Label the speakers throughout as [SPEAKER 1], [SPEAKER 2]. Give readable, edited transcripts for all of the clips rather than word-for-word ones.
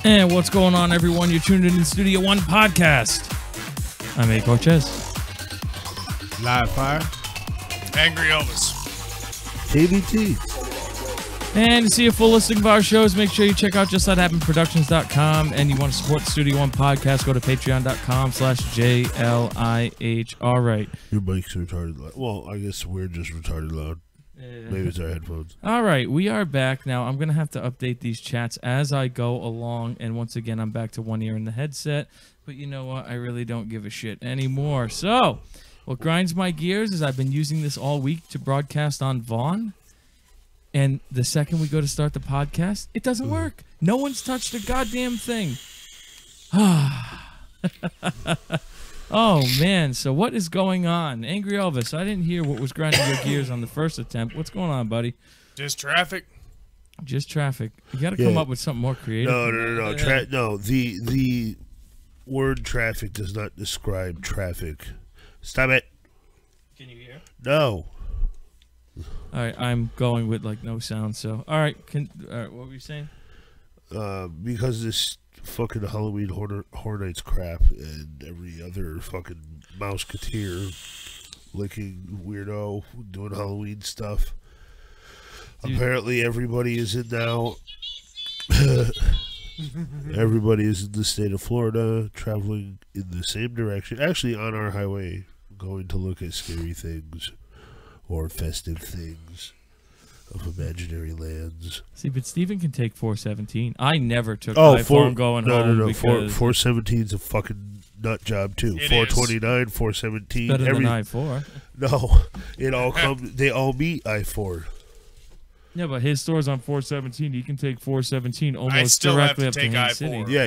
[SPEAKER 1] And what's going on, everyone? You're tuned in to Studio One Podcast. I'm A. Cortez.
[SPEAKER 2] Live Fire.
[SPEAKER 3] Angry Elvis.
[SPEAKER 2] KBT.
[SPEAKER 1] And to see a full listing of our shows, make sure you check out JustLetHappenProductions.com. And you want to support the Studio One Podcast, go to patreon.com/JLIH. All right.
[SPEAKER 2] Your mic's retarded loud. Well, I guess we're just retarded loud. Maybe it's our headphones.
[SPEAKER 1] All right, we are back now. I'm going to have to update these chats as I go along. And once again, I'm back to one ear in the headset. But you know what? I really don't give a shit anymore. So, what grinds my gears is I've been using this all week to broadcast on Vaughn. And the second we go to start the podcast, it doesn't work. No one's touched a goddamn thing. Oh, man. So what is going on? Angry Elvis, I didn't hear what was grinding your gears on the first attempt. What's going on, buddy?
[SPEAKER 3] Just traffic.
[SPEAKER 1] Just traffic. You got to come up with something more creative.
[SPEAKER 2] No. No, the word traffic does not describe traffic. Stop it.
[SPEAKER 1] Can you hear?
[SPEAKER 2] No.
[SPEAKER 1] All right, I'm going with like no sound. So, all right, what were you saying?
[SPEAKER 2] Because this fucking Halloween Horror Nights crap and every other fucking mouseketeer licking weirdo doing Halloween stuff. Dude. Apparently, everybody is in now. Everybody is in the state of Florida, traveling in the same direction. Actually, on our highway, going to look at scary things. Or festive things of imaginary lands.
[SPEAKER 1] See, but Steven can take 417. I never took iPhone going home.
[SPEAKER 2] No. 417 is a fucking nut job too. 429, 417.
[SPEAKER 1] Better than I4.
[SPEAKER 2] No, it all comes. They all meet I4.
[SPEAKER 1] Yeah, but his store's on 417. He can take 417 almost directly up to Haines City.
[SPEAKER 2] Yeah,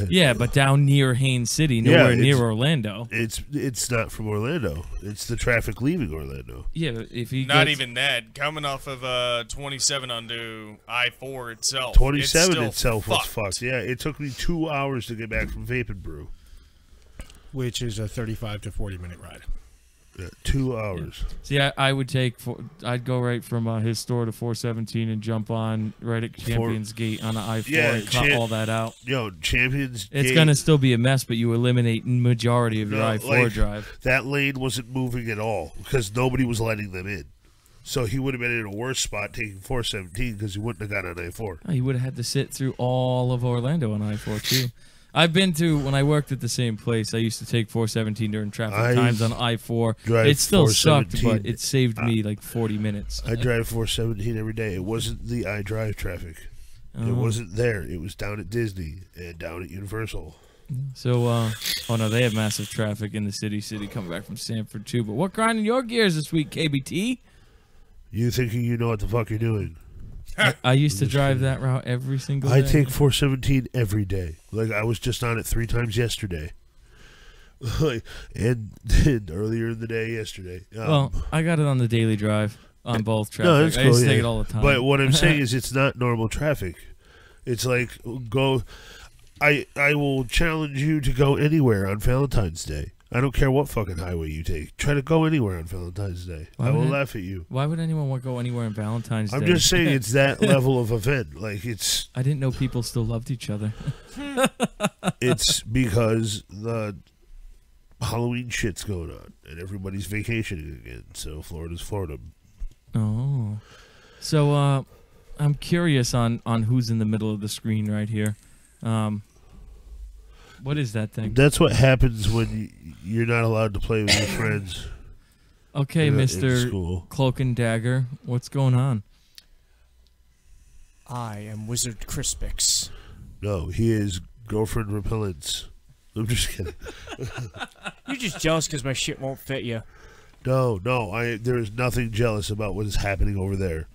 [SPEAKER 1] Yeah, but down near Haines City, nowhere near Orlando.
[SPEAKER 2] It's not from Orlando. It's the traffic leaving Orlando.
[SPEAKER 1] Yeah, but if he
[SPEAKER 3] not even that, coming off of 27 onto I4 itself.
[SPEAKER 2] 27 itself was fucked. Yeah, it took me 2 hours to get back from Vape and Brew,
[SPEAKER 4] which is a 35 to 40 minute ride.
[SPEAKER 2] Yeah, 2 hours.
[SPEAKER 1] Yeah. See, I would I'd go right from his store to 417 and jump on right at Champions Gate on an I4 and cut all that out.
[SPEAKER 2] Yo, Champions Gate.
[SPEAKER 1] It's going to still be a mess, but you eliminate majority of your I4 drive.
[SPEAKER 2] That lane wasn't moving at all because nobody was letting them in. So he would have been in a worse spot taking 417 because he wouldn't have got on I4.
[SPEAKER 1] Oh, he would have had to sit through all of Orlando on I4 too. I've been to, when I worked at the same place, I used to take 417 during traffic times on I4. It still sucked, but it saved me like 40 minutes.
[SPEAKER 2] I drive 417 every day. It wasn't the iDrive traffic. It wasn't there. It was down at Disney and down at Universal.
[SPEAKER 1] So, oh no, they have massive traffic in the city coming back from Sanford too. But what grinding your gears this week, KBT?
[SPEAKER 2] You thinking you know what the fuck you're doing.
[SPEAKER 1] I used to drive that route every single day.
[SPEAKER 2] I take 417 every day. Like, I was just on it 3 times yesterday. and earlier in the day yesterday.
[SPEAKER 1] Well, I got it on the daily drive on both traffic.
[SPEAKER 2] No, that's cool,
[SPEAKER 1] I used to take it all the time.
[SPEAKER 2] But what I'm saying is it's not normal traffic. It's like, I will challenge you to go anywhere on Valentine's Day. I don't care what fucking highway you take. Try to go anywhere on Valentine's Day. I will laugh at you.
[SPEAKER 1] Why would anyone want to go anywhere on Valentine's Day?
[SPEAKER 2] I'm just saying it's that level of event. Like, it's...
[SPEAKER 1] I didn't know people still loved each other.
[SPEAKER 2] It's because the Halloween shit's going on and everybody's vacationing again. So Florida's Florida.
[SPEAKER 1] Oh. So I'm curious on who's in the middle of the screen right here. What is that thing?
[SPEAKER 2] That's what happens when you're not allowed to play with your friends.
[SPEAKER 1] Okay, Mr. Cloak and Dagger, what's going on?
[SPEAKER 4] I am Wizard Crispix.
[SPEAKER 2] No, he is Girlfriend Repellents. I'm just kidding.
[SPEAKER 4] You're just jealous because my shit won't fit you.
[SPEAKER 2] No, there is nothing jealous about what is happening over there.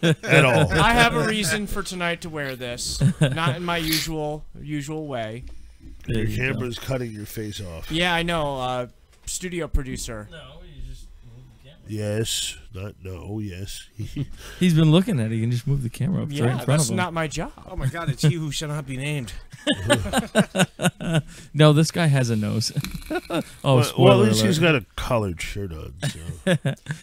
[SPEAKER 2] At all.
[SPEAKER 4] I have a reason for tonight to wear this. Not in my usual way.
[SPEAKER 2] Your camera's cutting your face off.
[SPEAKER 4] Yeah, I know. Studio producer.
[SPEAKER 1] No, you just move the camera.
[SPEAKER 2] Yes. Yes.
[SPEAKER 1] He's been looking at it. You can just move the camera up right in front of him.
[SPEAKER 4] That's not my job.
[SPEAKER 3] Oh my God, it's he who shall not be named.
[SPEAKER 1] No, this guy has a nose.
[SPEAKER 2] Well, at least he's got a collared shirt on. So.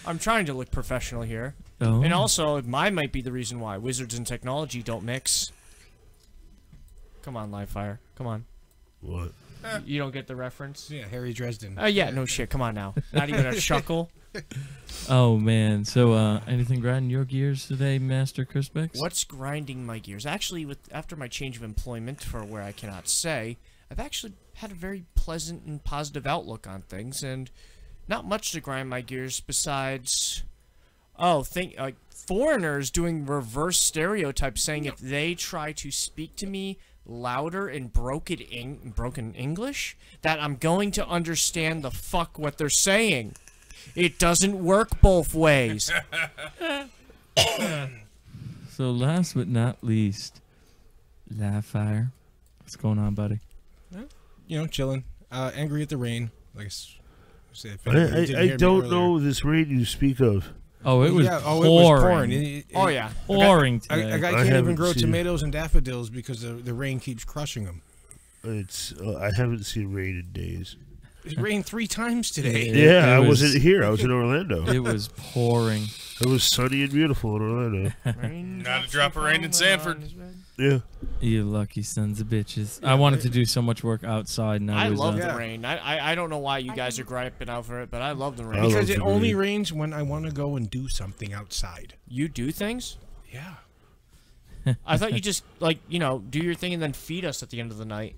[SPEAKER 4] I'm trying to look professional here.
[SPEAKER 1] Oh.
[SPEAKER 4] And also, mine might be the reason why wizards and technology don't mix. Come on, Livefire. Come on.
[SPEAKER 2] What?
[SPEAKER 4] You don't get the reference?
[SPEAKER 5] Yeah, Harry Dresden.
[SPEAKER 4] Yeah, no shit. Come on now. Not even a chuckle.
[SPEAKER 1] Oh man. So anything grinding your gears today, Master Crispix?
[SPEAKER 4] What's grinding my gears? Actually, after my change of employment, for where I cannot say, I've actually had a very pleasant and positive outlook on things, and not much to grind my gears besides, like foreigners doing reverse stereotypes, saying if they try to speak to me louder in broken English, that I'm going to understand the fuck what they're saying. It doesn't work both ways.
[SPEAKER 1] So last but not least, Livefire. What's going on, buddy?
[SPEAKER 5] You know, chilling. Angry at the rain. Like I said,
[SPEAKER 2] I don't know this rain you speak of.
[SPEAKER 1] Oh, it was
[SPEAKER 5] yeah,
[SPEAKER 1] pouring.
[SPEAKER 5] it was pouring.
[SPEAKER 4] Yeah.
[SPEAKER 1] Pouring
[SPEAKER 5] A
[SPEAKER 1] today.
[SPEAKER 5] guy can't even grow tomatoes and daffodils because the rain keeps crushing them.
[SPEAKER 2] I haven't seen rain in days.
[SPEAKER 5] It rained 3 times today.
[SPEAKER 2] Yeah, I wasn't here. I was in Orlando.
[SPEAKER 1] It was pouring.
[SPEAKER 2] It was sunny and beautiful in Orlando.
[SPEAKER 3] Not a drop of rain in Sanford.
[SPEAKER 2] Yeah.
[SPEAKER 1] You lucky sons of bitches. I wanted to do so much work outside, and
[SPEAKER 4] I
[SPEAKER 1] was,
[SPEAKER 4] love the rain. I don't know why you guys are griping out for it, but I love the rain.
[SPEAKER 5] Because it only rains when I want to go and do something outside.
[SPEAKER 4] You do things?
[SPEAKER 5] Yeah.
[SPEAKER 4] I thought you just, like, you know, do your thing and then feed us at the end of the night.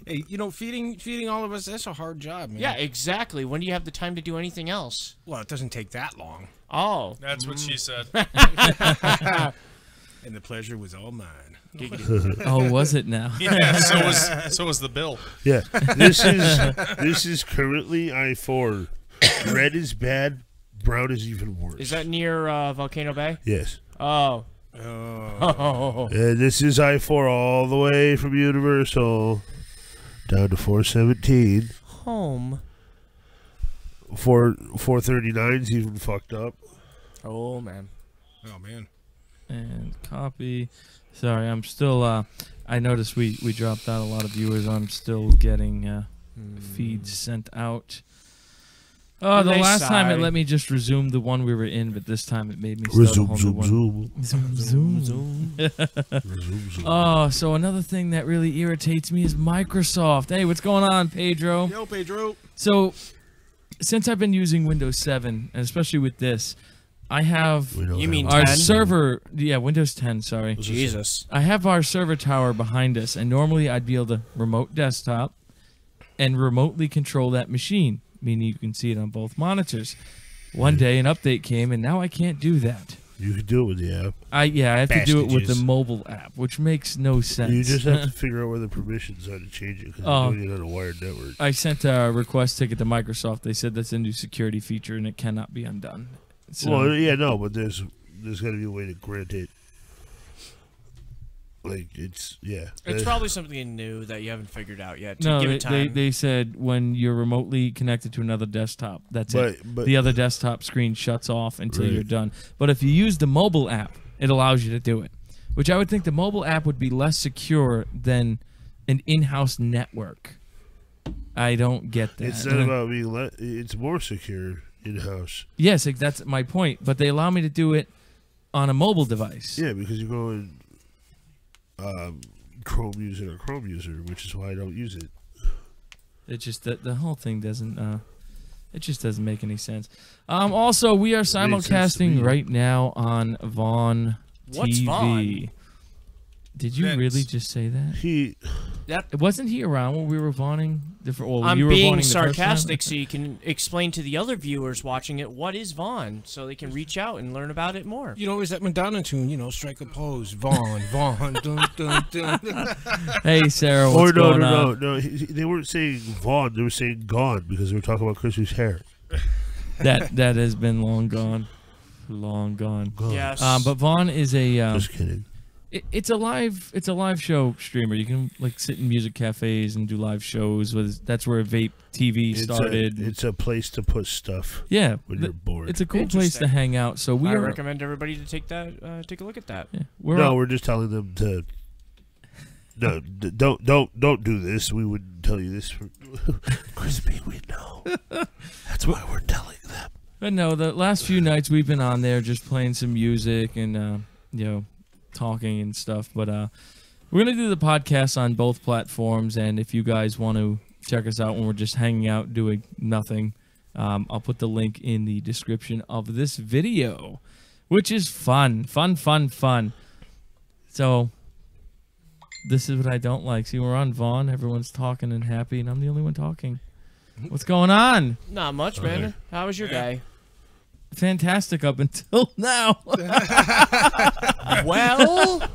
[SPEAKER 5] Hey, you know, feeding all of us, that's a hard job, man.
[SPEAKER 4] Yeah, exactly. When do you have the time to do anything else?
[SPEAKER 5] Well, it doesn't take that long.
[SPEAKER 4] Oh.
[SPEAKER 3] That's what she said.
[SPEAKER 5] And the pleasure was all mine.
[SPEAKER 1] Oh, was it now?
[SPEAKER 3] Yeah, so was the bill.
[SPEAKER 2] Yeah. This is currently I-4. Red is bad. Brown is even worse.
[SPEAKER 4] Is that near Volcano Bay?
[SPEAKER 2] Yes.
[SPEAKER 4] Oh.
[SPEAKER 5] Oh.
[SPEAKER 2] And this is I-4 all the way from Universal down to 417.
[SPEAKER 4] Home.
[SPEAKER 2] 439's even fucked up.
[SPEAKER 4] Oh, man.
[SPEAKER 5] Oh, man.
[SPEAKER 1] And copy. Sorry, I'm still. I noticed we dropped out a lot of viewers. I'm still getting feeds sent out. Oh, the last time it let me just resume the one we were in, but this time it made me start a whole new one. Zoom. Oh, so another thing that really irritates me is Microsoft. Hey, what's going on, Pedro?
[SPEAKER 5] Yo, Pedro.
[SPEAKER 1] So, since I've been using Windows 7, and especially with this, I have
[SPEAKER 4] You mean
[SPEAKER 1] our
[SPEAKER 4] 10?
[SPEAKER 1] server. Yeah, Windows 10. Sorry.
[SPEAKER 4] Jesus.
[SPEAKER 1] I have our server tower behind us, and normally I'd be able to remote desktop and remotely control that machine, meaning you can see it on both monitors. One day an update came, and now I can't do that.
[SPEAKER 2] You can do it with the app.
[SPEAKER 1] I have to do it with the
[SPEAKER 5] Bastages.
[SPEAKER 1] mobile app, which makes no sense.
[SPEAKER 2] You just have to figure out where the permissions are to change it because you're doing it on a wired network.
[SPEAKER 1] I sent a request ticket to Microsoft. They said that's a new security feature, and it cannot be undone. So,
[SPEAKER 2] Well, yeah, no, but there's got to be a way to grant it. Like, it's
[SPEAKER 4] probably something new that you haven't figured out yet.
[SPEAKER 1] no,
[SPEAKER 4] Give it time.
[SPEAKER 1] they said when you're remotely connected to another desktop, that's it.
[SPEAKER 2] But
[SPEAKER 1] The other desktop screen shuts off until
[SPEAKER 2] Right.
[SPEAKER 1] you're done. But if you use the mobile app, it allows you to do it, which I would think the mobile app would be less secure than an in-house network. I don't get that.
[SPEAKER 2] it's not about being it's more secure in-house.
[SPEAKER 1] Yes, that's my point. But they allow me to do it on a mobile device.
[SPEAKER 2] Yeah, because you go in Chrome user or Chrome user, which is why I don't use it.
[SPEAKER 1] It just the whole thing doesn't. It just doesn't make any sense. Also, we are
[SPEAKER 2] Made sense to me.
[SPEAKER 1] simulcasting right now on Vaughn
[SPEAKER 4] What's
[SPEAKER 1] TV.
[SPEAKER 4] Vaughn?
[SPEAKER 1] Did you
[SPEAKER 3] Vince.
[SPEAKER 1] really just say that?
[SPEAKER 2] He
[SPEAKER 1] Wasn't he around when we were Vaughning?
[SPEAKER 4] I'm
[SPEAKER 1] you were
[SPEAKER 4] being
[SPEAKER 1] Vaughning the first time?
[SPEAKER 4] sarcastic so you can explain to the other viewers watching it what is Vaughn so they can reach out and learn about it more.
[SPEAKER 5] You know, it's that Madonna tune, you know, strike a pose. Vaughn, Vaughn, dun, dun, dun.
[SPEAKER 1] Hey, Sarah,
[SPEAKER 2] or
[SPEAKER 1] what's going on?
[SPEAKER 2] no. They weren't saying Vaughn. They were saying gone because they were talking about Chrissy's hair.
[SPEAKER 1] That has been long gone. Long gone.
[SPEAKER 4] Yes.
[SPEAKER 1] But Vaughn is a
[SPEAKER 2] Just kidding.
[SPEAKER 1] it's a live show streamer. You can like sit in music cafes and do live shows. That's where Vape TV started.
[SPEAKER 2] It's a place to put stuff
[SPEAKER 1] Yeah,
[SPEAKER 2] when you're bored.
[SPEAKER 1] it's a cool place to
[SPEAKER 4] Interesting.
[SPEAKER 1] hang out. So we
[SPEAKER 4] I
[SPEAKER 1] are.
[SPEAKER 4] recommend everybody to take a look at that.
[SPEAKER 1] Yeah,
[SPEAKER 2] we're just telling them to. No, don't do this. We wouldn't tell you this. Crispy, we know. That's why we're telling them.
[SPEAKER 1] But no, the last few nights we've been on there just playing some music and talking and stuff. But We're going to do the podcast on both platforms, and if you guys want to check us out when we're just hanging out doing nothing, I'll put the link in the description of this video, which is fun. So, this is what I don't like. See, we're on Vaughn. Everyone's talking and happy, and I'm the only one talking. What's going on?
[SPEAKER 4] Not much, man. How was your day?
[SPEAKER 1] Fantastic up until now.
[SPEAKER 4] Well,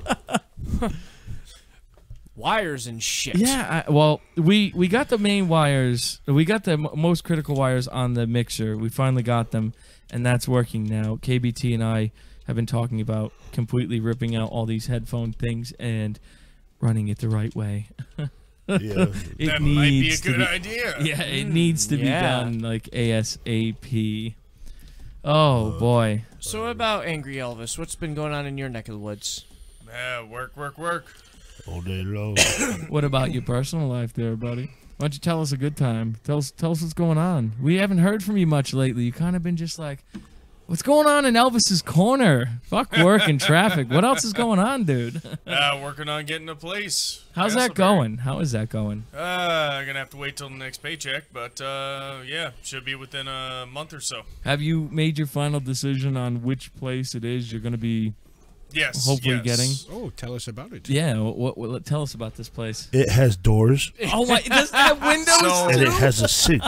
[SPEAKER 4] wires and shit.
[SPEAKER 1] Yeah, well, we got the main wires. We got the most critical wires on the mixer. We finally got them, and that's working now. KBT and I have been talking about completely ripping out all these headphone things and running it the right way.
[SPEAKER 2] Yeah.
[SPEAKER 3] That might be a good idea.
[SPEAKER 1] Yeah, it needs to be done like ASAP. Oh, boy.
[SPEAKER 4] So what about Angry Elvis? What's been going on in your neck of the woods?
[SPEAKER 3] Work.
[SPEAKER 2] All day long.
[SPEAKER 1] What about your personal life there, buddy? Why don't you tell us a good time? Tell us what's going on. We haven't heard from you much lately. You kind of been just like, what's going on in Elvis's corner? Fuck work and traffic. What else is going on, dude?
[SPEAKER 3] Working on getting a place.
[SPEAKER 1] How's that going? How is that going?
[SPEAKER 3] I'm gonna have to wait till the next paycheck, but yeah, should be within a month or so.
[SPEAKER 1] Have you made your final decision on which place it is you're going to be hopefully getting?
[SPEAKER 5] Oh, tell us about it.
[SPEAKER 1] Yeah, what tell us about this place.
[SPEAKER 2] It has doors.
[SPEAKER 1] Oh my, does it have windows
[SPEAKER 2] And
[SPEAKER 1] too?
[SPEAKER 2] it has a sink.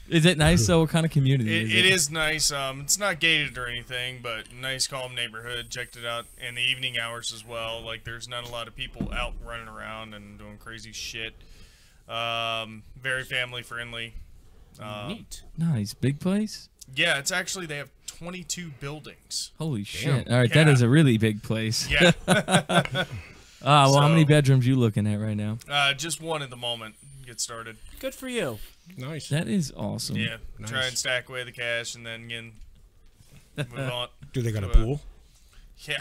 [SPEAKER 1] Is it nice? So what kind of community is it?
[SPEAKER 3] It is nice. It's not gated or anything, but nice, calm neighborhood. Checked it out in the evening hours as well. Like, there's not a lot of people out running around and doing crazy shit. Very family friendly.
[SPEAKER 4] Neat.
[SPEAKER 1] Nice. Big place?
[SPEAKER 3] Yeah, it's actually, they have 22 buildings.
[SPEAKER 1] Holy shit. All right, that is a really big place.
[SPEAKER 3] Yeah.
[SPEAKER 1] Well, how many bedrooms you looking at right now?
[SPEAKER 3] Just one at the moment. Get started.
[SPEAKER 4] Good for you.
[SPEAKER 5] Nice.
[SPEAKER 1] That is awesome.
[SPEAKER 3] Yeah.
[SPEAKER 5] Nice.
[SPEAKER 3] Try and stack away the cash and then again move on.
[SPEAKER 5] Do they got a pool?
[SPEAKER 3] Yeah.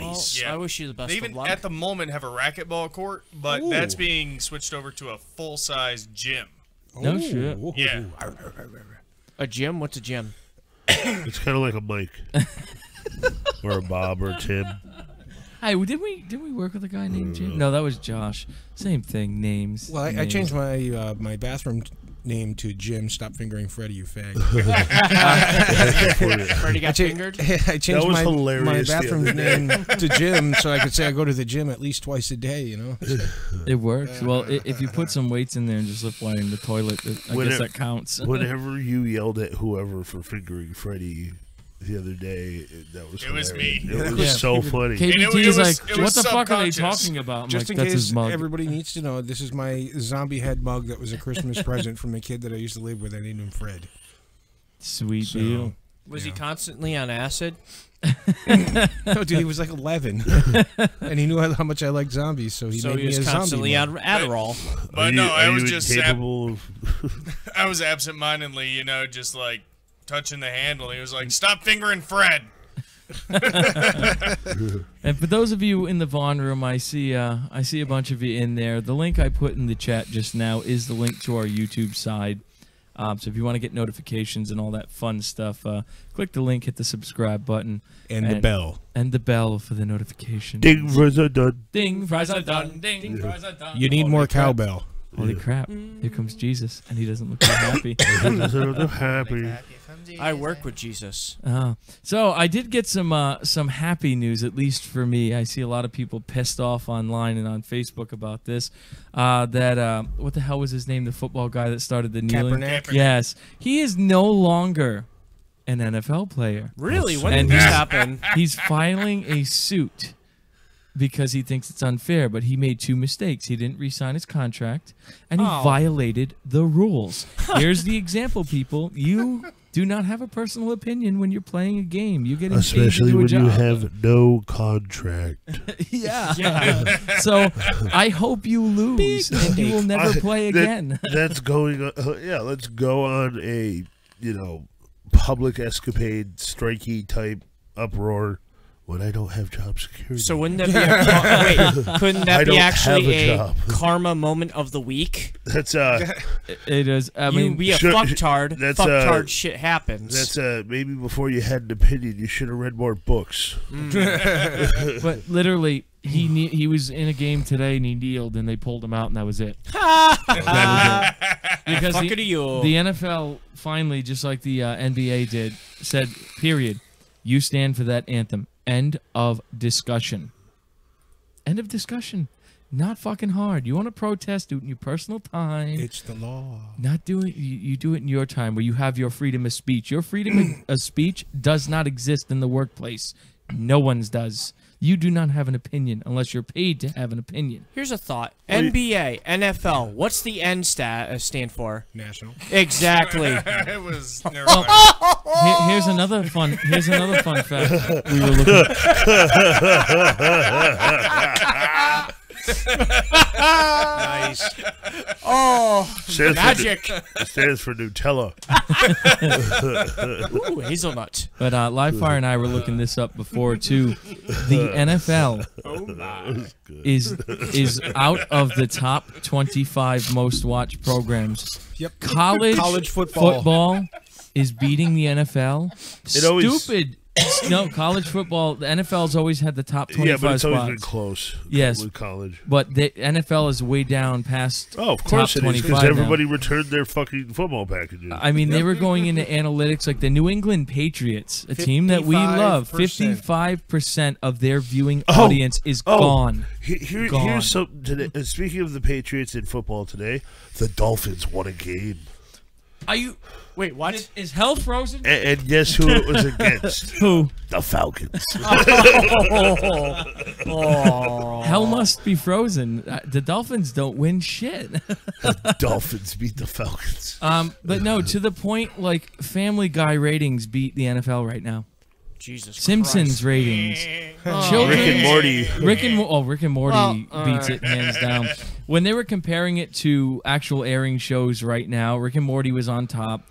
[SPEAKER 4] Nice.
[SPEAKER 3] Yeah.
[SPEAKER 4] I wish you the best
[SPEAKER 3] They
[SPEAKER 4] of
[SPEAKER 3] even
[SPEAKER 4] luck.
[SPEAKER 3] at the moment have a racquetball court, but
[SPEAKER 5] Ooh.
[SPEAKER 3] that's being switched over to a full-size gym.
[SPEAKER 1] No shit.
[SPEAKER 3] Yeah.
[SPEAKER 4] A gym? What's a gym?
[SPEAKER 2] It's kind of like a Mike. Or a Bob or a Tim.
[SPEAKER 1] Hey, did we work with a guy named Jim? No, that was Josh. Same thing, names.
[SPEAKER 5] Well, I
[SPEAKER 1] names.
[SPEAKER 5] changed my my bathroom name to Jim. Stop fingering Freddy, you fag.
[SPEAKER 4] Freddy got fingered?
[SPEAKER 5] I changed
[SPEAKER 2] was
[SPEAKER 5] my
[SPEAKER 2] hilarious the
[SPEAKER 5] bathroom
[SPEAKER 2] other day.
[SPEAKER 5] name to Jim so I could say I go to the gym at least twice a day, you know?
[SPEAKER 1] It works. Well, if you put some weights in there and just lift one in the toilet, I guess that counts.
[SPEAKER 2] Whenever you yelled at whoever for fingering Freddy the other day, that was
[SPEAKER 3] It was
[SPEAKER 2] hilarious.
[SPEAKER 3] me.
[SPEAKER 2] It was
[SPEAKER 1] Yeah.
[SPEAKER 2] so funny.
[SPEAKER 1] KBT
[SPEAKER 3] it
[SPEAKER 1] is
[SPEAKER 3] was-
[SPEAKER 1] like,
[SPEAKER 3] it
[SPEAKER 1] what
[SPEAKER 3] was
[SPEAKER 1] the fuck are they
[SPEAKER 3] subconscious.
[SPEAKER 1] talking about? I'm
[SPEAKER 5] Just
[SPEAKER 1] like,
[SPEAKER 5] in
[SPEAKER 1] that's his
[SPEAKER 5] case
[SPEAKER 1] mug.
[SPEAKER 5] everybody needs to know, this is my zombie head mug that was a Christmas present from a kid that I used to live with. I named him Fred.
[SPEAKER 1] Sweet
[SPEAKER 5] So-
[SPEAKER 1] deal.
[SPEAKER 4] Was he constantly on acid?
[SPEAKER 5] No, dude, he was like 11. And he knew how much I liked zombies, so he
[SPEAKER 4] So
[SPEAKER 5] made
[SPEAKER 4] he
[SPEAKER 5] me a
[SPEAKER 4] was
[SPEAKER 5] zombie
[SPEAKER 4] constantly
[SPEAKER 5] mug.
[SPEAKER 4] on Adderall.
[SPEAKER 3] But no, I
[SPEAKER 2] Are
[SPEAKER 3] was
[SPEAKER 2] you
[SPEAKER 3] just
[SPEAKER 2] incapable of
[SPEAKER 3] I was absent-mindedly, you know, just like touching the handle. He was like, "Stop fingering Fred."
[SPEAKER 1] And for those of you in the Vaughn room, I see a bunch of you in there. The link I put in the chat just now is the link to our YouTube side. So if you want to get notifications and all that fun stuff, click the link, hit the subscribe button,
[SPEAKER 5] And the bell.
[SPEAKER 1] and the bell for the notification.
[SPEAKER 2] ding fries are done?
[SPEAKER 1] Ding, fries are done. Ding, fries are done.
[SPEAKER 5] You need
[SPEAKER 1] Holy
[SPEAKER 5] more
[SPEAKER 1] crap.
[SPEAKER 5] cowbell.
[SPEAKER 1] Holy crap! Here comes Jesus, and he doesn't look too happy.
[SPEAKER 2] I'm happy.
[SPEAKER 4] I work with Jesus.
[SPEAKER 1] So I did get some happy news, at least for me. I see a lot of people pissed off online and on Facebook about this. That what the hell was his name? The football guy that started the kneeling.
[SPEAKER 5] Kaepernick?
[SPEAKER 1] Yes, he is no longer an NFL player.
[SPEAKER 4] Really? When did
[SPEAKER 1] And
[SPEAKER 4] this
[SPEAKER 1] he's-
[SPEAKER 4] happen?
[SPEAKER 1] He's filing a suit because he thinks it's unfair, but he made two mistakes. He didn't re-sign his contract, and he
[SPEAKER 4] Oh.
[SPEAKER 1] violated the rules. Here's the example, people. You do not have a personal opinion when you're playing a game. You get
[SPEAKER 2] Especially
[SPEAKER 1] paid
[SPEAKER 2] when
[SPEAKER 1] to do a
[SPEAKER 2] you
[SPEAKER 1] job.
[SPEAKER 2] have no contract.
[SPEAKER 1] Yeah. So I hope you lose and you will never play again.
[SPEAKER 2] That's going on. Yeah, let's go on a, public escapade, strikey type uproar when I don't have job security.
[SPEAKER 4] So wouldn't that be wait, couldn't that
[SPEAKER 2] I
[SPEAKER 4] be
[SPEAKER 2] don't
[SPEAKER 4] actually
[SPEAKER 2] have a
[SPEAKER 4] a
[SPEAKER 2] job.
[SPEAKER 4] karma moment of the week?
[SPEAKER 2] That's
[SPEAKER 1] It is. I
[SPEAKER 4] You
[SPEAKER 1] mean,
[SPEAKER 4] be a
[SPEAKER 2] sure,
[SPEAKER 4] fucktard.
[SPEAKER 2] that's,
[SPEAKER 4] Fucktard shit happens.
[SPEAKER 2] that's maybe before you had an opinion, you should have read more books.
[SPEAKER 1] but literally, he was in a game today and he kneeled and they pulled him out and that was it. That was it. Because
[SPEAKER 4] Fuck it to you.
[SPEAKER 1] the NFL finally, just like the NBA did, said, period. You stand for that anthem. End of discussion. End of discussion. Not fucking hard. You want to protest, do it in your personal time.
[SPEAKER 5] It's the law.
[SPEAKER 1] Not do it. You do it in your time where you have your freedom of speech. Your freedom of speech does not exist in the workplace. No one's does. You do not have an opinion unless you're paid to have an opinion.
[SPEAKER 4] Here's a thought. NBA, NFL, what's the N stand for?
[SPEAKER 5] National.
[SPEAKER 4] Exactly.
[SPEAKER 3] It was never mind.
[SPEAKER 1] Here's another fun. Here's another fun fact. We were looking.
[SPEAKER 5] Nice.
[SPEAKER 4] Oh,
[SPEAKER 2] Stands
[SPEAKER 4] magic.
[SPEAKER 2] It stands for Nutella.
[SPEAKER 4] Ooh, hazelnut.
[SPEAKER 1] But Livefire and I were looking this up before too. The NFL is out of the top 25 most watched programs.
[SPEAKER 5] Yep.
[SPEAKER 1] College football is beating the NFL.
[SPEAKER 2] It always-
[SPEAKER 1] Stupid. No, college football. The NFL's always had the top 25
[SPEAKER 2] Yeah, but it's always
[SPEAKER 1] spots.
[SPEAKER 2] been close.
[SPEAKER 1] Yes.
[SPEAKER 2] With college.
[SPEAKER 1] But the NFL is way down past.
[SPEAKER 2] Oh, of course
[SPEAKER 1] top
[SPEAKER 2] it is,
[SPEAKER 1] 25
[SPEAKER 2] because
[SPEAKER 1] now.
[SPEAKER 2] everybody returned their fucking football packages.
[SPEAKER 1] I mean, they were going into analytics like the New England Patriots, a team that we love. 55% of their viewing audience is gone.
[SPEAKER 2] Gone. Here's something today. Speaking of the Patriots in football today, the Dolphins won a game.
[SPEAKER 1] Are you?
[SPEAKER 4] Wait, what?
[SPEAKER 1] Is hell frozen?
[SPEAKER 2] And guess who it was against?
[SPEAKER 1] Who?
[SPEAKER 2] The Falcons.
[SPEAKER 1] Hell must be frozen. The Dolphins don't win shit.
[SPEAKER 2] The Dolphins beat the Falcons.
[SPEAKER 1] But no, to the point, like Family Guy ratings beat the NFL right now.
[SPEAKER 4] Jesus
[SPEAKER 1] Simpsons
[SPEAKER 4] Christ.
[SPEAKER 1] ratings.
[SPEAKER 4] Oh.
[SPEAKER 1] Children-
[SPEAKER 2] Rick and Morty.
[SPEAKER 1] Rick and Morty beats it hands down. When they were comparing it to actual airing shows right now, Rick and Morty was on top.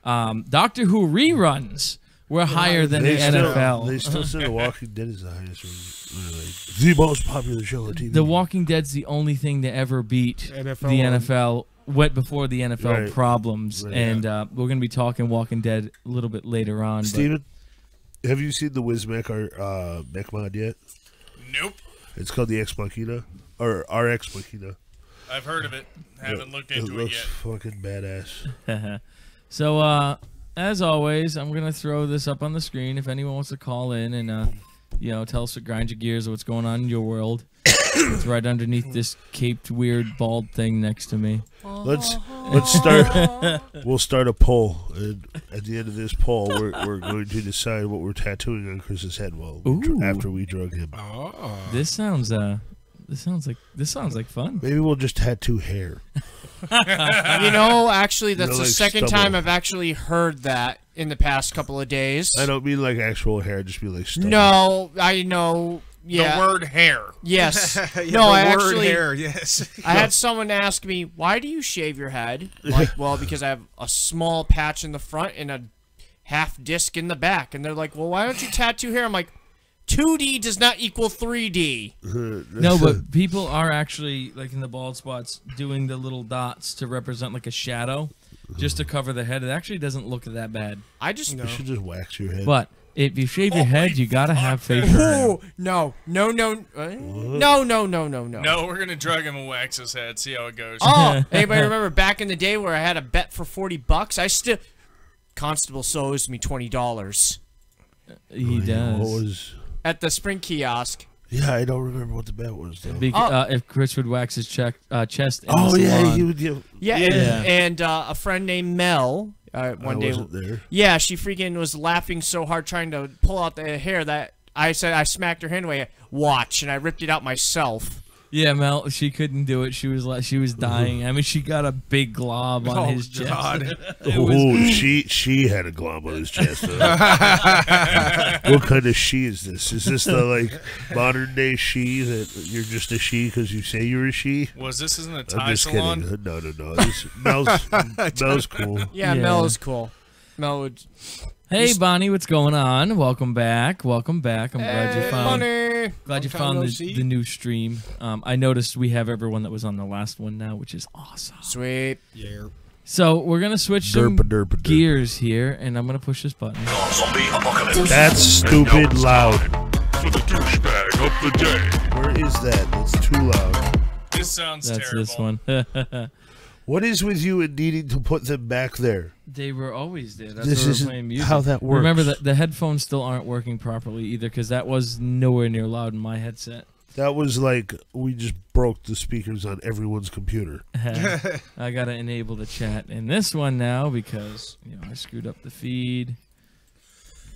[SPEAKER 1] Doctor Who reruns were higher than the NFL.
[SPEAKER 2] They still say The Walking Dead is the highest rated, the most popular show on TV.
[SPEAKER 1] The Walking Dead's the only thing to ever beat
[SPEAKER 5] NFL
[SPEAKER 1] the NFL. Went before the NFL
[SPEAKER 2] Right.
[SPEAKER 1] problems,
[SPEAKER 2] Right.
[SPEAKER 1] and we're going to be talking Walking Dead a little bit later on. but-
[SPEAKER 2] Steven, have you seen the Wizmec mech mod yet?
[SPEAKER 3] Nope.
[SPEAKER 2] It's called the Ex Machina, or RX Machina.
[SPEAKER 3] I've heard of it. Haven't looked
[SPEAKER 2] It
[SPEAKER 3] into it
[SPEAKER 2] looks
[SPEAKER 3] yet.
[SPEAKER 2] fucking badass.
[SPEAKER 1] So, as always, I'm gonna throw this up on the screen if anyone wants to call in and tell us what grinds your gears or what's going on in your world. It's right underneath this caped, weird, bald thing next to me.
[SPEAKER 2] Let's start. We'll start a poll, and at the end of this poll, we're going to decide what we're tattooing on Chris's head after we drug him.
[SPEAKER 5] Oh.
[SPEAKER 1] This sounds like fun.
[SPEAKER 2] Maybe we'll just tattoo hair.
[SPEAKER 4] You know, actually, that's
[SPEAKER 2] You know,
[SPEAKER 4] the
[SPEAKER 2] like
[SPEAKER 4] second
[SPEAKER 2] stubble.
[SPEAKER 4] time I've actually heard that in the past couple of days.
[SPEAKER 2] I don't mean like actual hair, just be like stubble.
[SPEAKER 4] No, I know. Yeah.
[SPEAKER 3] The word hair.
[SPEAKER 4] Yes.
[SPEAKER 5] Yeah,
[SPEAKER 4] No,
[SPEAKER 5] the
[SPEAKER 4] I
[SPEAKER 5] word
[SPEAKER 4] actually.
[SPEAKER 5] hair, yes.
[SPEAKER 4] I had someone ask me, "Why do you shave your head?" I'm like, well, because I have a small patch in the front and a half disc in the back. And they're like, "Well, why don't you tattoo hair?" I'm like, 2D does not equal 3D.
[SPEAKER 1] No, but people are actually, like in the bald spots, doing the little dots to represent like a shadow, just to cover the head. It actually doesn't look that bad.
[SPEAKER 4] I just
[SPEAKER 2] You should just wax your head.
[SPEAKER 1] But if you shave your head, you gotta have facial hair.
[SPEAKER 4] Ooh, no. No,
[SPEAKER 3] No, we're gonna drug him and wax his head. See how it goes.
[SPEAKER 4] Oh, anybody remember back in the day where I had a bet for $40? I still Constable so owes me $20
[SPEAKER 1] He
[SPEAKER 2] What
[SPEAKER 1] does.
[SPEAKER 2] was?
[SPEAKER 4] at the Sprint kiosk.
[SPEAKER 2] Yeah, I don't remember what the bet was though.
[SPEAKER 1] If Chris would wax his chest in
[SPEAKER 2] Oh
[SPEAKER 1] the
[SPEAKER 2] yeah,
[SPEAKER 1] salon.
[SPEAKER 2] he would give.
[SPEAKER 4] Yeah, and a friend named Mel. One
[SPEAKER 2] I
[SPEAKER 4] day,
[SPEAKER 2] wasn't there.
[SPEAKER 4] yeah, she freaking was laughing so hard trying to pull out the hair that I said I smacked her hand away. Watch, and I ripped it out myself.
[SPEAKER 1] Yeah, Mel, she couldn't do it. She was dying. I mean, she got a big glob on his chest.
[SPEAKER 5] God.
[SPEAKER 2] Oh, she had a glob on his chest. What kind of she is this? Is this the like modern day she that you're just a she because you say you're a she?
[SPEAKER 3] Was this in the
[SPEAKER 2] I'm
[SPEAKER 3] Thai
[SPEAKER 2] just
[SPEAKER 3] salon?
[SPEAKER 2] kidding. No. This, Mel's cool.
[SPEAKER 4] Yeah,
[SPEAKER 1] Yeah.
[SPEAKER 4] Mel is cool. No,
[SPEAKER 1] Hey, Bonnie, what's going on? Welcome back. Welcome back. I'm glad you found.
[SPEAKER 4] Bonnie.
[SPEAKER 1] Glad you
[SPEAKER 5] Long time
[SPEAKER 1] found
[SPEAKER 5] no
[SPEAKER 1] the
[SPEAKER 5] see.
[SPEAKER 1] new stream. I noticed we have everyone that was on the last one now, which is awesome.
[SPEAKER 4] Sweet.
[SPEAKER 5] Yeah.
[SPEAKER 1] So we're gonna switch some
[SPEAKER 2] Derp-a-derp-a-derp.
[SPEAKER 1] gears here, and I'm gonna push this button.
[SPEAKER 2] That's stupid loud.
[SPEAKER 6] For the douchebag of the day.
[SPEAKER 2] Where is that? That's too loud.
[SPEAKER 3] This sounds
[SPEAKER 1] That's
[SPEAKER 3] terrible.
[SPEAKER 1] this one.
[SPEAKER 2] What is with you and needing to put them back there?
[SPEAKER 1] They were always there. That's
[SPEAKER 2] This
[SPEAKER 1] why we're
[SPEAKER 2] isn't
[SPEAKER 1] playing music.
[SPEAKER 2] how that works.
[SPEAKER 1] Remember that the headphones still aren't working properly either, because that was nowhere near loud in my headset.
[SPEAKER 2] That was like we just broke the speakers on everyone's computer.
[SPEAKER 1] I gotta enable the chat in this one now because I screwed up the feed,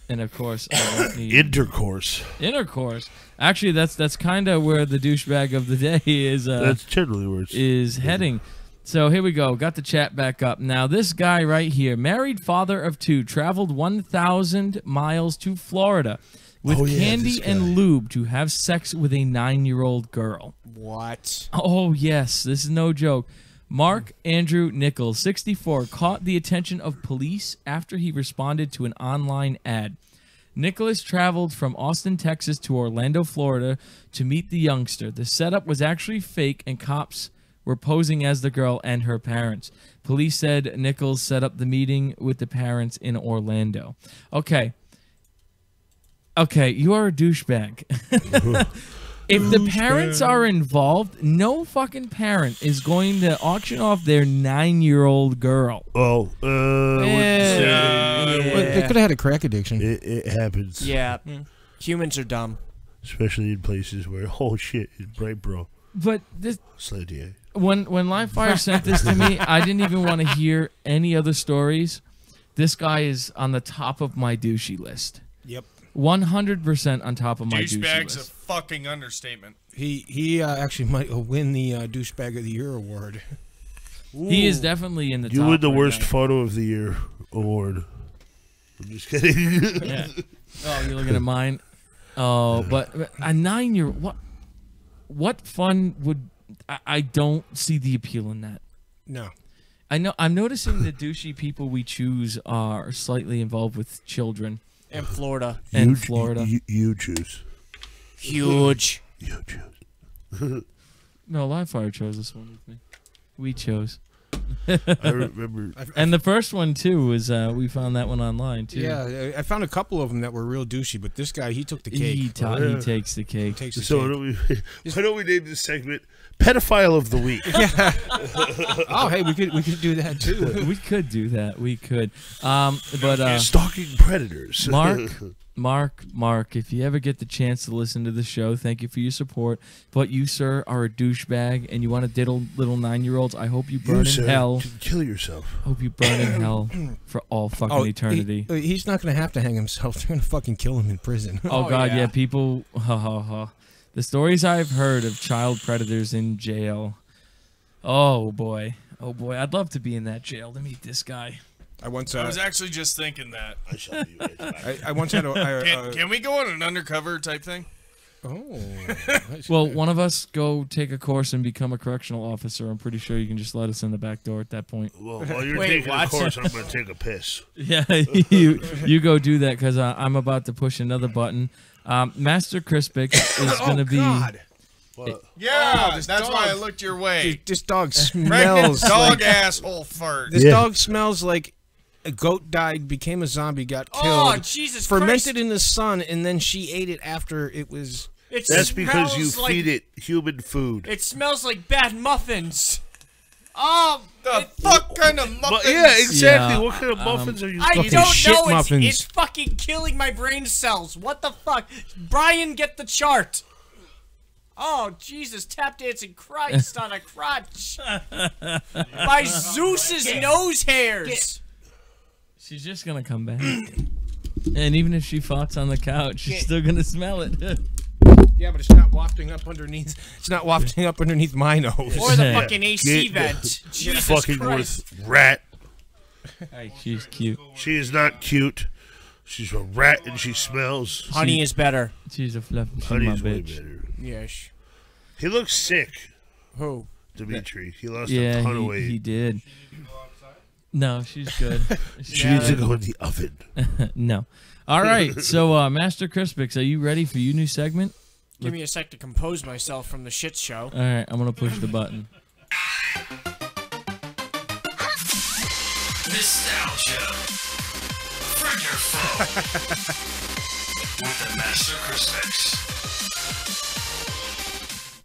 [SPEAKER 1] and of course I don't need
[SPEAKER 2] Intercourse.
[SPEAKER 1] intercourse. Actually, that's kind of where the douchebag of the day is.
[SPEAKER 2] That's generally where it's.
[SPEAKER 1] Is heading. So here we go. Got the chat back up. Now this guy right here, married father of 2, traveled 1,000 miles to Florida with
[SPEAKER 2] Oh, yeah,
[SPEAKER 1] candy
[SPEAKER 2] this guy.
[SPEAKER 1] and lube to have sex with a 9-year-old girl.
[SPEAKER 4] What?
[SPEAKER 1] Oh yes, this is no joke. Mark Andrew Nichols, 64, caught the attention of police after he responded to an online ad. Nicholas traveled from Austin, Texas to Orlando, Florida to meet the youngster. The setup was actually fake and cops were posing as the girl and her parents. Police said Nichols set up the meeting with the parents in Orlando. Okay, you are a douchebag. If the parents are involved, no fucking parent is going to auction off their 9-year-old girl.
[SPEAKER 2] Oh,
[SPEAKER 5] Well, they could have had a crack addiction.
[SPEAKER 2] it happens.
[SPEAKER 4] Yeah. Humans are dumb.
[SPEAKER 2] Especially in places where, oh shit, it's bright, bro.
[SPEAKER 1] But this,
[SPEAKER 2] Slendy.
[SPEAKER 1] when Livefire sent this to me, I didn't even want to hear any other stories. This guy is on the top of my douchey list.
[SPEAKER 5] Yep.
[SPEAKER 1] 100% on top of my douchey
[SPEAKER 3] Douchebag's a
[SPEAKER 1] list.
[SPEAKER 3] fucking understatement.
[SPEAKER 5] He actually might win the douchebag of the year award.
[SPEAKER 1] He is definitely in the top.
[SPEAKER 2] You win the
[SPEAKER 1] right
[SPEAKER 2] worst
[SPEAKER 1] now.
[SPEAKER 2] photo of the year award. I'm just kidding.
[SPEAKER 1] Yeah. Oh, you're looking at mine. Oh, but a 9-year. What fun would I don't see the appeal in that.
[SPEAKER 5] No.
[SPEAKER 1] I know. I'm noticing the douchey people we choose are slightly involved with children
[SPEAKER 4] And Florida.
[SPEAKER 1] and Florida.
[SPEAKER 2] You choose.
[SPEAKER 4] Huge.
[SPEAKER 2] You choose.
[SPEAKER 1] No, Livefire chose this one with me. We chose.
[SPEAKER 2] I remember.
[SPEAKER 1] And the first one too was we found that one online too.
[SPEAKER 5] Yeah, I found a couple of them that were real douchey, but this guy, he took the cake.
[SPEAKER 1] He takes the cake.
[SPEAKER 5] Takes the
[SPEAKER 2] So
[SPEAKER 5] cake.
[SPEAKER 2] why don't we name this segment "Pedophile of the Week"?
[SPEAKER 5] Oh, hey, we could do that too.
[SPEAKER 1] We could do that. We could. But
[SPEAKER 2] Stalking predators.
[SPEAKER 1] Mark, if you ever get the chance to listen to the show, thank you for your support. But you, sir, are a douchebag, and you want to diddle little 9-year-olds. I hope you burn
[SPEAKER 2] You,
[SPEAKER 1] in
[SPEAKER 2] sir,
[SPEAKER 1] hell.
[SPEAKER 2] can kill yourself.
[SPEAKER 1] Hope you burn in hell for all fucking eternity.
[SPEAKER 5] He's not going to have to hang himself. They're going to fucking kill him in prison.
[SPEAKER 1] Oh, God,
[SPEAKER 4] yeah.
[SPEAKER 1] yeah, people. The stories I've heard of child predators in jail. Oh boy, I'd love to be in that jail to meet this guy.
[SPEAKER 5] I once
[SPEAKER 3] I was actually just thinking that.
[SPEAKER 2] I shall be right back.
[SPEAKER 5] I once had a.
[SPEAKER 3] Can we go on an undercover type thing?
[SPEAKER 5] Oh.
[SPEAKER 1] Well, one of us go take a course and become a correctional officer. I'm pretty sure you can just let us in the back door at that point.
[SPEAKER 2] Well, while you're
[SPEAKER 4] Wait,
[SPEAKER 2] taking
[SPEAKER 4] what?
[SPEAKER 2] a course, I'm going to take a piss.
[SPEAKER 1] Yeah, you go do that because I'm about to push another button. Master Crispix is going to be.
[SPEAKER 5] God.
[SPEAKER 2] Well,
[SPEAKER 3] Yeah,
[SPEAKER 5] this
[SPEAKER 3] that's
[SPEAKER 5] dog.
[SPEAKER 3] why I looked your way.
[SPEAKER 5] This dog
[SPEAKER 3] Pregnant
[SPEAKER 5] smells
[SPEAKER 3] dog
[SPEAKER 5] like.
[SPEAKER 3] asshole fart.
[SPEAKER 5] This
[SPEAKER 2] Yeah.
[SPEAKER 5] dog smells like a goat died, became a zombie, got killed,
[SPEAKER 4] Oh, Jesus
[SPEAKER 5] fermented
[SPEAKER 4] Christ.
[SPEAKER 5] in the sun, and then she ate it after it was.
[SPEAKER 4] It
[SPEAKER 2] that's because you
[SPEAKER 4] smells like,
[SPEAKER 2] feed it human food.
[SPEAKER 4] It smells like bad muffins. Oh,
[SPEAKER 3] The fuck kind of muffins?
[SPEAKER 2] Yeah, exactly.
[SPEAKER 1] Yeah,
[SPEAKER 2] what kind of muffins are you
[SPEAKER 4] I
[SPEAKER 2] fucking
[SPEAKER 4] don't
[SPEAKER 5] shit
[SPEAKER 4] know.
[SPEAKER 5] muffins.
[SPEAKER 4] It's fucking killing my brain cells. What the fuck? Brian, get the chart. Oh, Jesus, tap dancing Christ on a crotch. By Zeus's nose hairs.
[SPEAKER 1] She's just going to come back. And even if she farts on the couch, she's still going to smell it.
[SPEAKER 5] Yeah, but it's not wafting up underneath. It's not wafting up underneath my nose.
[SPEAKER 4] Or the
[SPEAKER 1] Yeah.
[SPEAKER 4] fucking AC
[SPEAKER 2] Get-
[SPEAKER 4] vent. Jesus
[SPEAKER 2] fucking
[SPEAKER 4] Christ.
[SPEAKER 2] worth rat.
[SPEAKER 1] Hey, she's cute.
[SPEAKER 2] She is not cute. She's a rat and she smells.
[SPEAKER 4] Honey is better.
[SPEAKER 1] She's a fluff. She's my
[SPEAKER 2] Honey's way
[SPEAKER 1] bitch.
[SPEAKER 2] better.
[SPEAKER 4] Yes.
[SPEAKER 2] He looks sick,
[SPEAKER 4] Who?
[SPEAKER 2] Dimitri. He lost a
[SPEAKER 1] Yeah,
[SPEAKER 2] ton of weight.
[SPEAKER 1] he did. No, she's good.
[SPEAKER 2] She needs to go in the oven.
[SPEAKER 1] No. All right. So, Master Crispix, are you ready for your new segment?
[SPEAKER 4] Give me a sec to compose myself from the shit show.
[SPEAKER 1] All right. I'm going to push the button.
[SPEAKER 7] Nostalgia. Friend or foe. With the Master Crispix.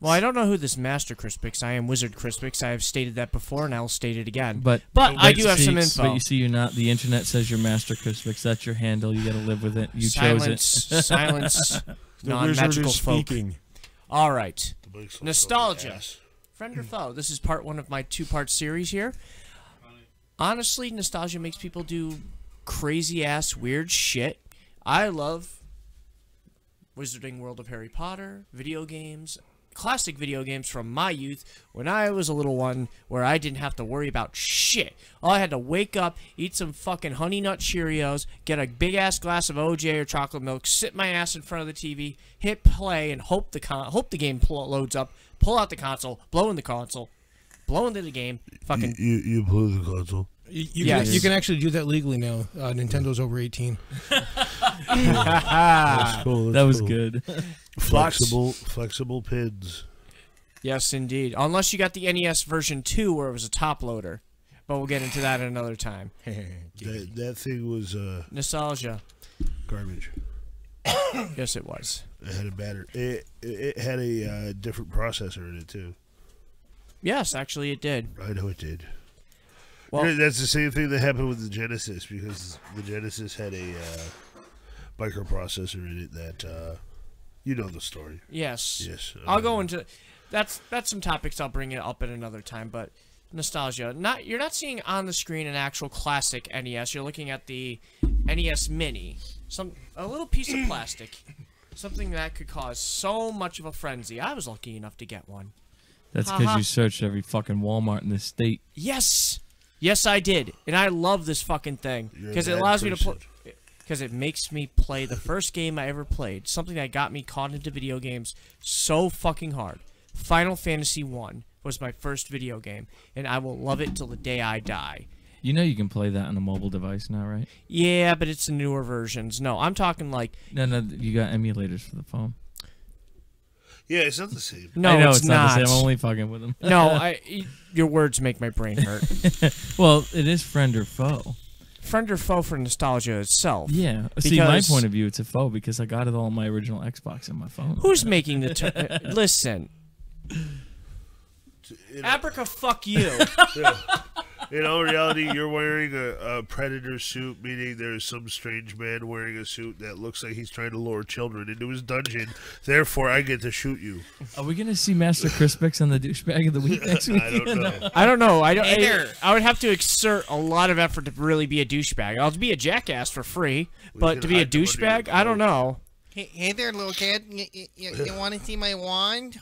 [SPEAKER 4] Well, I don't know who this Master Crispix. I am Wizard Crispix. I have stated that before, and I will state it again.
[SPEAKER 1] But
[SPEAKER 4] I do have some info.
[SPEAKER 1] But you see, you're not. The internet says you're Master Crispix. That's your handle. You got to live with it. You chose it.
[SPEAKER 4] Silence. Non-magical folk. All right. Nostalgia. Friend or foe? This is part 1 of my 2-part series here. Honestly, nostalgia makes people do crazy-ass, weird shit. I love Wizarding World of Harry Potter, video games, classic video games from my youth when I was a little one where I didn't have to worry about shit. All I had to wake up, eat some fucking Honey Nut Cheerios, get a big-ass glass of OJ or chocolate milk, sit my ass in front of the TV, hit play, and hope the game loads up, pull out the console, blow into the game, fucking...
[SPEAKER 2] You blew the console.
[SPEAKER 5] You can actually do that legally now. Nintendo's over 18.
[SPEAKER 2] That's cool.
[SPEAKER 1] That was good.
[SPEAKER 2] Flexible pins.
[SPEAKER 4] Yes, indeed. Unless you got the NES version 2 where it was a top loader. But we'll get into that at another time.
[SPEAKER 2] that thing was
[SPEAKER 4] Nostalgia.
[SPEAKER 2] garbage.
[SPEAKER 4] Yes, it was.
[SPEAKER 2] It had a it had a different processor in it too.
[SPEAKER 4] Yes, actually it did.
[SPEAKER 2] I know it did.
[SPEAKER 4] Well,
[SPEAKER 2] that's the same thing that happened with the Genesis, because the Genesis had a microprocessor in it that you know the story.
[SPEAKER 4] yes.
[SPEAKER 2] Yes.
[SPEAKER 4] I'll go into that's some topics I'll bring it up at another time, but nostalgia. You're not seeing on the screen an actual classic NES. You're looking at the NES Mini. A little piece of plastic. Something that could cause so much of a frenzy. I was lucky enough to get one.
[SPEAKER 1] That's because you searched every fucking Walmart in the state.
[SPEAKER 4] Yes. Yes, I did. And I love this fucking thing because it allows me to play. Because it makes me play the first game I ever played. Something that got me caught into video games so fucking hard. Final Fantasy 1 was my first video game, and I will love it till the day I die.
[SPEAKER 1] You know you can play that on a mobile device now, right?
[SPEAKER 4] Yeah, but it's the newer versions. No, I'm talking like...
[SPEAKER 1] No, you got emulators for the phone.
[SPEAKER 2] Yeah, it's not the same.
[SPEAKER 4] No,
[SPEAKER 1] I know
[SPEAKER 4] it's
[SPEAKER 1] not the same. I'm only fucking with them.
[SPEAKER 4] No, your words make my brain hurt.
[SPEAKER 1] Well, it is friend or foe.
[SPEAKER 4] Friend or foe for nostalgia itself.
[SPEAKER 1] Yeah. See, my point of view, it's a foe because I got it all on my original Xbox and my phone.
[SPEAKER 4] Who's making the... listen. Abraca, fuck you.
[SPEAKER 2] Yeah. In all reality, you're wearing a predator suit, meaning there's some strange man wearing a suit that looks like he's trying to lure children into his dungeon. Therefore, I get to shoot you.
[SPEAKER 1] Are we going to see Master Crispix on the douchebag of the week next week?
[SPEAKER 2] I don't know.
[SPEAKER 4] I don't know. I would have to exert a lot of effort to really be a douchebag. I'll be a jackass for free, but to be a douchebag, I don't know.
[SPEAKER 8] Hey there, little kid. You want to see my wand?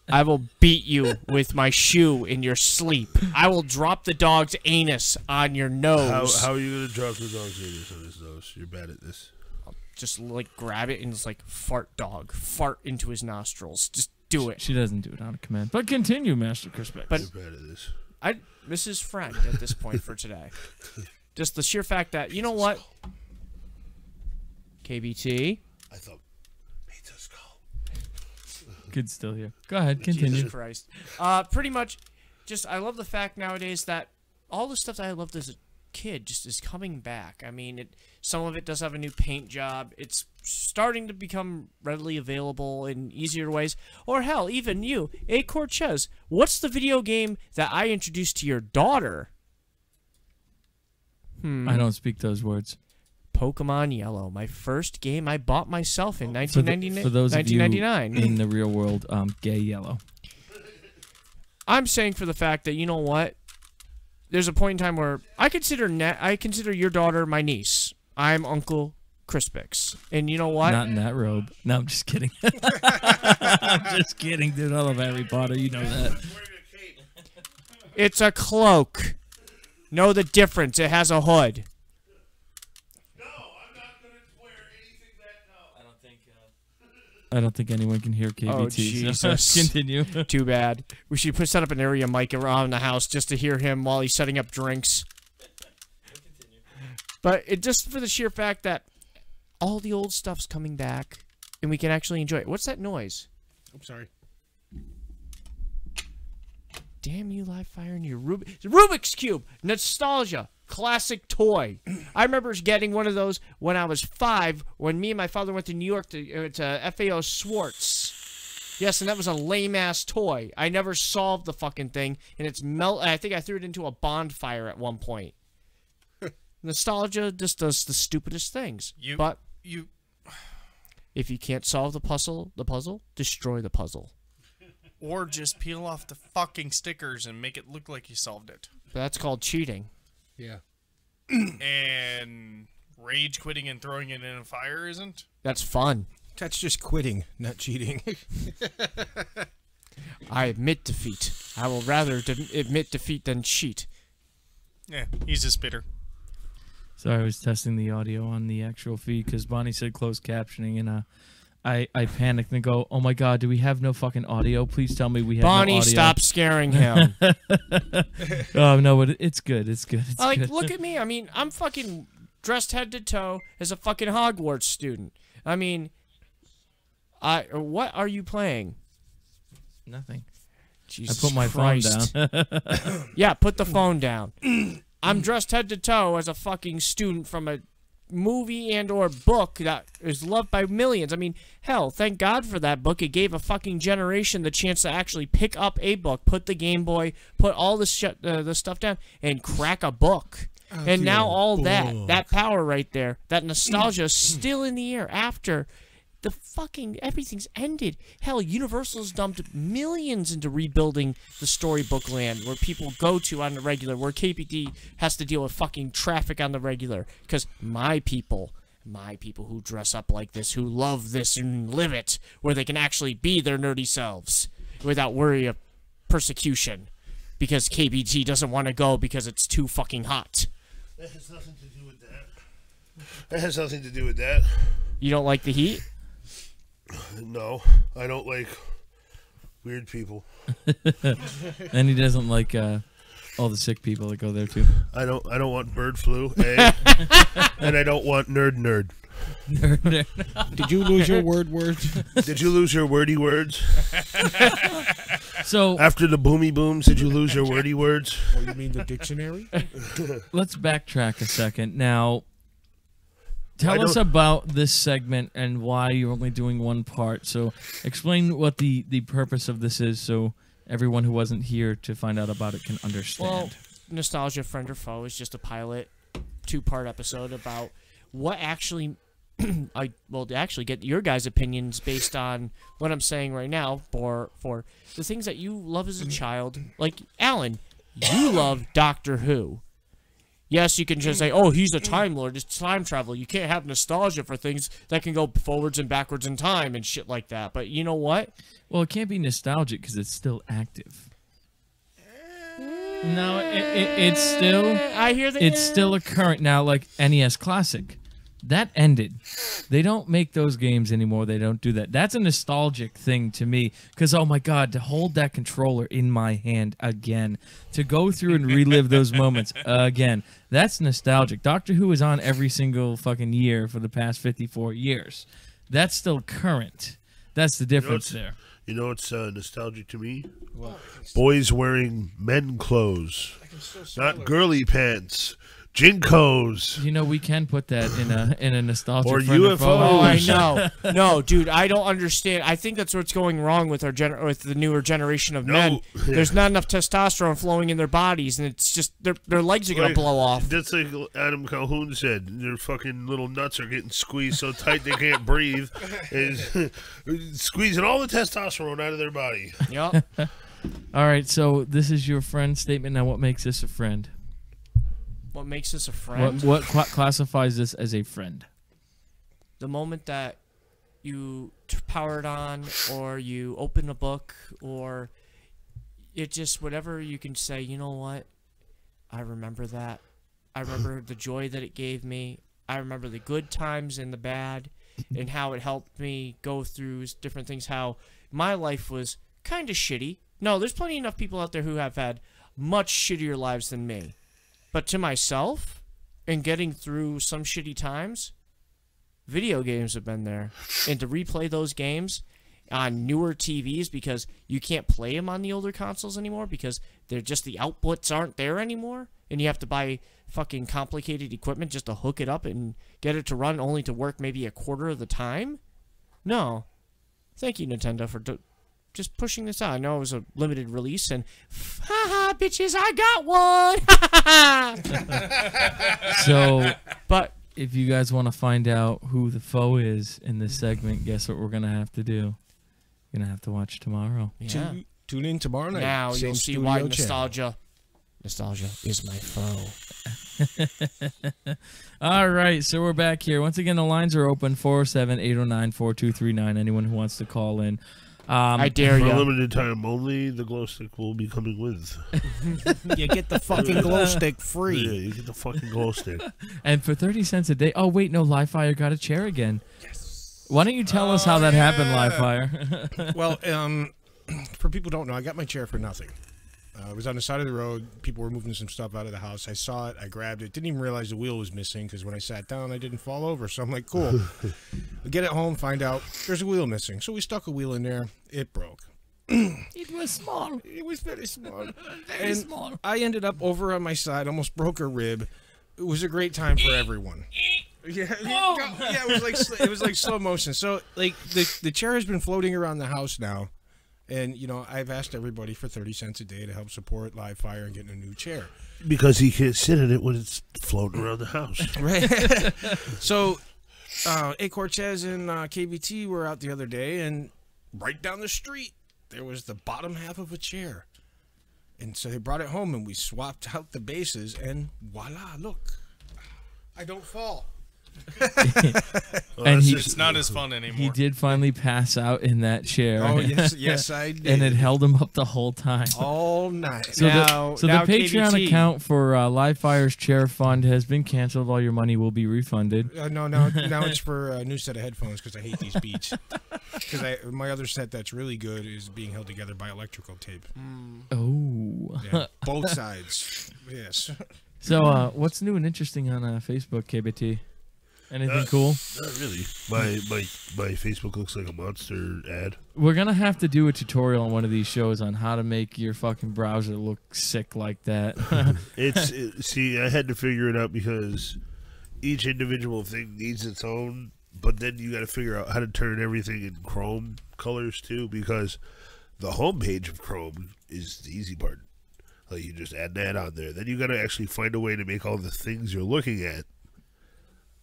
[SPEAKER 4] I will beat you with my shoe in your sleep. I will drop the dog's anus on your nose.
[SPEAKER 2] How are you going to drop the dog's anus on his nose? You're bad at this.
[SPEAKER 4] Just, like, grab it and just, like, fart dog. Fart into his nostrils. Just do it.
[SPEAKER 1] She doesn't do it on command. But continue, Master Crispix.
[SPEAKER 4] But
[SPEAKER 2] You're bad at this.
[SPEAKER 4] this is friend at this point for today. Just the sheer fact that, you know what? KBT.
[SPEAKER 2] I thought pizza's cold.
[SPEAKER 1] Kid's still here. Go ahead, continue.
[SPEAKER 4] Jesus Christ. Pretty much, just I love the fact nowadays that all the stuff that I loved as a kid just is coming back. I mean, some of it does have a new paint job. It's starting to become readily available in easier ways. Or hell, even you, A. Cortez. What's the video game that I introduced to your daughter?
[SPEAKER 1] I don't speak those words.
[SPEAKER 4] Pokemon Yellow, my first game I bought myself in 1999.
[SPEAKER 1] For those of you in the real world, gay yellow.
[SPEAKER 4] I'm saying for the fact that, you know what? There's a point in time where I consider your daughter my niece. I'm Uncle Crispix. And you know what?
[SPEAKER 1] Not in that robe. No, I'm just kidding. I'm just kidding, dude. I love Harry Potter. You know that.
[SPEAKER 4] It's a cloak. Know the difference. It has a hood.
[SPEAKER 1] I don't think anyone can hear KBT.
[SPEAKER 4] Oh,
[SPEAKER 1] so
[SPEAKER 4] Jesus.
[SPEAKER 1] continue.
[SPEAKER 4] Too bad. We should set up an area mic around the house just to hear him while he's setting up drinks. But it just for the sheer fact that all the old stuff's coming back, and we can actually enjoy it. What's that noise?
[SPEAKER 5] I'm sorry.
[SPEAKER 4] Damn you, live fire in your Rubik's Cube. Nostalgia. Classic toy. I remember getting one of those when I was 5, when me and my father went to New York to FAO Schwartz. Yes, and that was a lame-ass toy. I never solved the fucking thing, and I think I threw it into a bonfire at one point. Nostalgia just does the stupidest things. But if you can't solve the puzzle, destroy the puzzle.
[SPEAKER 3] Or just peel off the fucking stickers and make it look like you solved it.
[SPEAKER 4] But that's called cheating.
[SPEAKER 5] Yeah.
[SPEAKER 3] And rage quitting and throwing it in a fire isn't?
[SPEAKER 4] That's fun.
[SPEAKER 5] That's just quitting, not cheating.
[SPEAKER 4] I admit defeat. I will rather admit defeat than cheat.
[SPEAKER 3] Yeah, he's just bitter.
[SPEAKER 1] So I was testing the audio on the actual feed because Bonnie said closed captioning, and I panicked and go, "Oh my God, do we have no fucking audio? Please tell me we have
[SPEAKER 4] Bonnie,
[SPEAKER 1] no audio."
[SPEAKER 4] stop scaring him.
[SPEAKER 1] Oh no, but it's good. It's good. It's
[SPEAKER 4] Like,
[SPEAKER 1] good.
[SPEAKER 4] look at me. I mean, I'm fucking dressed head to toe as a fucking Hogwarts student. I mean, what are you playing?
[SPEAKER 1] Nothing.
[SPEAKER 4] Jesus
[SPEAKER 1] I put my
[SPEAKER 4] Christ.
[SPEAKER 1] phone down.
[SPEAKER 4] Yeah, put the phone down. I'm dressed head to toe as a fucking student from a movie and or book that is loved by millions. I mean, hell, thank God for that book. It gave a fucking generation the chance to actually pick up a book, put the Game Boy, put all the stuff down, and crack a book. And now all that power right there, that nostalgia is still in the air after the fucking everything's ended. Hell, Universal's dumped millions into rebuilding the storybook land where people go to on the regular, where KPD has to deal with fucking traffic on the regular. Because my people who dress up like this, who love this and live it, where they can actually be their nerdy selves without worry of persecution. Because KBT doesn't want to go because it's too fucking hot.
[SPEAKER 2] That has nothing to do with that. That has nothing to do with that.
[SPEAKER 4] You don't like the heat?
[SPEAKER 2] No, I don't like weird people.
[SPEAKER 1] And he doesn't like all the sick people that go there too.
[SPEAKER 2] I don't want bird flu, and I don't want nerd.
[SPEAKER 5] Did you lose your words?
[SPEAKER 2] Did you lose your wordy words?
[SPEAKER 1] So
[SPEAKER 2] After the boomy booms, did you lose your wordy words?
[SPEAKER 5] Oh, you mean the dictionary?
[SPEAKER 1] let's backtrack a second. Now, tell us about this segment and why you're only doing one part. So explain what the purpose of this is so everyone who wasn't here to find out about it can understand.
[SPEAKER 4] Well, Nostalgia Friend or Foe is just a pilot 2-part episode about what actually to actually get your guys' opinions based on what I'm saying right now for the things that you love as a child. Like, Alan, you love Doctor Who. Yes, you can just say, oh, he's a Time Lord, it's time travel. You can't have nostalgia for things that can go forwards and backwards in time and shit like that. But you know what?
[SPEAKER 1] Well, it can't be nostalgic because it's still active. No, it's still.
[SPEAKER 4] I hear that.
[SPEAKER 1] It's still a current now, like NES Classic. That ended. They don't make those games anymore. They don't do that. That's a nostalgic thing to me because, oh my God, to hold that controller in my hand again, to go through and relive those moments again, that's nostalgic. Doctor Who is on every single fucking year for the past 54 years. That's still current. That's the difference there.
[SPEAKER 2] You know what's nostalgic to me? What? Boys wearing men clothes, not girly pants. Jinkos.
[SPEAKER 1] You know, we can put that in a nostalgic
[SPEAKER 2] or
[SPEAKER 1] friend
[SPEAKER 2] UFOs.
[SPEAKER 4] Oh, I know. No, dude, I don't understand. I think that's what's going wrong with with the newer generation of men. There's not enough testosterone flowing in their bodies, and it's just their legs are gonna blow off.
[SPEAKER 2] That's like Adam Calhoun said. Their fucking little nuts are getting squeezed so tight they can't breathe. Is squeezing all the testosterone out of their body.
[SPEAKER 4] Yep.
[SPEAKER 1] All right, so this is your friend statement. Now, what makes this a friend?
[SPEAKER 4] What makes this a friend?
[SPEAKER 1] What classifies this as a friend?
[SPEAKER 4] The moment that you power it on, or you open a book, or it just whatever you can say, you know what? I remember that. I remember the joy that it gave me. I remember the good times and the bad. and how it helped me go through different things, how my life was kind of shitty. No, there's plenty enough people out there who have had much shittier lives than me. But to myself, and getting through some shitty times, video games have been there. And to replay those games on newer TVs, because you can't play them on the older consoles anymore because they're just, the outputs aren't there anymore, and you have to buy fucking complicated equipment just to hook it up and get it to run, only to work maybe a quarter of the time. No, thank you, Nintendo, for just pushing this out. I know it was a limited release, and haha, bitches, I got one.
[SPEAKER 1] So,
[SPEAKER 4] but
[SPEAKER 1] if you guys want to find out who the foe is in this segment, guess what we're gonna have to do? You're gonna have to watch tomorrow.
[SPEAKER 4] yeah.
[SPEAKER 5] Tune in tomorrow night.
[SPEAKER 4] Now
[SPEAKER 5] Same
[SPEAKER 4] you'll see
[SPEAKER 5] studio
[SPEAKER 4] why
[SPEAKER 5] channel.
[SPEAKER 4] nostalgia is my foe.
[SPEAKER 1] All right, so we're back here. Once again, the lines are open, 407-809-4239. Anyone who wants to call in.
[SPEAKER 4] I dare
[SPEAKER 2] For a
[SPEAKER 4] you.
[SPEAKER 2] limited time only, the glow stick will be coming with.
[SPEAKER 5] You get the fucking glow stick
[SPEAKER 2] Yeah,
[SPEAKER 5] free.
[SPEAKER 2] you get the fucking glow stick.
[SPEAKER 1] And for 30 cents a day. Oh, wait, no, Livefire got a chair again. Yes. Why don't you tell us how that happened, Livefire?
[SPEAKER 5] Well, for people who don't know, I got my chair for nothing. I was on the side of the road. People were moving some stuff out of the house. I saw it. I grabbed it. Didn't even realize the wheel was missing because when I sat down, I didn't fall over. So I'm like, cool. I get it home, find out there's a wheel missing. So we stuck a wheel in there. It broke.
[SPEAKER 1] It was small.
[SPEAKER 5] It was very small.
[SPEAKER 1] Very
[SPEAKER 5] And
[SPEAKER 1] small.
[SPEAKER 5] I ended up over on my side, almost broke a rib. It was a great time for everyone. Yeah, yeah, it was like slow motion. So like the chair has been floating around the house now. And, you know, I've asked everybody for 30 cents a day to help support Livefire and getting a new chair.
[SPEAKER 2] Because he can't sit in it when it's floating around the house.
[SPEAKER 5] Right. So, A. Cortez and KBT were out the other day, and right down the street, there was the bottom half of a chair. And so they brought it home, and we swapped out the bases, and voila, look. I don't fall.
[SPEAKER 1] And
[SPEAKER 3] It's not as fun anymore.
[SPEAKER 1] he did finally pass out in that chair.
[SPEAKER 5] Oh, yes, I did.
[SPEAKER 1] And it held him up the whole time.
[SPEAKER 5] all night.
[SPEAKER 1] So
[SPEAKER 4] Now-
[SPEAKER 1] the
[SPEAKER 4] now
[SPEAKER 1] Patreon
[SPEAKER 4] KBT.
[SPEAKER 1] account for Livefire's chair fund has been canceled. All your money will be refunded.
[SPEAKER 5] No, now it's for a new set of headphones because I hate these beats. Because my other set that's really good is being held together by electrical tape.
[SPEAKER 1] Oh.
[SPEAKER 5] Yeah, both sides. Yes.
[SPEAKER 1] So what's new and interesting on Facebook, KBT? Anything cool?
[SPEAKER 2] Not really. My Facebook looks like a monster ad.
[SPEAKER 1] We're gonna have to do a tutorial on one of these shows on how to make your fucking browser look sick like that.
[SPEAKER 2] See, I had to figure it out because each individual thing needs its own, but then you got to figure out how to turn everything in Chrome colors too, because the homepage of Chrome is the easy part. Like, you just add that on there. Then you got to actually find a way to make all the things you're looking at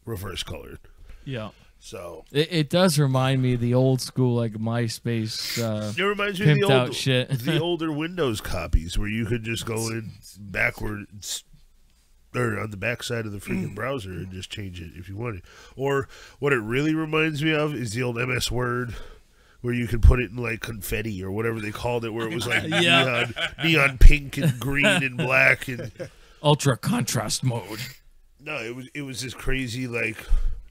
[SPEAKER 2] reverse colored.
[SPEAKER 1] Yeah.
[SPEAKER 2] So
[SPEAKER 1] It does remind me of the old school, like MySpace.
[SPEAKER 2] it reminds me of
[SPEAKER 1] Pimped out shit.
[SPEAKER 2] the older Windows copies where you could just go in backwards or on the back side of the freaking browser and just change it if you wanted. Or what it really reminds me of is the old MS Word where you could put it in like confetti or whatever they called it, where it was like
[SPEAKER 1] Yeah.
[SPEAKER 2] neon pink and green and black and
[SPEAKER 1] Ultra contrast mode.
[SPEAKER 2] no, it was this crazy, like,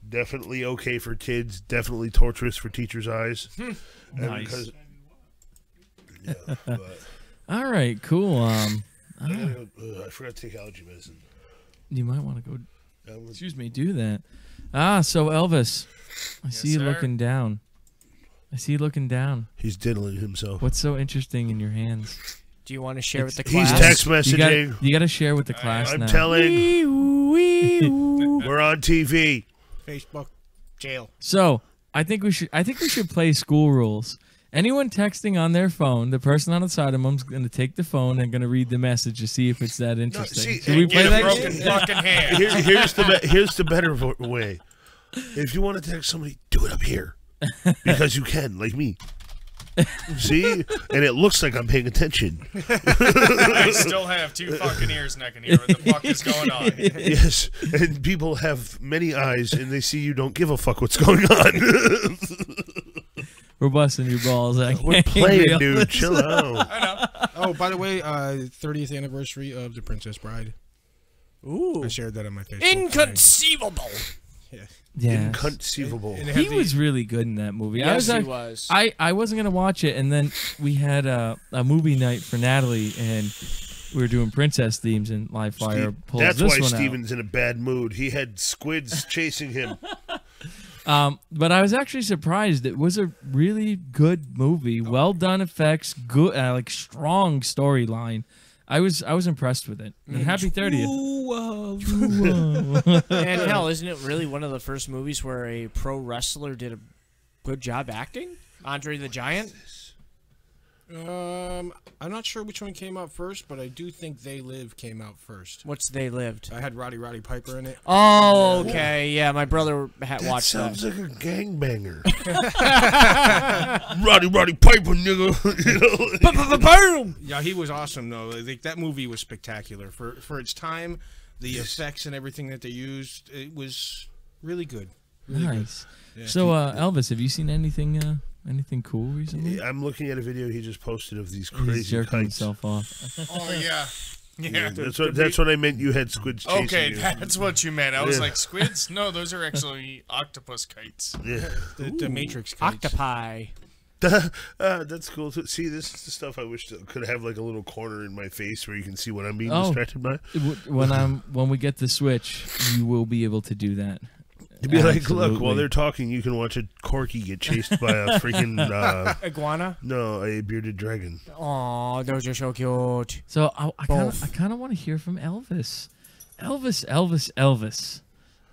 [SPEAKER 2] definitely okay for kids, definitely torturous for teachers' eyes. And
[SPEAKER 1] Nice.
[SPEAKER 2] because- yeah, but
[SPEAKER 1] All right, cool.
[SPEAKER 2] I forgot to take allergy medicine.
[SPEAKER 1] You might want to go.
[SPEAKER 2] Um,
[SPEAKER 1] Excuse me, do that. So Elvis, I see you
[SPEAKER 3] sir.
[SPEAKER 1] looking down. I see you looking down.
[SPEAKER 2] He's diddling himself.
[SPEAKER 1] What's so interesting in your hands?
[SPEAKER 4] Do you want to share with the
[SPEAKER 2] He's
[SPEAKER 4] class?
[SPEAKER 2] text
[SPEAKER 1] You
[SPEAKER 2] messaging.
[SPEAKER 1] got to share with the class
[SPEAKER 2] I'm
[SPEAKER 1] now.
[SPEAKER 2] telling. We're on TV.
[SPEAKER 5] Facebook jail.
[SPEAKER 1] So I think we should play school rules. Anyone texting on their phone, the person on the side of them's going to take the phone and going to read the message to see if it's that interesting.
[SPEAKER 2] see,
[SPEAKER 1] Should we play
[SPEAKER 3] Get a
[SPEAKER 1] that?
[SPEAKER 3] broken fucking hand.
[SPEAKER 2] Here's the better way. If you want to text somebody, do it up here. Because you can, like me. See? And it looks like I'm paying attention.
[SPEAKER 3] I still have two fucking ears and I can hear what the fuck is going on.
[SPEAKER 2] Yes. And people have many eyes and they see you don't give a fuck what's going on.
[SPEAKER 1] We're busting your balls.
[SPEAKER 2] We're playing, dude. Chill out.
[SPEAKER 3] I know.
[SPEAKER 5] Oh, by the way, 30th anniversary of The Princess Bride.
[SPEAKER 4] Ooh.
[SPEAKER 5] I shared that on my Facebook.
[SPEAKER 4] Inconceivable.
[SPEAKER 1] Yeah.
[SPEAKER 2] Inconceivable.
[SPEAKER 5] And they
[SPEAKER 1] He
[SPEAKER 5] have
[SPEAKER 1] was really good in that movie.
[SPEAKER 4] Yes,
[SPEAKER 1] I
[SPEAKER 4] he
[SPEAKER 1] was.
[SPEAKER 4] was.
[SPEAKER 1] I wasn't gonna watch it, and then we had a movie night for Natalie, and we were doing princess themes, and Live Fire pulls
[SPEAKER 2] That's
[SPEAKER 1] this
[SPEAKER 2] why
[SPEAKER 1] one
[SPEAKER 2] Steven's in a bad mood. He had squids chasing him.
[SPEAKER 1] out. But I was actually surprised. It was a really good movie, well done effects, good like strong storyline. I was impressed with it. And happy 30th.
[SPEAKER 4] And hell, isn't it really one of the first movies where a pro wrestler did a good job acting? Andre the Giant?
[SPEAKER 5] I'm not sure which one came out first, but I do think They Live came out first.
[SPEAKER 4] What's They Lived?
[SPEAKER 5] I had Roddy Piper in it.
[SPEAKER 4] Oh, okay. Yeah, my brother watched that.
[SPEAKER 2] Sounds like a gangbanger. Roddy Piper, nigga. You know?
[SPEAKER 5] Yeah, he was awesome though. Like, that movie was spectacular for its time. The effects and everything that they used, it was really good. Really
[SPEAKER 1] Nice.
[SPEAKER 5] good. Yeah.
[SPEAKER 1] So, Elvis, have you seen anything cool recently?
[SPEAKER 2] I'm looking at a video he just posted of these
[SPEAKER 1] He's
[SPEAKER 2] crazy
[SPEAKER 1] jerking
[SPEAKER 2] kites.
[SPEAKER 1] himself off.
[SPEAKER 3] Oh yeah. Yeah.
[SPEAKER 2] That's what I meant. You had squids chasing
[SPEAKER 3] Okay,
[SPEAKER 2] you.
[SPEAKER 3] that's what you meant. I was
[SPEAKER 2] Yeah.
[SPEAKER 3] like, squids? No, those are actually octopus kites.
[SPEAKER 2] Yeah.
[SPEAKER 5] The Matrix kites.
[SPEAKER 4] Octopi.
[SPEAKER 2] That's cool. See, this is the stuff I wish that could have like a little corner in my face where you can see what I'm being
[SPEAKER 1] Oh.
[SPEAKER 2] distracted by.
[SPEAKER 1] When we get the Switch, you will be able to do that.
[SPEAKER 2] To be like, look,
[SPEAKER 1] Absolutely.
[SPEAKER 2] while they're talking, you can watch a corky get chased by a freaking
[SPEAKER 4] Iguana?
[SPEAKER 2] a bearded dragon.
[SPEAKER 4] Oh, those are so cute.
[SPEAKER 1] So I
[SPEAKER 4] Both.
[SPEAKER 1] kind of want to hear from Elvis. Elvis.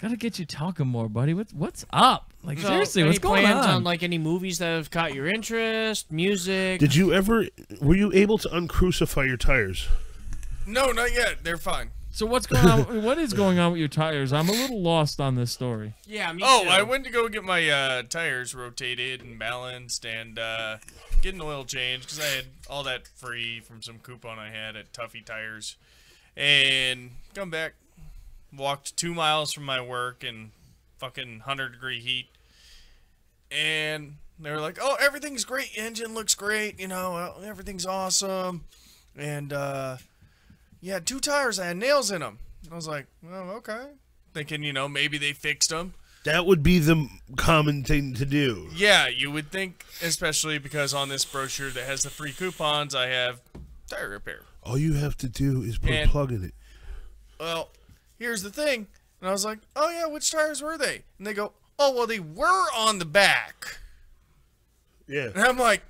[SPEAKER 1] Gotta get you talking more, buddy. What's up? Like
[SPEAKER 4] So,
[SPEAKER 1] seriously,
[SPEAKER 4] any
[SPEAKER 1] what's going
[SPEAKER 4] plans
[SPEAKER 1] on?
[SPEAKER 4] like any movies that have caught your interest? Music?
[SPEAKER 2] Were you able to uncrucify your tires?
[SPEAKER 3] No, not yet. They're fine.
[SPEAKER 1] So what's going on? What is going on with your tires? I'm a little lost on this story.
[SPEAKER 4] Yeah, me
[SPEAKER 3] Oh,
[SPEAKER 4] too.
[SPEAKER 3] I went to go get my tires rotated and balanced and get an oil change because I had all that free from some coupon I had at Tuffy Tires. And come back, walked 2 miles from my work in fucking 100-degree heat. And they were like, oh, everything's great. Engine looks great. You know, everything's awesome. And, yeah, 2 tires. I had nails in them. I was like, oh, okay. Thinking, you know, maybe they fixed them.
[SPEAKER 2] That would be the common thing to do.
[SPEAKER 3] Yeah, you would think, especially because on this brochure that has the free coupons, I have tire repair.
[SPEAKER 2] All you have to do is put a
[SPEAKER 3] And-
[SPEAKER 2] plug in it.
[SPEAKER 3] Well, here's the thing. And I was like, oh, yeah, which tires were they? And they go, oh, well, they were on the back.
[SPEAKER 2] Yeah.
[SPEAKER 3] And I'm like,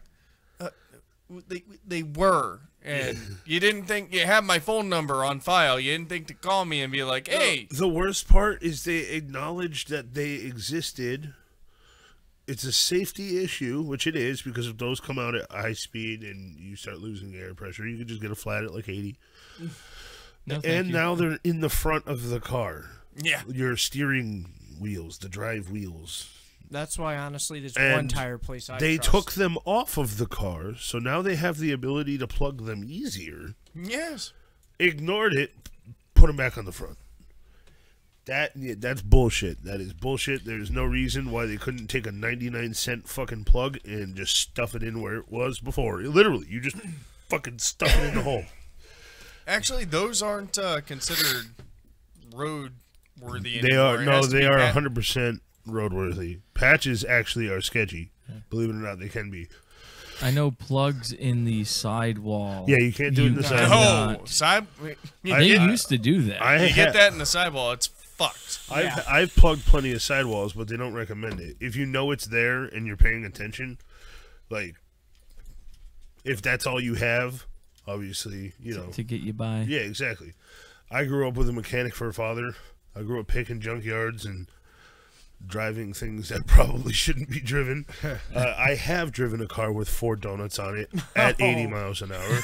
[SPEAKER 3] they were. And you didn't think you had my phone number on file. You didn't think to call me and be like, hey.
[SPEAKER 2] The worst part is they acknowledged that they existed. It's a safety issue, which it is, because if those come out at high speed and you start losing air pressure, you could just get a flat at like 80.
[SPEAKER 1] No, thank
[SPEAKER 2] And
[SPEAKER 1] you.
[SPEAKER 2] now they're in the front of the car.
[SPEAKER 3] Yeah.
[SPEAKER 2] Your steering wheels, the drive wheels.
[SPEAKER 4] That's why, honestly, there's
[SPEAKER 2] And
[SPEAKER 4] one tire place I
[SPEAKER 2] They
[SPEAKER 4] trust.
[SPEAKER 2] took them off of the car, so now they have the ability to plug them easier.
[SPEAKER 3] Yes.
[SPEAKER 2] Ignored it, put them back on the front. That's bullshit. That is bullshit. There's no reason why they couldn't take a 99-cent fucking plug and just stuff it in where it was before. Literally, you just fucking stuff it in the hole.
[SPEAKER 3] Actually, those aren't considered road-worthy
[SPEAKER 2] They
[SPEAKER 3] anymore.
[SPEAKER 2] are
[SPEAKER 3] It has to
[SPEAKER 2] they
[SPEAKER 3] be
[SPEAKER 2] are
[SPEAKER 3] pat-
[SPEAKER 2] 100% roadworthy. Patches actually are sketchy. Believe it or not, they can be.
[SPEAKER 1] I know plugs in the sidewall.
[SPEAKER 2] Yeah, you can't do it in the
[SPEAKER 1] cannot.
[SPEAKER 3] Oh, side. You,
[SPEAKER 1] They
[SPEAKER 3] get,
[SPEAKER 1] used to do that.
[SPEAKER 3] you get that in the sidewall, it's fucked.
[SPEAKER 2] I've plugged plenty of sidewalls, but they don't recommend it. If you know it's there and you're paying attention, like if that's all you have, obviously, you know.
[SPEAKER 1] to get you by.
[SPEAKER 2] Yeah, exactly. I grew up with a mechanic for a father. I grew up picking junkyards and driving things that probably shouldn't be driven. I have driven a car with 4 donuts on it at 80 miles an hour.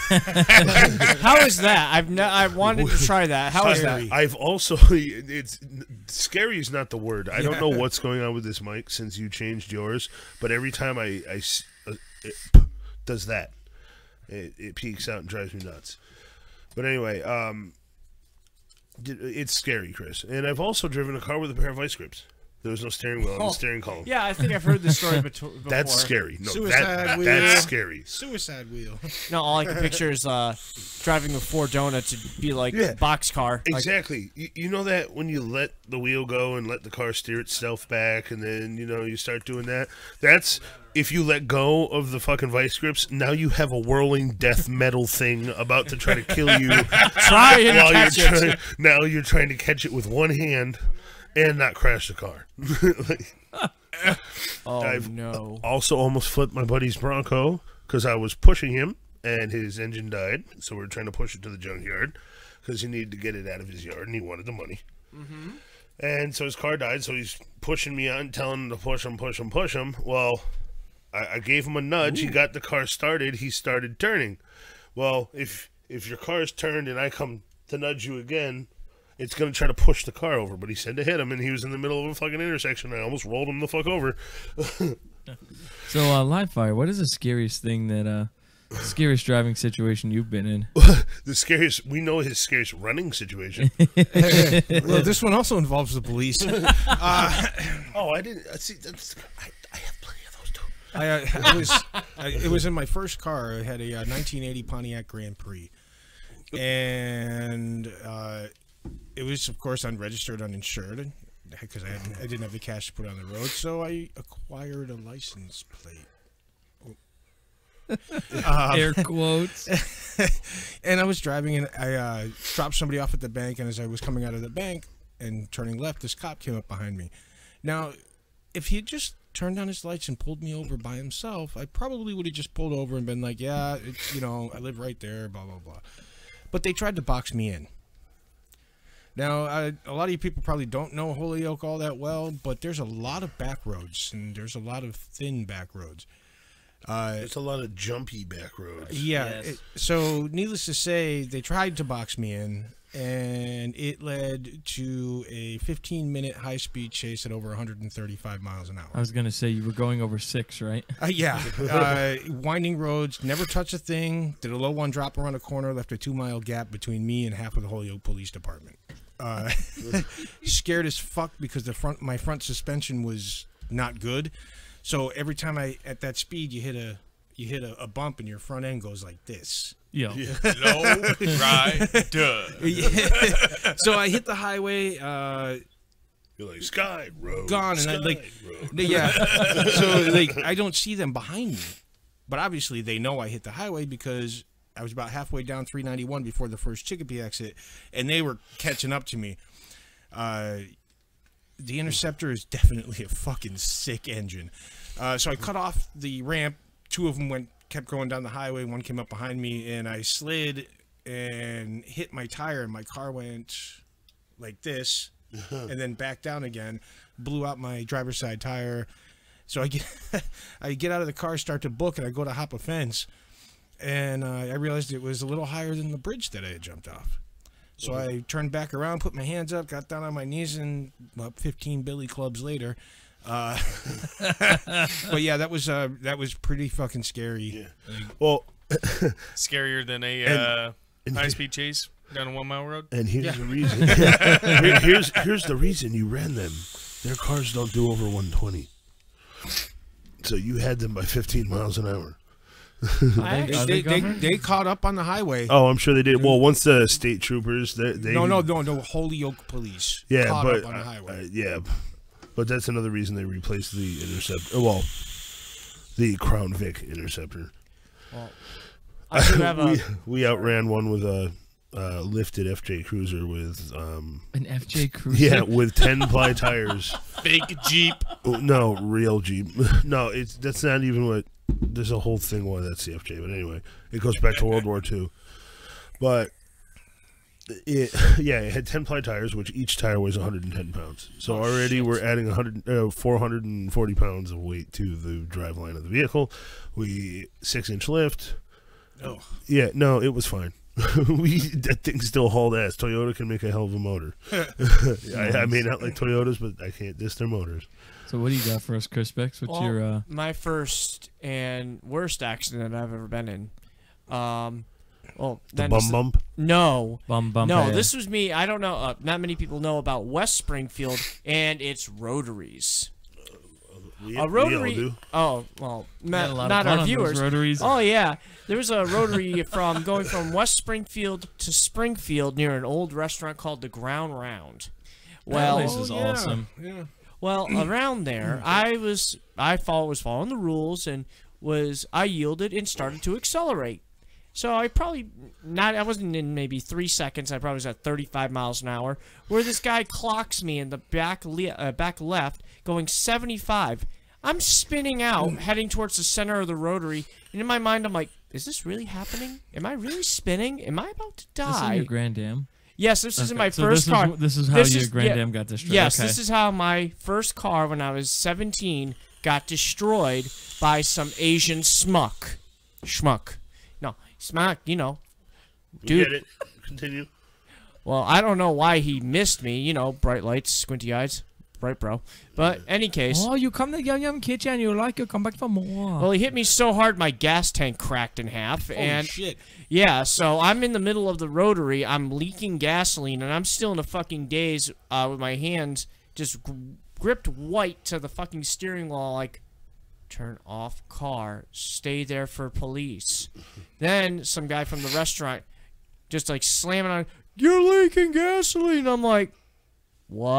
[SPEAKER 4] How is that? I wanted to try that. How is that?
[SPEAKER 2] I've also it's scary is not the word. I don't know what's going on with this mic since you changed yours, but every time it does that, it peaks out and drives me nuts. But anyway, it's scary, Chris. And I've also driven a car with a pair of vice grips. There was no steering wheel on the steering column.
[SPEAKER 4] Yeah, I think I've heard this story before.
[SPEAKER 2] That's scary. No,
[SPEAKER 5] Suicide wheel.
[SPEAKER 2] that's scary.
[SPEAKER 5] Suicide wheel.
[SPEAKER 4] No, all I can picture is driving a Ford Donut to be like a boxcar.
[SPEAKER 2] Exactly. You know that when you let the wheel go and let the car steer itself back, and then you start doing that. That's if you let go of the fucking vice grips. Now you have a whirling death metal thing about to try to kill you.
[SPEAKER 4] Try and catch it.
[SPEAKER 2] Now you're trying to catch it with one hand and not crash the car. I've
[SPEAKER 4] no.
[SPEAKER 2] also almost flipped my buddy's Bronco because I was pushing him and his engine died. So we were trying to push it to the junkyard because he needed to get it out of his yard and he wanted the money. Mm-hmm. And so his car died. So he's pushing me on, telling him to push him. Well, I gave him a nudge. He got the car started. He started turning. Well, if your car is turned and I come to nudge you again, it's going to try to push the car over. But he said to hit him, and he was in the middle of a fucking intersection. I almost rolled him the fuck over.
[SPEAKER 1] So, Live Fire, what is the scariest thing that, scariest driving situation you've been in?
[SPEAKER 2] We know his scariest running situation.
[SPEAKER 5] Well, this one also involves the police.
[SPEAKER 2] I didn't. See, I have plenty of those too.
[SPEAKER 5] It was in my first car. I had a 1980 Pontiac Grand Prix, and it was, of course, unregistered, uninsured, because I didn't have the cash to put on the road. So I acquired a license plate.
[SPEAKER 1] Air quotes.
[SPEAKER 5] And I was driving, and I dropped somebody off at the bank. And as I was coming out of the bank and turning left, this cop came up behind me. Now, if he had just turned on his lights and pulled me over by himself, I probably would have just pulled over and been like, yeah, I live right there, blah, blah, blah. But they tried to box me in. Now, a lot of you people probably don't know Holyoke all that well, but there's a lot of back roads, and there's a lot of thin back roads.
[SPEAKER 2] There's a lot of jumpy back roads.
[SPEAKER 5] Yeah.
[SPEAKER 1] Yes.
[SPEAKER 5] So, needless to say, they tried to box me in, and it led to a 15-minute high-speed chase at over 135 miles an hour.
[SPEAKER 1] I was going to say, you were going over 6, right?
[SPEAKER 5] Yeah. Winding roads, never touched a thing. Did a low one drop around a corner, left a 2-mile gap between me and half of the Holyoke Police Department. Scared as fuck because my front suspension was not good. So every time at that speed, you hit a bump and your front end goes like this.
[SPEAKER 1] Yo.
[SPEAKER 3] Low, right, duh.
[SPEAKER 5] Yeah. So I hit the highway.
[SPEAKER 2] You're like, Sky Road.
[SPEAKER 5] Gone.
[SPEAKER 2] Sky
[SPEAKER 5] And
[SPEAKER 2] Road.
[SPEAKER 5] yeah. So I don't see them behind me. But obviously they know I hit the highway because I was about halfway down 391 before the first Chicopee exit, and they were catching up to me. The Interceptor is definitely a fucking sick engine. So I cut off the ramp. 2 of them kept going down the highway. One came up behind me, and I slid and hit my tire, and my car went like this, and then back down again. Blew out my driver's side tire. So I get out of the car, start to book, and I go to hop a fence. And I realized it was a little higher than the bridge that I had jumped off. So I turned back around, put my hands up, got down on my knees, and about 15 billy clubs later. But yeah, that was pretty fucking scary.
[SPEAKER 2] Yeah. Well,
[SPEAKER 3] Scarier than a high-speed chase down a 1-mile road.
[SPEAKER 2] and here's the reason. Here's the reason you ran them. Their cars don't do over 120. So you had them by 15 miles an hour.
[SPEAKER 5] They caught up on the highway.
[SPEAKER 2] Oh, I'm sure they did. Well, once the state troopers, they
[SPEAKER 5] No, Holyoke Police.
[SPEAKER 2] Yeah,
[SPEAKER 5] caught
[SPEAKER 2] but
[SPEAKER 5] up on the highway.
[SPEAKER 2] yeah, but that's another reason they replaced the Interceptor. Well, the Crown Vic Interceptor.
[SPEAKER 4] Well, I do have
[SPEAKER 2] we outran one with a lifted FJ Cruiser with
[SPEAKER 1] An FJ Cruiser?
[SPEAKER 2] yeah, with 10-ply tires.
[SPEAKER 3] Fake Jeep.
[SPEAKER 2] Oh, no, real Jeep. No, that's not even what. There's a whole thing why that's the FJ, but anyway, it goes back to World War II. But it had 10-ply tires, which each tire weighs 110 pounds. So already we're adding 440 pounds of weight to the driveline of the vehicle. 6-inch lift.
[SPEAKER 5] Oh.
[SPEAKER 2] Yeah, no, it was fine. That thing still hauled ass. Toyota can make a hell of a motor. I may not like Toyotas, but I can't diss their motors.
[SPEAKER 1] So what do you got for us, Chris Bex? What's your
[SPEAKER 4] my first and worst accident I've ever been in. Well,
[SPEAKER 2] The
[SPEAKER 4] then
[SPEAKER 2] bum bump.
[SPEAKER 4] No.
[SPEAKER 1] Bum bum.
[SPEAKER 4] No, this was me. I don't know. Not many people know about West Springfield and its rotaries. A rotary.
[SPEAKER 2] We all do.
[SPEAKER 4] Oh well,
[SPEAKER 1] Had a lot of
[SPEAKER 4] not
[SPEAKER 1] fun
[SPEAKER 4] our
[SPEAKER 1] on those
[SPEAKER 4] viewers.
[SPEAKER 1] rotaries.
[SPEAKER 4] Oh yeah, there was a rotary from going from West Springfield to Springfield near an old restaurant called the Ground Round. Well,
[SPEAKER 1] place is awesome.
[SPEAKER 5] Yeah.
[SPEAKER 4] well, around there, I was following the rules and I yielded and started to accelerate. So I wasn't in maybe 3 seconds. I probably was at 35 miles an hour, where this guy clocks me in the back left, going 75. I'm spinning out, heading towards the center of the rotary, and in my mind, I'm like, is this really happening? Am I really spinning? Am I about to
[SPEAKER 1] This is
[SPEAKER 4] die?
[SPEAKER 1] your Grand Dam.
[SPEAKER 4] Yes, this is
[SPEAKER 1] Okay,
[SPEAKER 4] my
[SPEAKER 1] so
[SPEAKER 4] first car.
[SPEAKER 1] This is how your Grand Dam got destroyed.
[SPEAKER 4] Yes,
[SPEAKER 1] okay.
[SPEAKER 4] this is how my first car, when I was 17, got destroyed by some Asian schmuck. No, smack,
[SPEAKER 2] We
[SPEAKER 4] Dude.
[SPEAKER 2] get it. Continue.
[SPEAKER 4] Well, I don't know why he missed me. Bright lights, squinty eyes, bright bro. But any case,
[SPEAKER 1] Oh, you come to Yum Yum Kitchen, you like it, come back for more.
[SPEAKER 4] well, he hit me so hard my gas tank cracked in half,
[SPEAKER 5] Holy
[SPEAKER 4] and
[SPEAKER 5] shit.
[SPEAKER 4] yeah, so I'm in the middle of the rotary. I'm leaking gasoline, and I'm still in a fucking daze with my hands just gripped white to the fucking steering wheel, like, turn off car, stay there for police. Then some guy from the restaurant just like slamming on, you're leaking gasoline. I'm like, what?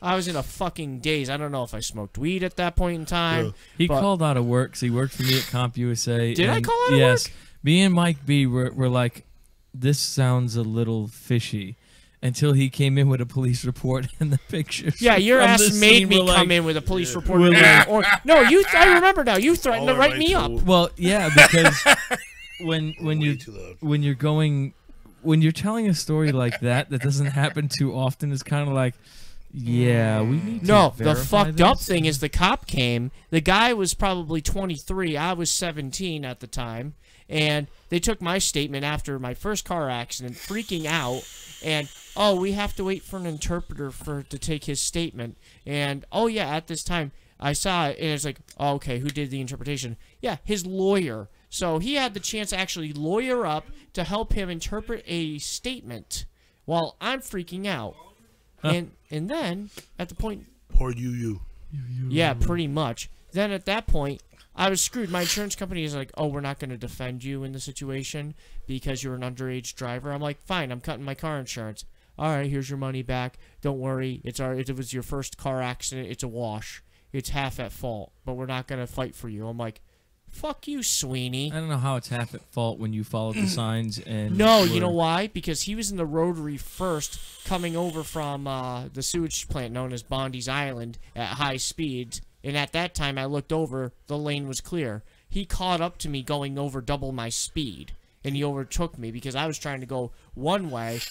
[SPEAKER 4] I was in a fucking daze. I don't know if I smoked weed at that point in time.
[SPEAKER 1] He
[SPEAKER 4] but-
[SPEAKER 1] called out of work because he worked for me at CompUSA.
[SPEAKER 4] Did I
[SPEAKER 1] and
[SPEAKER 4] call out of
[SPEAKER 1] yes,
[SPEAKER 4] work?
[SPEAKER 1] Me and Mike B were like, this sounds a little fishy. Until he came in with a police report and the pictures.
[SPEAKER 4] Yeah, your
[SPEAKER 1] from
[SPEAKER 4] ass
[SPEAKER 1] the
[SPEAKER 4] made
[SPEAKER 1] scene
[SPEAKER 4] me
[SPEAKER 1] were
[SPEAKER 4] come
[SPEAKER 1] like,
[SPEAKER 4] in with a police report.
[SPEAKER 1] we're like-
[SPEAKER 4] Or no, I remember now. You threatened to
[SPEAKER 2] All
[SPEAKER 4] write
[SPEAKER 2] right,
[SPEAKER 4] me up.
[SPEAKER 2] so-
[SPEAKER 1] Well, yeah, because when
[SPEAKER 2] Way too loud.
[SPEAKER 1] when you're telling a story like that doesn't happen too often, it's kind of like, yeah, we need to
[SPEAKER 4] No, the
[SPEAKER 1] verify
[SPEAKER 4] fucked up
[SPEAKER 1] this.
[SPEAKER 4] thing is the cop came. The guy was probably 23. I was 17 at the time. And they took my statement after my first car accident, freaking out. And, oh, we have to wait for an interpreter to take his statement. And, oh, yeah, at this time, I saw it. And it's like, oh, okay, who did the interpretation? Yeah, his lawyer. So he had the chance to actually lawyer up to help him interpret a statement while I'm freaking out. And then, at the point...
[SPEAKER 2] Poor you.
[SPEAKER 4] Yeah, pretty much. Then at that point, I was screwed. My insurance company is like, oh, we're not going to defend you in the situation because you're an underage driver. I'm like, fine, I'm cutting my car insurance. All right, here's your money back. Don't worry. It was your first car accident. It's a wash. It's half at fault, but we're not going to fight for you. I'm like, fuck you, Sweeney.
[SPEAKER 1] I don't know how it's half at fault when you followed the signs and.
[SPEAKER 4] No, you
[SPEAKER 1] were-
[SPEAKER 4] know why? Because he was in the rotary first, coming over from the sewage plant known as Bondi's Island at high speeds. And at that time, I looked over, the lane was clear. He caught up to me going over double my speed. And he overtook me because I was trying to go one way.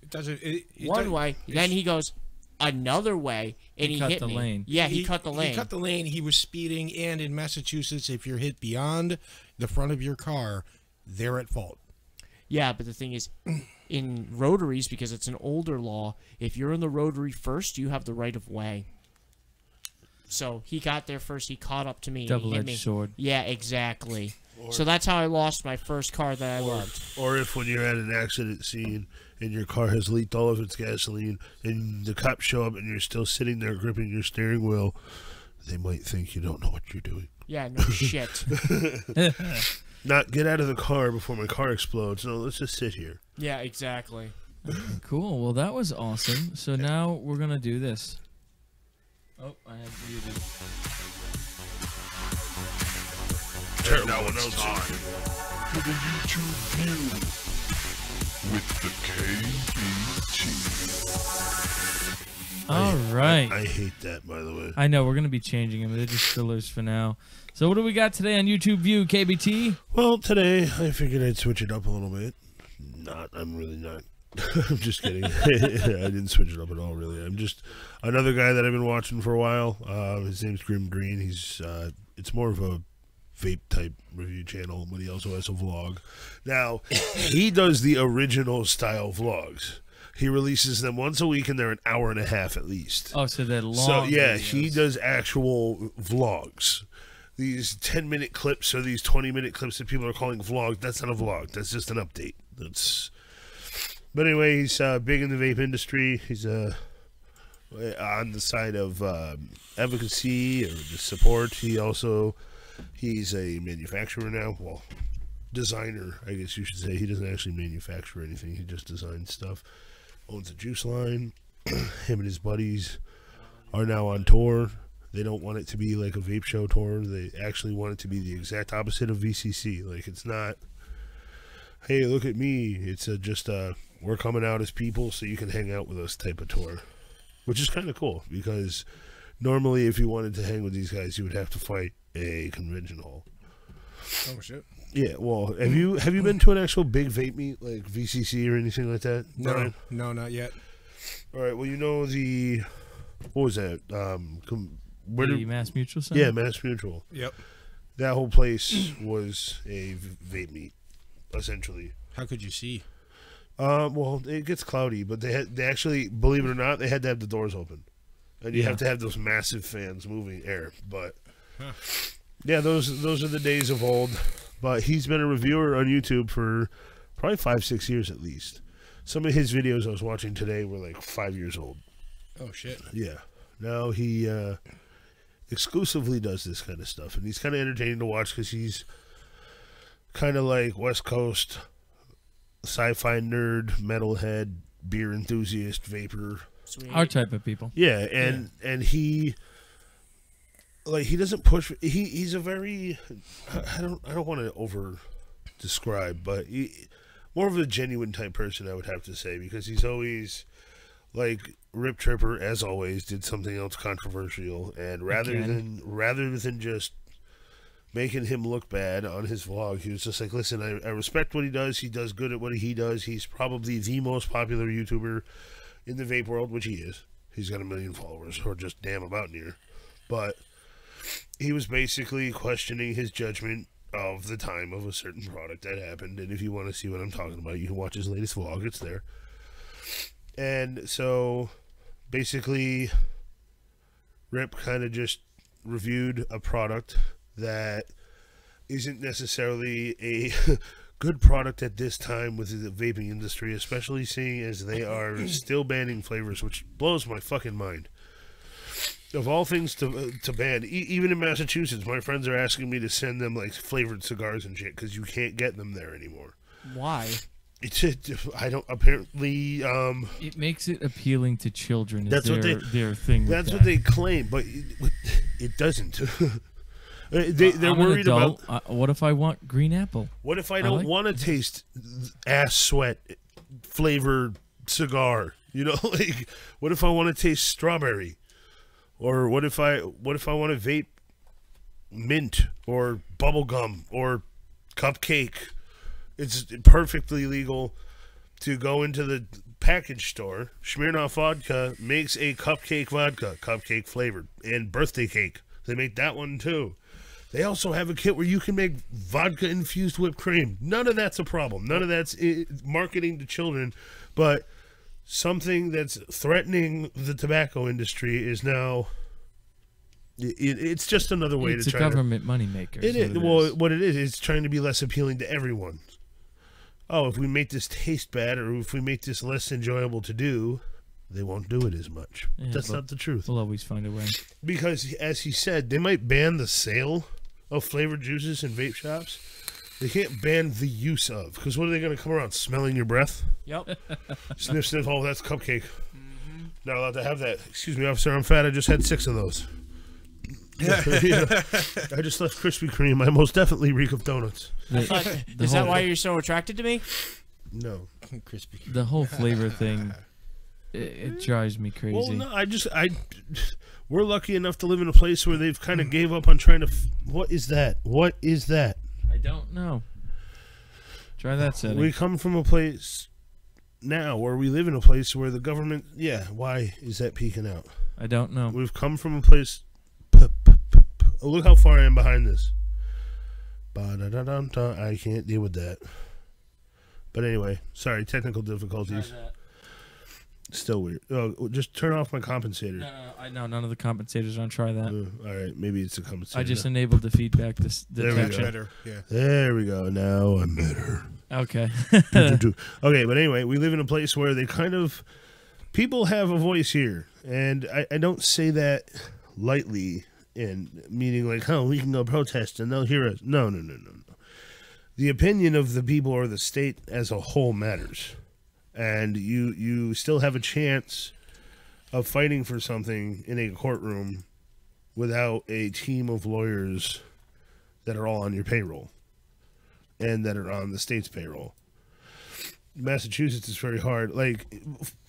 [SPEAKER 5] It doesn't.
[SPEAKER 4] One way. Then he goes another way, and he
[SPEAKER 1] cut
[SPEAKER 4] hit
[SPEAKER 1] the
[SPEAKER 4] me.
[SPEAKER 1] lane.
[SPEAKER 4] Yeah, he cut the lane.
[SPEAKER 5] He cut the lane. He was speeding, and in Massachusetts, if you're hit beyond the front of your car, they're at fault.
[SPEAKER 4] Yeah, but the thing is, in rotaries, because it's an older law, if you're in the rotary first, you have the right of way. So he got there first. He caught up to me. and he hit
[SPEAKER 1] Double-edged
[SPEAKER 4] me.
[SPEAKER 1] sword.
[SPEAKER 4] Yeah, exactly. So that's how I lost my first car that I loved.
[SPEAKER 2] Or if when you're at an accident scene and your car has leaked all of its gasoline and the cops show up and you're still sitting there gripping your steering wheel, they might think you don't know what you're doing.
[SPEAKER 4] Yeah, no shit.
[SPEAKER 2] Not get out of the car before my car explodes. No, let's just sit here.
[SPEAKER 4] Yeah, exactly.
[SPEAKER 1] Cool. Well, that was awesome. So now we're gonna do this. Oh, I have muted.
[SPEAKER 6] And now it's time for the YouTube view with the KBT.
[SPEAKER 1] All right.
[SPEAKER 2] I hate that, by the way.
[SPEAKER 1] I know we're gonna be changing them. They're just fillers for now. So what do we got today on YouTube View, KBT?
[SPEAKER 2] Well, today I figured I'd switch it up a little bit. I'm really not. I'm just kidding. I didn't switch it up at all, really. I'm just another guy that I've been watching for a while. His name's Grim Green. He's it's more of a vape type review channel, but he also has a vlog. Now, he does the original style vlogs. He releases them once a week, and they're an hour and a half at least.
[SPEAKER 1] Oh, so they're long.
[SPEAKER 2] So yeah,
[SPEAKER 1] videos.
[SPEAKER 2] he does actual vlogs. these 10-minute clips or these 20-minute clips that people are calling vlogs. That's not a vlog. That's just an update. But anyway, he's big in the vape industry. He's on the side of advocacy or just support. He's a manufacturer now. Well, designer, I guess you should say. He doesn't actually manufacture anything. He just designs stuff. Owns a juice line. Him and his buddies are now on tour. They don't want it to be like a vape show tour. They actually want it to be the exact opposite of VCC. Like, it's not, hey, look at me. It's just we're coming out as people so you can hang out with us type of tour, which is kind of cool because normally if you wanted to hang with these guys, you would have to fight a convention hall.
[SPEAKER 5] Oh shit.
[SPEAKER 2] Yeah, well, have you been to an actual big vape meet like VCC or anything like that?
[SPEAKER 5] No, no, not yet.
[SPEAKER 2] All right. Well, you know what was that?
[SPEAKER 1] The Mass Mutual Center?
[SPEAKER 2] Yeah, Mass Mutual.
[SPEAKER 5] Yep.
[SPEAKER 2] That whole place was a vape meet, essentially.
[SPEAKER 5] How could you see?
[SPEAKER 2] Well, it gets cloudy, but they actually, believe it or not, they had to have the doors open, and you have to have those massive fans moving air. But yeah, those are the days of old. But he's been a reviewer on YouTube for probably 5-6 years at least. Some of his videos I was watching today were like 5 years old.
[SPEAKER 5] Oh shit.
[SPEAKER 2] Yeah. Now he exclusively does this kind of stuff, and he's kind of entertaining to watch because he's kind of like West Coast sci-fi nerd, metalhead, beer enthusiast, vapor.
[SPEAKER 4] Sweet.
[SPEAKER 1] Our type of people.
[SPEAKER 2] Yeah, and he doesn't push. He's a very I don't want to over describe, but more of a genuine type person, I would have to say, because he's always like Rip Tripper, as always, did something else controversial, and rather than just making him look bad on his vlog, he was just like, listen, I respect what he does. He does good at what he does. He's probably the most popular YouTuber in the vape world, which he is. He's got 1 million followers, or just damn about near. But he was basically questioning his judgment of the time of a certain product that happened. And if you want to see what I'm talking about, you can watch his latest vlog. It's there. And so basically Rip kind of just reviewed a product that isn't necessarily a good product at this time with the vaping industry, especially seeing as they are still banning flavors, which blows my fucking mind. Of all things to ban, even in Massachusetts, my friends are asking me to send them like flavored cigars and shit because you can't get them there anymore.
[SPEAKER 4] Why?
[SPEAKER 2] I don't apparently.
[SPEAKER 1] It makes it appealing to children.
[SPEAKER 2] That's what
[SPEAKER 1] their thing.
[SPEAKER 2] That's what they claim, but it doesn't. They're
[SPEAKER 1] I'm
[SPEAKER 2] worried
[SPEAKER 1] an adult.
[SPEAKER 2] about.
[SPEAKER 1] What if I want green apple?
[SPEAKER 2] What if I don't want to taste ass sweat flavored cigar? You know, like what if I want to taste strawberry, or what if I want to vape mint or bubble gum or cupcake? It's perfectly legal to go into the package store. Smirnoff Vodka makes a cupcake vodka, cupcake flavored, and birthday cake. They make that one too. They also have a kit where you can make vodka infused whipped cream. None of that's a problem. None of that's marketing to children, but something that's threatening the tobacco industry is now. It's just another way to try.
[SPEAKER 1] It's a government moneymaker.
[SPEAKER 2] It is. Well, what it is, it's trying to be less appealing to everyone. Oh, if we make this taste bad, or if we make this less enjoyable to do, they won't do it as much.
[SPEAKER 1] Yeah,
[SPEAKER 2] that's not the truth.
[SPEAKER 1] We'll always find a way.
[SPEAKER 2] Because, as he said, they might ban the sale of flavored juices in vape shops. They can't ban the use of. Because what are they going to come around, smelling your breath?
[SPEAKER 4] Yep.
[SPEAKER 2] Sniff, sniff, oh, that's cupcake. Not allowed to have that. Excuse me, officer, I'm fat. I just had 6 of those. Yeah. I just left Krispy Kreme. I most definitely reek of donuts.
[SPEAKER 4] Is that why you're so attracted to me?
[SPEAKER 2] No.
[SPEAKER 5] Crispy.
[SPEAKER 1] The whole flavor thing, it drives me crazy.
[SPEAKER 2] Well, no, we're lucky enough to live in a place where they've kind of gave up on trying to. What is that? What is that?
[SPEAKER 1] I don't know. Try that setting.
[SPEAKER 2] We come from a place now where we live in a place where the government. Yeah, why is that peeking out?
[SPEAKER 1] I don't know.
[SPEAKER 2] We've come from a place. Look how far I am behind this. I can't deal with that. But anyway, sorry, technical difficulties. Still weird. Oh, just turn off my compensator.
[SPEAKER 1] I know none of the compensators. I'll try that.
[SPEAKER 2] All right, maybe it's a compensator.
[SPEAKER 1] I just enabled the feedback
[SPEAKER 2] There we go.
[SPEAKER 1] detection.
[SPEAKER 5] Better. Yeah.
[SPEAKER 2] There we go. Now I'm better.
[SPEAKER 1] Okay.
[SPEAKER 2] Okay, but anyway, we live in a place where they kind of people have a voice here, and I don't say that lightly, in meaning like, oh, we can go protest and they'll hear us. No. The opinion of the people or the state as a whole matters, and you still have a chance of fighting for something in a courtroom without a team of lawyers that are all on your payroll and that are on the state's payroll. Massachusetts is very hard. Like,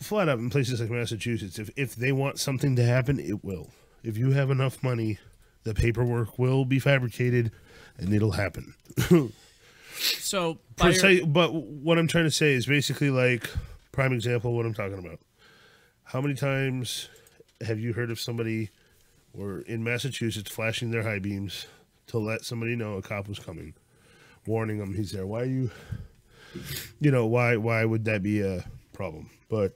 [SPEAKER 2] flat out in places like Massachusetts, if they want something to happen, it will. If you have enough money, the paperwork will be fabricated and it'll happen.
[SPEAKER 4] So,
[SPEAKER 2] But what I'm trying to say is basically like, prime example of what I'm talking about. How many times have you heard of somebody or in Massachusetts flashing their high beams to let somebody know a cop was coming, warning them he's there? Why are you, why would that be a problem? But,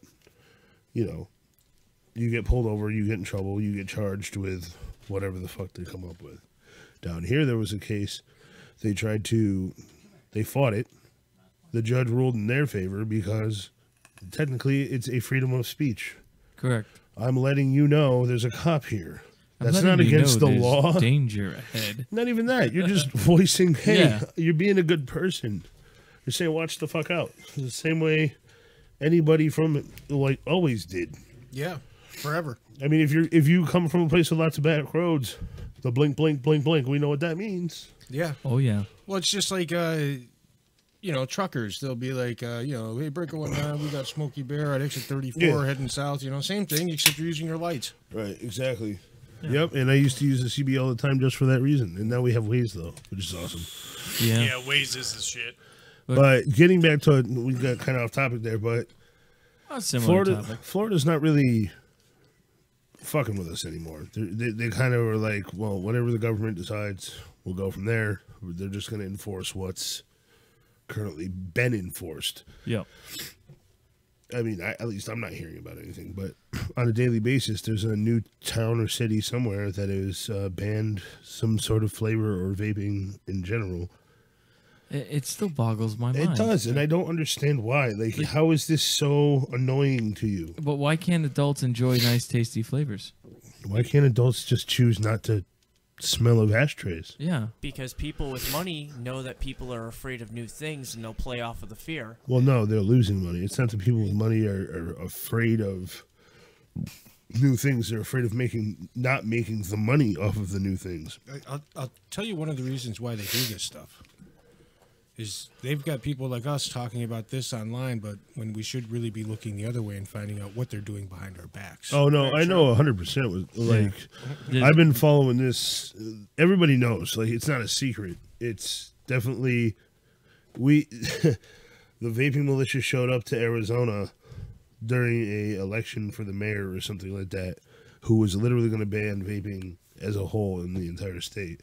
[SPEAKER 2] you get pulled over, you get in trouble, you get charged with whatever the fuck they come up with. Down here, there was a case, they fought it. The judge ruled in their favor because technically it's a freedom of speech.
[SPEAKER 1] Correct.
[SPEAKER 2] I'm letting you know there's a cop here.
[SPEAKER 1] I'm
[SPEAKER 2] That's
[SPEAKER 1] letting
[SPEAKER 2] not
[SPEAKER 1] you
[SPEAKER 2] against
[SPEAKER 1] know
[SPEAKER 2] the
[SPEAKER 1] there's
[SPEAKER 2] law.
[SPEAKER 1] Danger ahead.
[SPEAKER 2] Not even that. You're just voicing, hey,
[SPEAKER 1] Yeah.
[SPEAKER 2] you're being a good person. You're saying, watch the fuck out. The same way anybody from always did.
[SPEAKER 5] Yeah. Forever.
[SPEAKER 2] I mean, if you come from a place with lots of back roads, the blink, blink, blink, blink, we know what that means.
[SPEAKER 5] Yeah.
[SPEAKER 1] Oh yeah.
[SPEAKER 5] Well, it's just like, truckers. They'll be like, hey, Breaker 19, we got Smokey Bear at exit 34 heading south. Same thing, except you're using your lights.
[SPEAKER 2] Right, exactly. Yeah. Yep, and I used to use the CB all the time just for that reason. And now we have Waze, though, which is awesome.
[SPEAKER 1] Yeah.
[SPEAKER 3] Yeah, Waze is the shit.
[SPEAKER 2] But getting back to it, we got kind of off topic there, but
[SPEAKER 1] A similar topic.
[SPEAKER 2] Florida's not really fucking with us anymore. They kind of are like, well, whatever the government decides, we'll go from there. They're just going to enforce what's currently been enforced.
[SPEAKER 1] Yep.
[SPEAKER 2] I mean, at least I'm not hearing about anything, but on a daily basis, there's a new town or city somewhere that has banned some sort of flavor or vaping in general.
[SPEAKER 1] It still boggles my mind.
[SPEAKER 2] It does, and I don't understand why. Like, how is this so annoying to you?
[SPEAKER 1] But why can't adults enjoy nice, tasty flavors?
[SPEAKER 2] Why can't adults just choose not to smell of ashtrays?
[SPEAKER 1] Yeah.
[SPEAKER 4] because people with money know that people are afraid of new things and they'll play off of the fear.
[SPEAKER 2] Well, no, they're losing money. It's not that people with money are afraid of new things. They're afraid of not making the money off of the new things.
[SPEAKER 5] I'll tell you one of the reasons why they do this stuff. Is they've got people like us talking about this online, but when we should really be looking the other way and finding out what they're doing behind our backs.
[SPEAKER 2] Oh, no, I know 100%. Like, I've been following this. Everybody knows. Like, it's not a secret. It's definitely... the vaping militia showed up to Arizona during a election for the mayor or something like that, who was literally going to ban vaping as a whole in the entire state.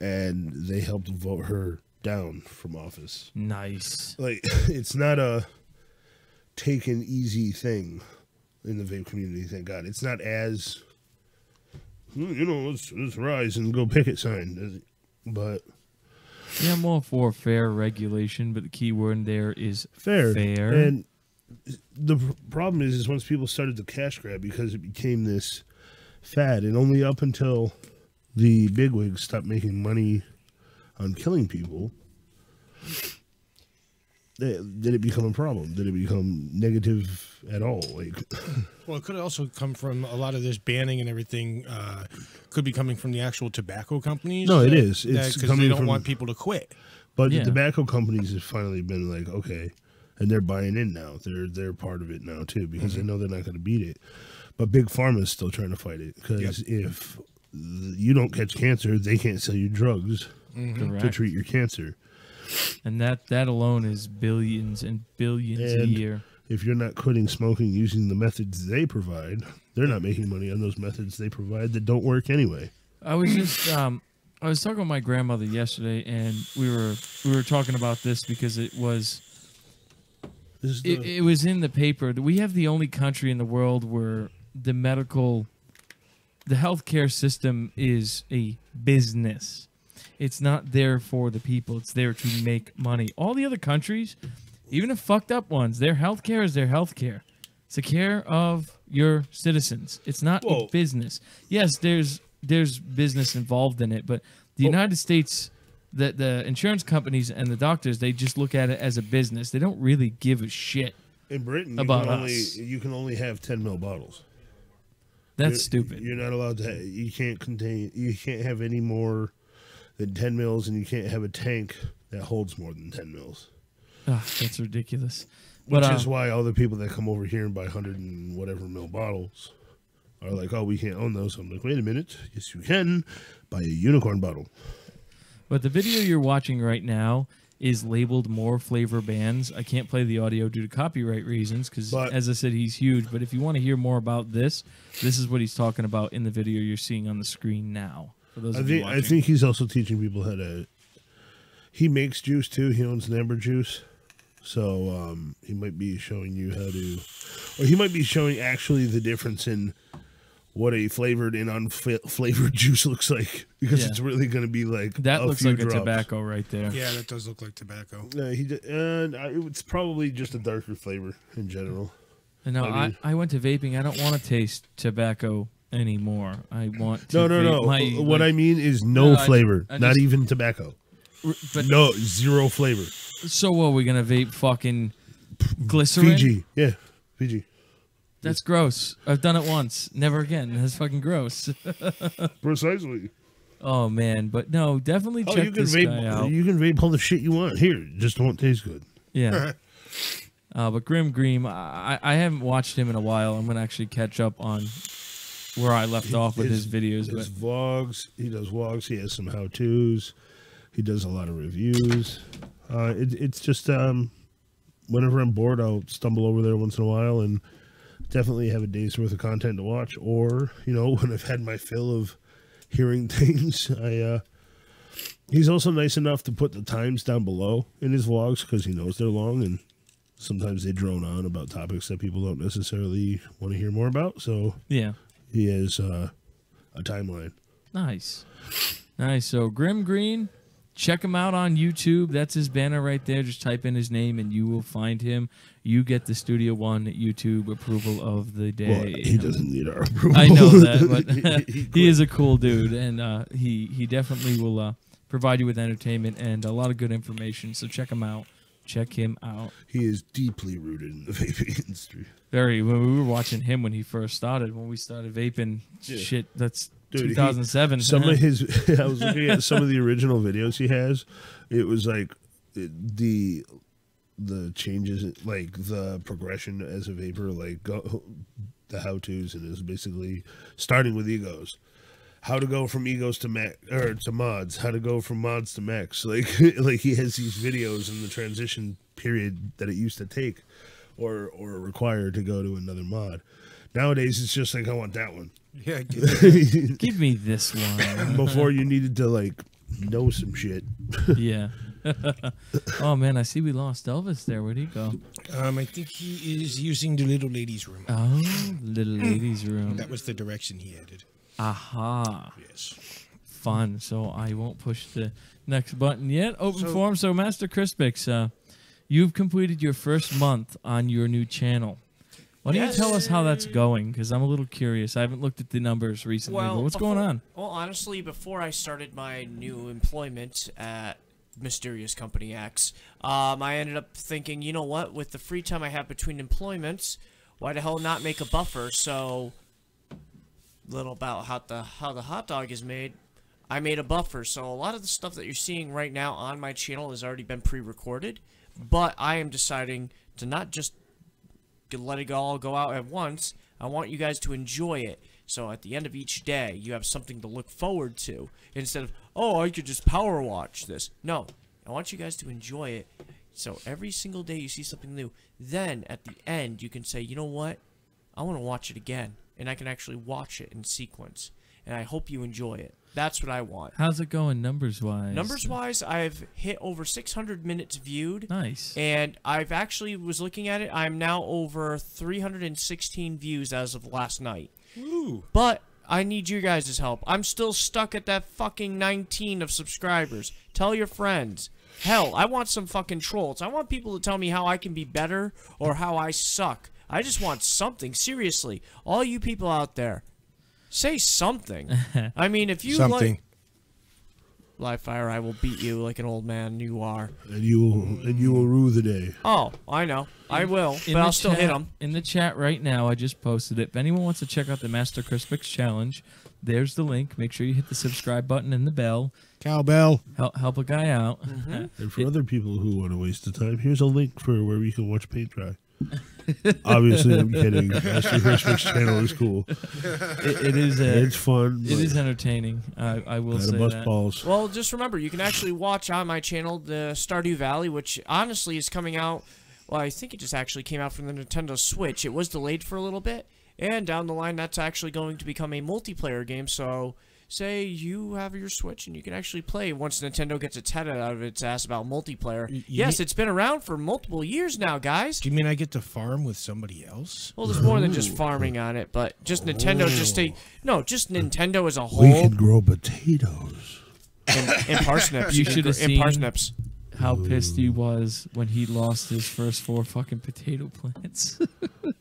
[SPEAKER 2] And they helped vote her down from office.
[SPEAKER 1] Nice.
[SPEAKER 2] Like, it's not a take an easy thing in the vape community, thank God. It's not as, let's rise and go picket sign. But
[SPEAKER 1] Yeah, I'm all for fair regulation, but the key word there is
[SPEAKER 2] fair.
[SPEAKER 1] fair.
[SPEAKER 2] And the problem is once people started to cash grab because it became this fad, and only up until the bigwigs stopped making money on killing people, did it become a problem? Did it become negative at all? Like,
[SPEAKER 5] Well, it could also come from a lot of this banning and everything. Could be coming from the actual tobacco companies.
[SPEAKER 2] No, it is. It's
[SPEAKER 5] because
[SPEAKER 2] coming
[SPEAKER 5] they don't
[SPEAKER 2] from-
[SPEAKER 5] want people to quit.
[SPEAKER 2] but
[SPEAKER 1] Yeah.
[SPEAKER 2] the tobacco companies have finally been like, okay, and they're buying in now. They're part of it now too because they know they're not going to beat it. But Big Pharma is still trying to fight it because if you don't catch cancer, they can't sell you drugs to
[SPEAKER 1] Correct.
[SPEAKER 2] treat your cancer.
[SPEAKER 1] And that alone is billions and billions a
[SPEAKER 2] And
[SPEAKER 1] year.
[SPEAKER 2] if you're not quitting smoking using the methods they provide, they're not making money on those methods they provide that don't work anyway.
[SPEAKER 1] I was just I was talking with my grandmother yesterday, and we were talking about this because it was
[SPEAKER 2] This is the,
[SPEAKER 1] It was in the paper. We have the only country in the world where the healthcare system is a business. It's not there for the people. It's there to make money. All the other countries, even the fucked up ones, their healthcare is their healthcare. It's the care of your citizens. It's not a business. Yes, there's business involved in it, but the United States, the insurance companies and the doctors, they just look at it as a business. They don't really give a shit.
[SPEAKER 2] in Britain,
[SPEAKER 1] about us.
[SPEAKER 2] you can only have 10 ml bottles.
[SPEAKER 1] That's stupid.
[SPEAKER 2] You're not allowed to. You can't have any more than 10 mils, and you can't have a tank that holds more than 10 mils.
[SPEAKER 1] Ugh, that's ridiculous.
[SPEAKER 2] Which is why all the people that come over here and buy 100 and whatever mil bottles are like, oh, we can't own those. I'm like, wait a minute. Yes, you can. Buy a unicorn bottle.
[SPEAKER 1] But the video you're watching right now is labeled more flavor bans. I can't play the audio due to copyright reasons because, as I said, he's huge. But if you want to hear more about this is what he's talking about in the video you're seeing on the screen now. For those of you watching.
[SPEAKER 2] I think he's also teaching people how to... He makes juice, too. He owns an amber juice. So he might be showing you how to... Or he might be showing actually the difference in what a flavored and unflavored juice looks like, because it's really going to be like
[SPEAKER 1] that
[SPEAKER 2] a
[SPEAKER 1] looks
[SPEAKER 2] few
[SPEAKER 1] like
[SPEAKER 2] drops.
[SPEAKER 1] a tobacco right there.
[SPEAKER 5] Yeah, that does look like tobacco.
[SPEAKER 2] It's probably just a darker flavor in general.
[SPEAKER 1] And now I went to vaping. I don't want to taste tobacco anymore. I want to
[SPEAKER 2] no. What I mean is no flavor, not even tobacco.
[SPEAKER 1] But
[SPEAKER 2] no, zero flavor.
[SPEAKER 1] So what? We're gonna vape fucking glycerin?
[SPEAKER 2] Fiji.
[SPEAKER 1] That's gross. I've done it once. Never again. That's fucking gross.
[SPEAKER 2] Precisely.
[SPEAKER 1] Oh, man. But no, definitely check this guy out.
[SPEAKER 2] You can vape all the shit you want. Here, it just won't taste good.
[SPEAKER 1] Yeah. But Grim Green, I haven't watched him in a while. I'm going to actually catch up on where I left off with his videos.
[SPEAKER 2] His vlogs. He does vlogs. He has some how-tos. He does a lot of reviews. It's just whenever I'm bored, I'll stumble over there once in a while and definitely have a day's worth of content to watch. Or, when I've had my fill of hearing things, he's also nice enough to put the times down below in his vlogs because he knows they're long and sometimes they drone on about topics that people don't necessarily want to hear more about. So
[SPEAKER 1] yeah,
[SPEAKER 2] he has a timeline.
[SPEAKER 1] Nice. So Grim Green, check him out on YouTube. That's his banner right there. Just type in his name and you will find him. You get the Studio One YouTube approval of the day.
[SPEAKER 2] Well, he doesn't need our approval.
[SPEAKER 1] I know that, but he is a cool dude, and he definitely will provide you with entertainment and a lot of good information. So check him out.
[SPEAKER 2] He is deeply rooted in the vaping industry.
[SPEAKER 1] Very. When we were watching him when he first started, when we started vaping, shit, that's 2007.
[SPEAKER 2] Some of his, I was looking at some of the original videos he has. It was like the changes, like the progression as a vapor, like the how-tos, and it was basically starting with egos. How to go from egos to to mods, how to go from mods to mechs. Like he has these videos in the transition period that it used to take or require to go to another mod. Nowadays, it's just like, I want that one.
[SPEAKER 5] Yeah,
[SPEAKER 1] give me this one.
[SPEAKER 2] Before you needed to know some shit.
[SPEAKER 1] Yeah. Oh man, I see we lost Elvis there. Where'd he go?
[SPEAKER 5] I think he is using the little lady's room.
[SPEAKER 1] Oh, little lady's room.
[SPEAKER 5] That was the direction he headed.
[SPEAKER 1] Aha.
[SPEAKER 5] Yes.
[SPEAKER 1] Fun. So I won't push the next button yet. Open forum. So Master Crispix, you've completed your first month on your new channel. Why don't you tell us how that's going? Because I'm a little curious. I haven't looked at the numbers recently. But what's going on?
[SPEAKER 4] Well, honestly, before I started my new employment at Mysterious Company X, I ended up thinking, you know what? With the free time I have between employments, why the hell not make a buffer? So, little about how the hot dog is made. I made a buffer. So a lot of the stuff that you're seeing right now on my channel has already been pre-recorded, but I am deciding to not just let it all go out at once. I want you guys to enjoy it. So at the end of each day, you have something to look forward to. Instead of, oh, I could just power watch this. No, I want you guys to enjoy it. So every single day you see something new. Then at the end, you can say, you know what? I want to watch it again. And I can actually watch it in sequence. and I hope you enjoy it. That's what I want.
[SPEAKER 1] How's it going numbers-wise?
[SPEAKER 4] Numbers-wise, I've hit over 600 minutes viewed.
[SPEAKER 1] Nice.
[SPEAKER 4] And I've actually was looking at it. I'm now over 316 views as of last night.
[SPEAKER 5] Ooh.
[SPEAKER 4] But I need you guys' help. I'm still stuck at that fucking 19 of subscribers. Tell your friends. Hell, I want some fucking trolls. I want people to tell me how I can be better or how I suck. I just want something. Seriously. All you people out there, say something. I mean, if you
[SPEAKER 5] Something.
[SPEAKER 4] Live fire, I will beat you like an old man you are.
[SPEAKER 2] And you will rue the day.
[SPEAKER 4] Oh, I know. I will,
[SPEAKER 1] In
[SPEAKER 4] but
[SPEAKER 1] the
[SPEAKER 4] I'll still hit
[SPEAKER 1] chat-
[SPEAKER 4] him.
[SPEAKER 1] In the chat right now, I just posted it. If anyone wants to check out the Master Crispix Challenge, there's the link. Make sure you hit the subscribe button and the bell.
[SPEAKER 5] Cowbell.
[SPEAKER 1] Help a guy out.
[SPEAKER 2] And for other people who want to waste the time, here's a link for where you can watch paint dry. Obviously, I'm kidding. Master Crispix channel is cool.
[SPEAKER 1] It is.
[SPEAKER 2] It's fun.
[SPEAKER 1] It is entertaining. I will
[SPEAKER 2] Gotta
[SPEAKER 1] say
[SPEAKER 2] bust
[SPEAKER 1] that.
[SPEAKER 2] balls.
[SPEAKER 4] Well, just remember, you can actually watch on my channel the Stardew Valley, which honestly is coming out. Well, I think it just actually came out from the Nintendo Switch. It was delayed for a little bit, and down the line, that's actually going to become a multiplayer game. So, say you have your Switch and you can actually play once Nintendo gets its head out of its ass about multiplayer. Yes, it's been around for multiple years now, guys.
[SPEAKER 5] Do you mean I get to farm with somebody else?
[SPEAKER 4] Well, there's more than just farming on it, but just Nintendo just Nintendo as a whole.
[SPEAKER 2] We can grow potatoes.
[SPEAKER 4] and parsnips.
[SPEAKER 1] You should have
[SPEAKER 4] and
[SPEAKER 1] seen
[SPEAKER 4] parsnips.
[SPEAKER 1] how pissed he was when he lost his first 4 fucking potato plants.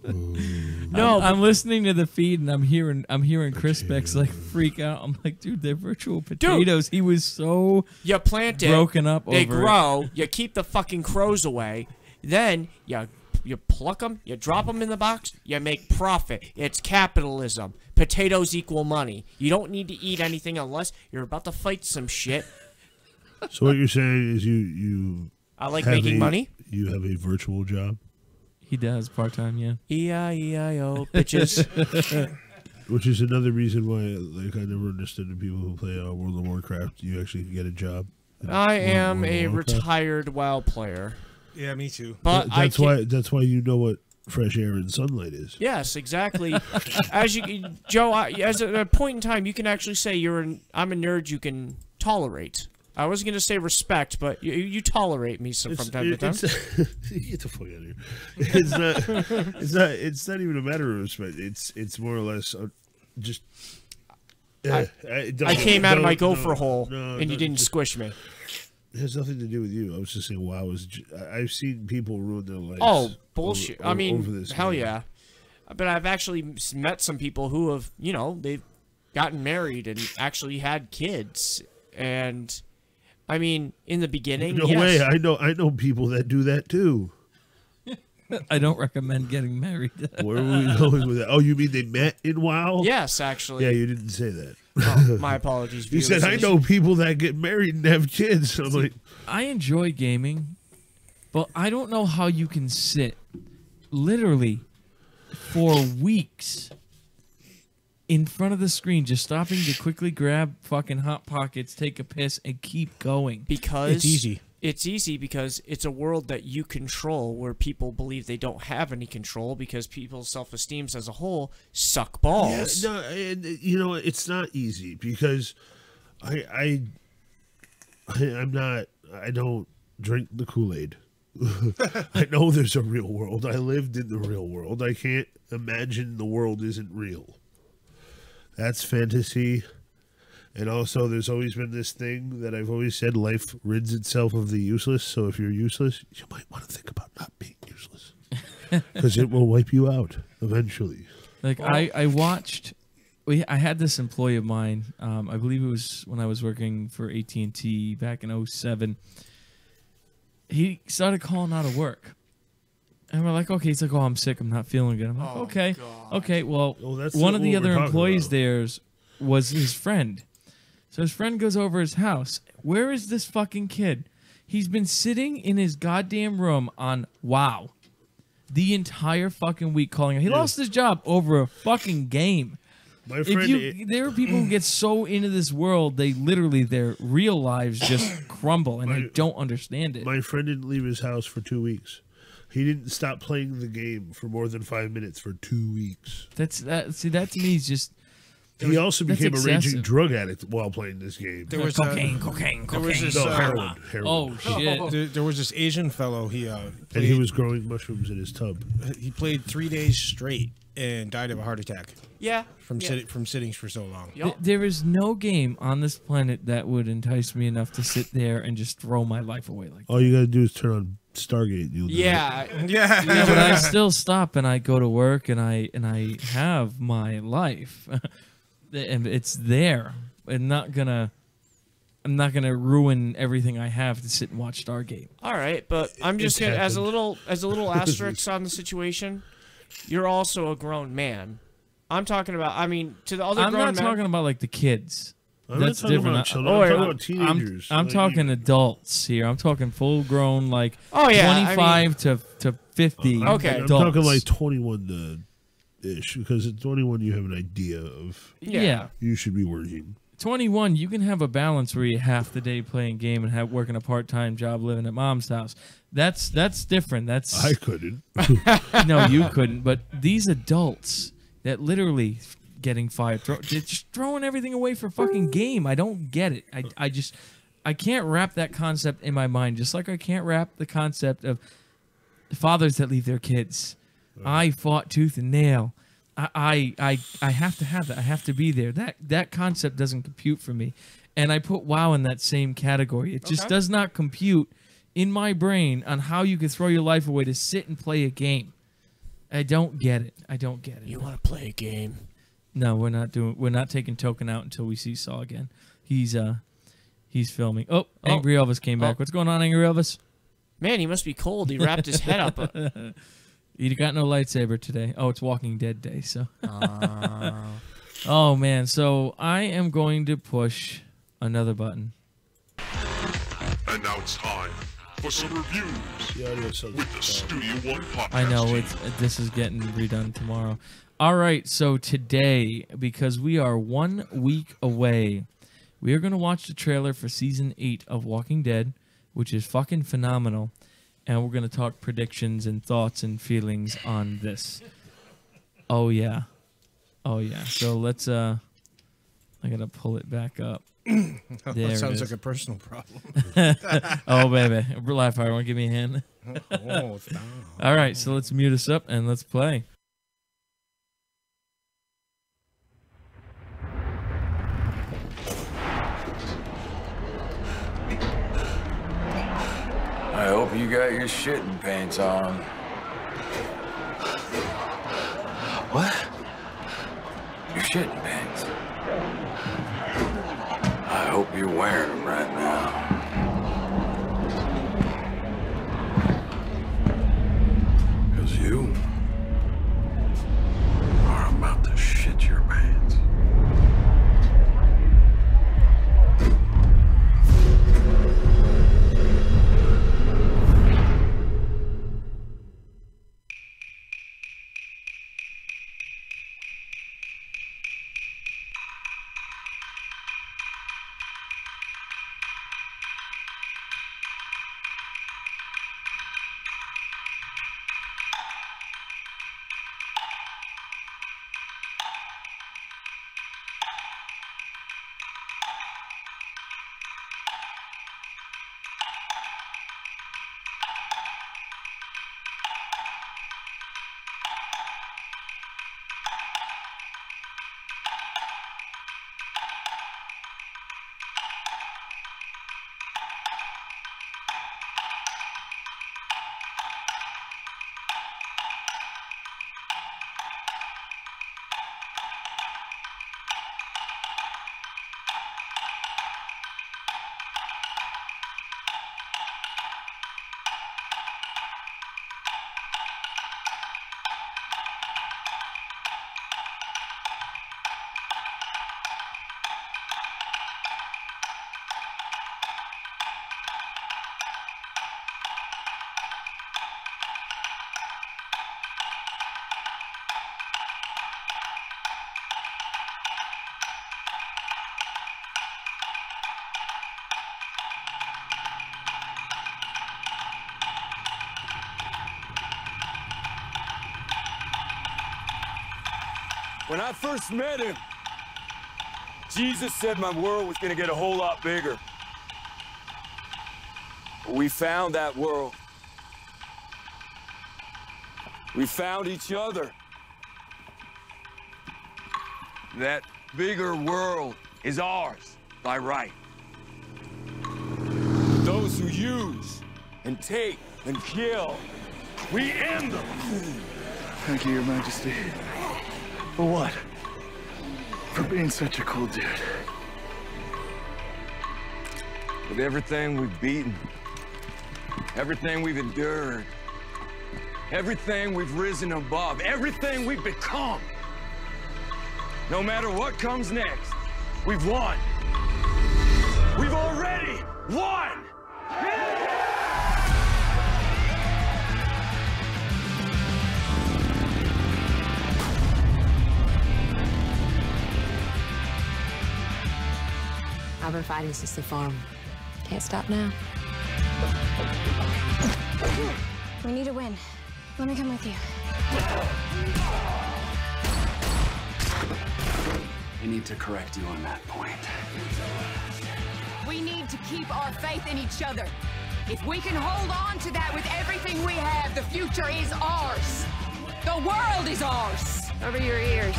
[SPEAKER 4] No,
[SPEAKER 1] I'm listening to the feed and I'm hearing Crispix like freak out. I'm like, dude, they're virtual potatoes. He was so
[SPEAKER 4] you plant it,
[SPEAKER 1] broken up
[SPEAKER 4] they
[SPEAKER 1] over it.
[SPEAKER 4] grow, you keep the fucking crows away, then you pluck them, you drop them in the box, you make profit. It's capitalism. Potatoes equal money. You don't need to eat anything unless you're about to fight some shit.
[SPEAKER 2] So what you're saying is you
[SPEAKER 4] I like
[SPEAKER 2] have
[SPEAKER 4] making money.
[SPEAKER 2] You have a virtual job,
[SPEAKER 1] He does part-time, yeah.
[SPEAKER 4] E-I-E-I-O, bitches.
[SPEAKER 2] which is another reason why like I never understood the people who play World of Warcraft. You actually get a job. in
[SPEAKER 4] I am
[SPEAKER 2] World of
[SPEAKER 4] a
[SPEAKER 2] Warcraft.
[SPEAKER 4] retired WoW player.
[SPEAKER 5] Yeah, me too.
[SPEAKER 4] But
[SPEAKER 2] That's why you know what fresh air and sunlight is.
[SPEAKER 4] Yes, exactly. Joe, as a point in time, you can actually say I'm a nerd you can tolerate. I was gonna say respect, but you tolerate me from time to time.
[SPEAKER 2] Get the fuck out of here! It's not even a matter of respect. It's more or less just.
[SPEAKER 4] I came out of my gopher hole, and you didn't
[SPEAKER 2] just,
[SPEAKER 4] squish me.
[SPEAKER 2] It has nothing to do with you. I was just saying, wow, I've seen people ruin their lives.
[SPEAKER 4] Oh, bullshit. I mean,
[SPEAKER 2] over this
[SPEAKER 4] hell
[SPEAKER 2] game.
[SPEAKER 4] yeah. But I've actually met some people who have, they've gotten married and actually had kids. And, I mean, in the beginning,
[SPEAKER 2] No way. I know people that do that too.
[SPEAKER 1] I don't recommend getting married.
[SPEAKER 2] Where are we going with that? Oh, you mean they met in WoW?
[SPEAKER 4] Yes, actually.
[SPEAKER 2] Yeah, you didn't say that.
[SPEAKER 4] Oh, my apologies.
[SPEAKER 2] You said, I know people that get married and have kids. I'm like,
[SPEAKER 1] I enjoy gaming, but I don't know how you can sit literally for weeks in front of the screen just stopping to quickly grab fucking Hot Pockets, take a piss, and keep going.
[SPEAKER 4] Because
[SPEAKER 5] it's easy.
[SPEAKER 4] It's easy because it's a world that you control where people believe they don't have any control because people's self-esteems as a whole suck balls.
[SPEAKER 2] Yeah, no, and it's not easy because I don't drink the Kool-Aid. I know there's a real world. I lived in the real world. I can't imagine the world isn't real. That's fantasy. And also, there's always been this thing that I've always said, life rids itself of the useless. So if you're useless, you might want to think about not being useless. Because it will wipe you out eventually.
[SPEAKER 1] Like, I watched... I had this employee of mine, I believe it was when I was working for AT&T back in 2007. He started calling out of work. And we're like, okay. He's like, oh, I'm sick. I'm not feeling good. I'm like, okay.
[SPEAKER 4] God.
[SPEAKER 1] Okay, well,
[SPEAKER 2] That's
[SPEAKER 1] one of the
[SPEAKER 2] what
[SPEAKER 1] other
[SPEAKER 2] we're talking
[SPEAKER 1] employees
[SPEAKER 2] about.
[SPEAKER 1] there was his friend. So his friend goes over his house. Where is this fucking kid? He's been sitting in his goddamn room on WoW the entire fucking week calling. He lost his job over a fucking game.
[SPEAKER 2] My friend,
[SPEAKER 1] There are people who get so into this world, they literally, their real lives just crumble, and they don't understand it.
[SPEAKER 2] my friend didn't leave his house for 2 weeks. He didn't stop playing the game for more than 5 minutes for 2 weeks.
[SPEAKER 1] See, that to me is just...
[SPEAKER 2] He also
[SPEAKER 1] That's
[SPEAKER 2] became a raging
[SPEAKER 1] excessive.
[SPEAKER 2] drug addict while playing this game.
[SPEAKER 5] There was
[SPEAKER 1] cocaine.
[SPEAKER 5] There was this,
[SPEAKER 2] No, heroin.
[SPEAKER 1] Oh shit!
[SPEAKER 5] there was this Asian fellow.
[SPEAKER 2] And he was growing mushrooms in his tub.
[SPEAKER 5] He played 3 days straight and died of a heart attack
[SPEAKER 4] Yeah.
[SPEAKER 5] from sittings for so long.
[SPEAKER 4] Yup.
[SPEAKER 1] There is no game on this planet that would entice me enough to sit there and just throw my life away like that.
[SPEAKER 2] All you gotta do is turn on Stargate. You'll do it.
[SPEAKER 4] Yeah.
[SPEAKER 5] Yeah.
[SPEAKER 1] Yeah, but I still stop and I go to work and I have my life, and it's there. I'm not gonna ruin everything I have to sit and watch Stargate.
[SPEAKER 4] All right, but I'm just
[SPEAKER 2] It's
[SPEAKER 4] gonna as a
[SPEAKER 2] happened.
[SPEAKER 4] little asterisk on the situation. You're also a grown man. I'm talking about. I mean, to the other
[SPEAKER 1] I'm
[SPEAKER 4] grown
[SPEAKER 1] not
[SPEAKER 4] men.
[SPEAKER 1] talking about like the kids.
[SPEAKER 2] I'm
[SPEAKER 1] That's
[SPEAKER 2] not talking
[SPEAKER 1] different.
[SPEAKER 2] about children.
[SPEAKER 1] Or-
[SPEAKER 2] I'm talking about teenagers.
[SPEAKER 1] I'm
[SPEAKER 2] like
[SPEAKER 1] talking
[SPEAKER 2] you.
[SPEAKER 1] adults here. I'm talking full grown, like
[SPEAKER 4] Oh, yeah, I
[SPEAKER 1] 25 to 50.
[SPEAKER 4] Okay.
[SPEAKER 2] I'm
[SPEAKER 1] adults.
[SPEAKER 2] talking like 21 ish, because at 21 you have an idea of
[SPEAKER 1] yeah.
[SPEAKER 2] you should be working.
[SPEAKER 1] 21, you can have a balance where you half the day playing game and have working a part-time job living at mom's house. That's different. That's
[SPEAKER 2] I couldn't.
[SPEAKER 1] no, you couldn't. But these adults that literally getting fired, they're just throwing everything away for fucking game. I don't get it. I can't wrap that concept in my mind. Just like I can't wrap the concept of fathers that leave their kids. I fought tooth and nail. I have to have that. I have to be there. That concept doesn't compute for me. And I put WoW in that same category. It just does not compute in my brain on how you could throw your life away to sit and play a game. I don't get it. I don't get it.
[SPEAKER 4] You want to play a game?
[SPEAKER 1] No, we're not taking Token out until we see Saw again. He's filming. Oh, Angry Elvis came back. What's going on, Angry Elvis?
[SPEAKER 4] Man, he must be cold. He wrapped his head up.
[SPEAKER 1] You got no lightsaber today. Oh, it's Walking Dead day, so. Oh man, so I am going to push another button.
[SPEAKER 6] And now it's time for some reviews
[SPEAKER 2] The audio sounds
[SPEAKER 6] with the Studio One podcast.
[SPEAKER 1] I know
[SPEAKER 6] team.
[SPEAKER 1] this is getting redone tomorrow. All right, so today, because we are 1 week away, we are going to watch the trailer for season 8 of Walking Dead, which is fucking phenomenal, and we're going to talk predictions and thoughts and feelings on this. Oh yeah. So let's I got to pull it back up. There
[SPEAKER 5] That sounds
[SPEAKER 1] it
[SPEAKER 5] like
[SPEAKER 1] is.
[SPEAKER 5] a personal problem.
[SPEAKER 1] Oh baby, live fire, want to give me a hand?
[SPEAKER 5] Oh, stop.
[SPEAKER 1] All right, so let's mute us up and let's play.
[SPEAKER 9] I hope you got your shitting pants on. What? Your shitting pants. I hope you're wearing them right now. Because you are about to shit your pants.
[SPEAKER 10] When I first met him, Jesus said my world was gonna get a whole lot bigger. We found that world. We found each other. That bigger world is ours by right. Those who use and take and kill, we end them.
[SPEAKER 11] Thank you, Your Majesty. For what? For being such a cool dude.
[SPEAKER 10] With everything we've beaten, everything we've endured, everything we've risen above, everything we've become, no matter what comes next, we've won. We've already won!
[SPEAKER 12] I've been fighting since the farm. Can't stop now.
[SPEAKER 13] We need a win. Let me come with you.
[SPEAKER 14] I need to correct you on that point.
[SPEAKER 15] We need to keep our faith in each other. If we can hold on to that with everything we have, the future is ours. The world is ours.
[SPEAKER 13] Over your ears.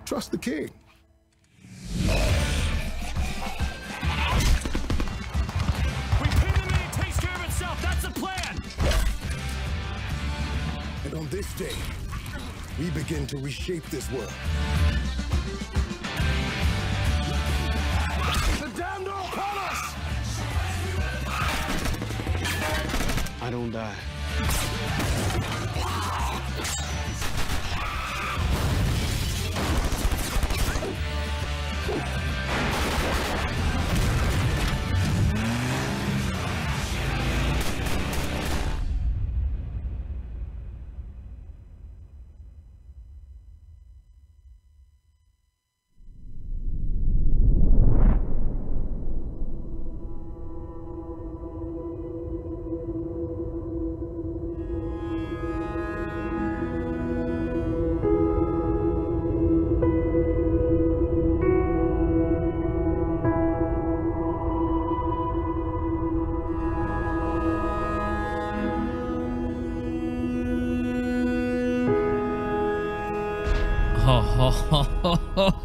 [SPEAKER 11] Trust the king.
[SPEAKER 15] We pin him and it takes care of itself. That's the plan.
[SPEAKER 11] And on this day, we begin to reshape this world.
[SPEAKER 10] The damned are upon us!
[SPEAKER 14] I don't die.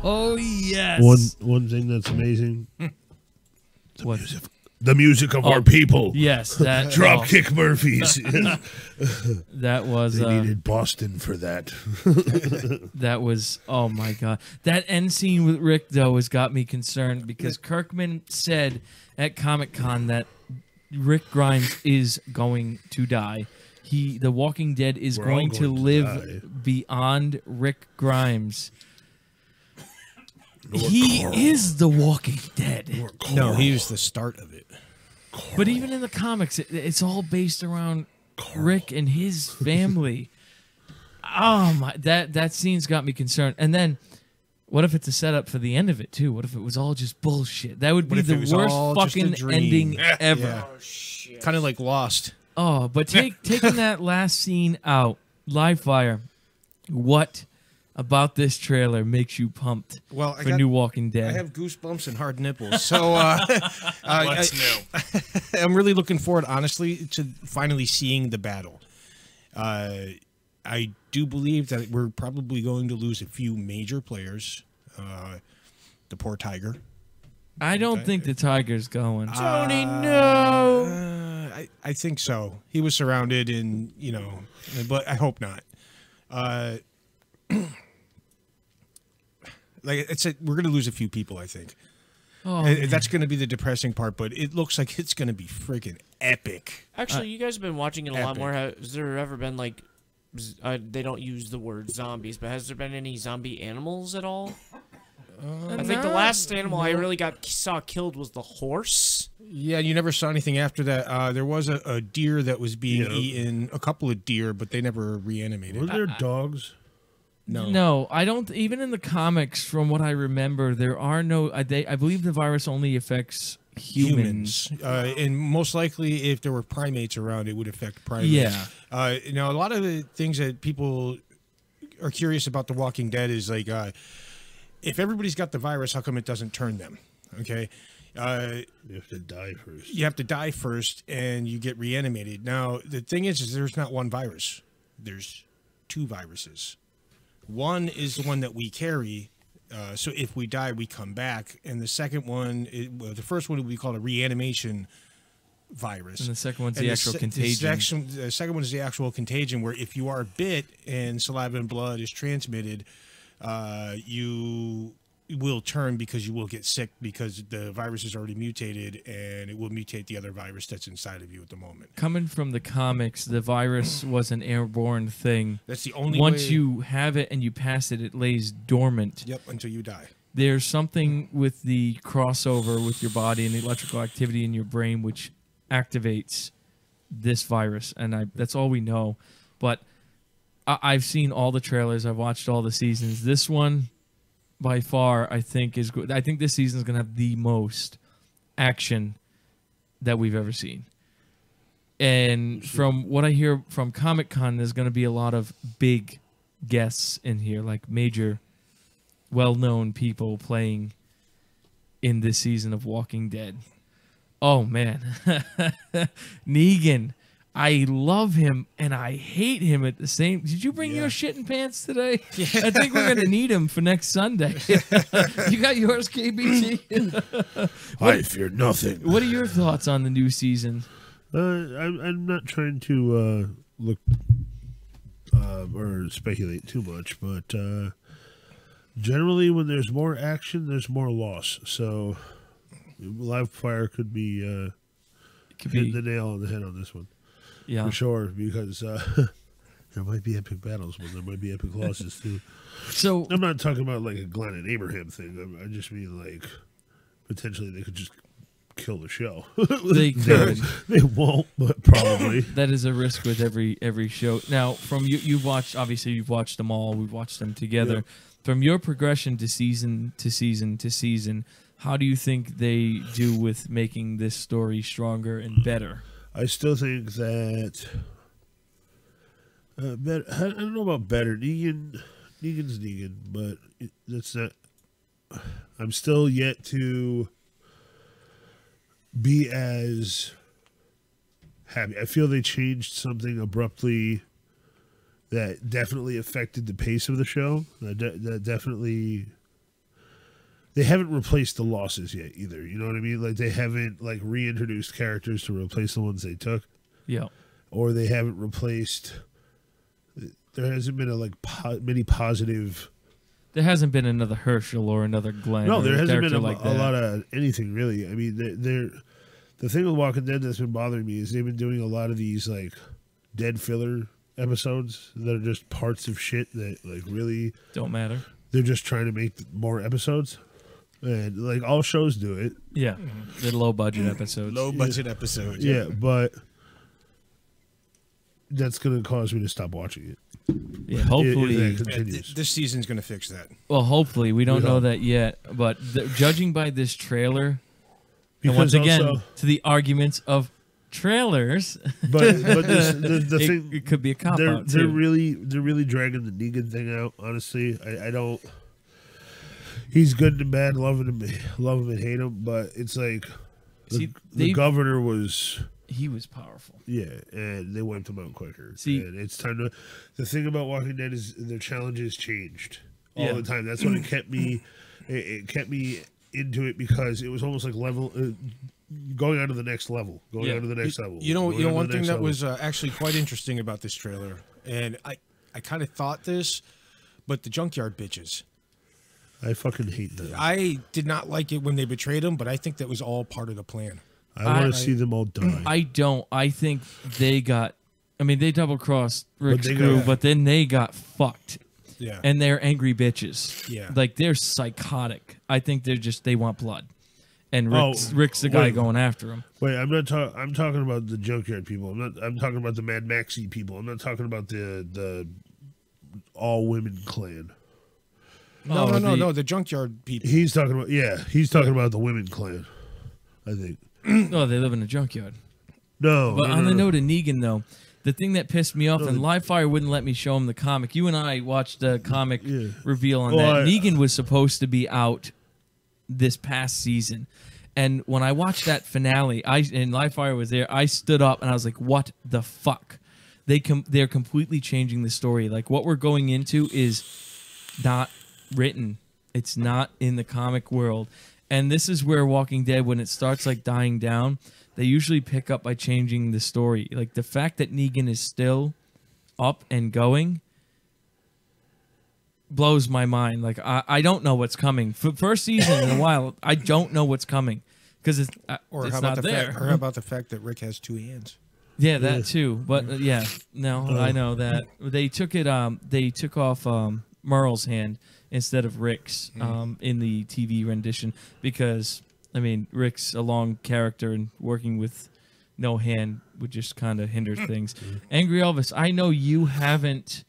[SPEAKER 1] Oh yes.
[SPEAKER 2] One thing that's amazing.
[SPEAKER 1] What?
[SPEAKER 2] The music of our people.
[SPEAKER 1] Yes, that
[SPEAKER 2] Dropkick Murphys.
[SPEAKER 1] That was.
[SPEAKER 2] They needed Boston for that.
[SPEAKER 1] That was. Oh my god, that end scene with Rick though has got me concerned because Kirkman said at Comic-Con that Rick Grimes is going to die. The Walking Dead is going to live beyond Rick Grimes. He is the Walking Dead.
[SPEAKER 5] No, he was the start of it.
[SPEAKER 1] But even in the comics, it's all based around Rick and his family. Oh my! That scene's got me concerned. And then, what if it's a setup for the end of it too? What if it was all just bullshit? That would be the worst fucking ending ever.
[SPEAKER 5] Yeah. Oh, kind of like Lost.
[SPEAKER 1] Oh, but taking that last scene out, live fire. What about this trailer makes you pumped for New Walking Dead?
[SPEAKER 5] I have goosebumps and hard nipples. So
[SPEAKER 3] What's new?
[SPEAKER 5] I'm really looking forward, honestly, to finally seeing the battle. I do believe that we're probably going to lose a few major players. The poor Tiger.
[SPEAKER 1] I don't think the Tiger's going. Tony, no.
[SPEAKER 5] I think so. He was surrounded, and but I hope not. Like I said, we're going to lose a few people, I think.
[SPEAKER 1] Oh,
[SPEAKER 5] that's going to be the depressing part, but it looks like it's going to be freaking epic.
[SPEAKER 4] Actually, you guys have been watching it a lot more. Has there ever been, like, they don't use the word zombies, but has there been any zombie animals at all? I think the last animal I really saw killed was the horse.
[SPEAKER 5] Yeah, you never saw anything after that. There was a deer that was being eaten, a couple of deer, but they never reanimated.
[SPEAKER 2] Were there dogs?
[SPEAKER 1] No, I don't. Even in the comics, from what I remember, there are no. I believe the virus only affects humans.
[SPEAKER 5] And most likely, if there were primates around, it would affect primates.
[SPEAKER 1] Yeah.
[SPEAKER 5] Now, a lot of the things that people are curious about The Walking Dead is like, if everybody's got the virus, how come it doesn't turn them? Okay.
[SPEAKER 2] You have to die first.
[SPEAKER 5] You have to die first, and you get reanimated. Now, the thing is there's not one virus. There's 2 viruses. One is the one that we carry. So if we die, we come back. And the second one, the first one would be called a reanimation virus.
[SPEAKER 1] And the second one's the actual contagion.
[SPEAKER 5] The second one is the actual contagion, where if you are bit and saliva and blood is transmitted, you will turn because you will get sick because the virus is already mutated and it will mutate the other virus that's inside of you at the moment.
[SPEAKER 1] Coming from the comics, the virus was an airborne thing.
[SPEAKER 5] That's the only
[SPEAKER 1] Once
[SPEAKER 5] way...
[SPEAKER 1] you have it and you pass it, it lays dormant.
[SPEAKER 5] Yep, until you die.
[SPEAKER 1] There's something with the crossover with your body and the electrical activity in your brain which activates this virus, and that's all we know. But I've seen all the trailers. I've watched all the seasons. This one, by far, I think is good. I think this season is going to have the most action that we've ever seen. And from what I hear from Comic-Con, there's going to be a lot of big guests in here, like major, well-known people playing in this season of Walking Dead. Oh, man. Negan. I love him and I hate him at the same. Did you bring your shitting pants today? Yeah. I think we're gonna need him for next Sunday. You got yours, KBT?
[SPEAKER 2] I fear nothing.
[SPEAKER 1] What are your thoughts on the new season?
[SPEAKER 2] I'm not trying to look or speculate too much, but generally, when there's more action, there's more loss. So, live fire could be hitting the nail on the head on this one.
[SPEAKER 1] Yeah,
[SPEAKER 2] for sure, because there might be epic battles, but there might be epic losses too.
[SPEAKER 1] So
[SPEAKER 2] I'm not talking about like a Glenn and Abraham thing. I just mean like potentially they could just kill the show.
[SPEAKER 1] They could.
[SPEAKER 2] They won't, but probably.
[SPEAKER 1] That is a risk with every show. Now, from you've watched them all. We've watched them together.
[SPEAKER 2] Yeah.
[SPEAKER 1] From your progression to season to season to season, how do you think they do with making this story stronger and better?
[SPEAKER 2] I still think that better, I don't know about better. Negan's Negan, but that's not. I'm still yet to be as happy. I feel they changed something abruptly that definitely affected the pace of the show. That definitely. They haven't replaced the losses yet either. You know what I mean? Like they haven't like reintroduced characters to replace the ones they took.
[SPEAKER 1] Yeah.
[SPEAKER 2] Or they haven't replaced. There hasn't been many positive.
[SPEAKER 1] There hasn't been another Herschel or another Glenn.
[SPEAKER 2] No, there hasn't been a
[SPEAKER 1] like
[SPEAKER 2] lot of anything really. I mean, the thing with Walking Dead that's been bothering me is they've been doing a lot of these like dead filler episodes that are just parts of shit that like really
[SPEAKER 1] don't matter.
[SPEAKER 2] They're just trying to make more episodes. And like all shows do it.
[SPEAKER 1] Yeah. They're low budget episodes.
[SPEAKER 5] Low budget episodes.
[SPEAKER 2] Yeah, but that's going to cause me to stop watching it.
[SPEAKER 1] Yeah, hopefully
[SPEAKER 5] this season's going to fix that.
[SPEAKER 1] Well, hopefully we don't know that yet, but judging by this trailer, and once again to the arguments of trailers,
[SPEAKER 2] but the thing
[SPEAKER 1] it could be a cop out.
[SPEAKER 2] They're really dragging the Negan thing out. Honestly, I don't. He's good and bad, love him and hate him, but it's like the governor was.
[SPEAKER 1] He was powerful.
[SPEAKER 2] Yeah, and they wiped him out quicker.
[SPEAKER 1] See,
[SPEAKER 2] and it's time to. The thing about Walking Dead is their challenges changed all
[SPEAKER 1] Yeah.
[SPEAKER 2] the time. That's what it kept me. It kept me into it because it was almost like going on to the next level. Going on to the next level.
[SPEAKER 5] You know, one thing that was actually quite interesting about this trailer, and I kind of thought this, but the junkyard bitches.
[SPEAKER 2] I fucking hate them.
[SPEAKER 5] I did not like it when they betrayed him, but I think that was all part of the plan.
[SPEAKER 2] I want to see them all die.
[SPEAKER 1] I don't. I think they got. I mean, they double crossed Rick's crew, but then they got fucked.
[SPEAKER 5] Yeah.
[SPEAKER 1] And they're angry bitches.
[SPEAKER 5] Yeah.
[SPEAKER 1] Like they're psychotic. I think they want blood, and Rick's the guy going after him.
[SPEAKER 2] Wait, I'm not talking. I'm talking about the junkyard people. I'm talking about the Mad Maxy people. I'm not talking about the all women clan.
[SPEAKER 5] No, the junkyard people.
[SPEAKER 2] He's talking about the women clan. I think.
[SPEAKER 1] Oh, they live in a junkyard.
[SPEAKER 2] No.
[SPEAKER 1] But
[SPEAKER 2] no,
[SPEAKER 1] on
[SPEAKER 2] no,
[SPEAKER 1] the
[SPEAKER 2] no.
[SPEAKER 1] note of Negan, though, the thing that pissed me off, and Livefire wouldn't let me show him the comic. You and I watched the comic reveal on that. Negan was supposed to be out this past season. And when I watched that finale, and Livefire was there, I stood up and I was like, what the fuck? They're completely changing the story. Like, what we're going into is not written. It's not in the comic world. And this is where Walking Dead, when it starts like dying down, they usually pick up by changing the story. Like, the fact that Negan is still up and going blows my mind. Like, I don't know what's coming. For first season in a while, I don't know what's coming because it's not there.
[SPEAKER 5] Or how about the fact that Rick has 2 hands?
[SPEAKER 1] Yeah, that too. But I know that they took it. They took off Merle's hand instead of Rick's in the TV rendition because, I mean, Rick's a long character and working with no hand would just kind of hinder things. Angry Elvis, I know you haven't.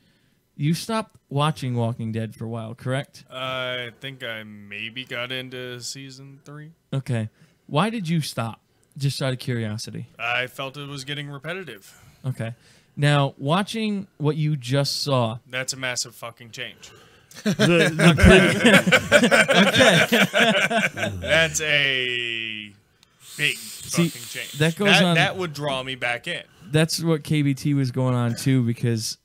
[SPEAKER 1] You stopped watching Walking Dead for a while, correct?
[SPEAKER 3] I think I maybe got into season 3.
[SPEAKER 1] Okay. Why did you stop? Just out of curiosity.
[SPEAKER 3] I felt it was getting repetitive.
[SPEAKER 1] Okay. Now, watching what you just saw.
[SPEAKER 3] That's a massive fucking change.
[SPEAKER 1] Okay.
[SPEAKER 3] That's a big fucking change.
[SPEAKER 1] That goes on.
[SPEAKER 3] That would draw me back in.
[SPEAKER 1] That's what KBT was going on too, because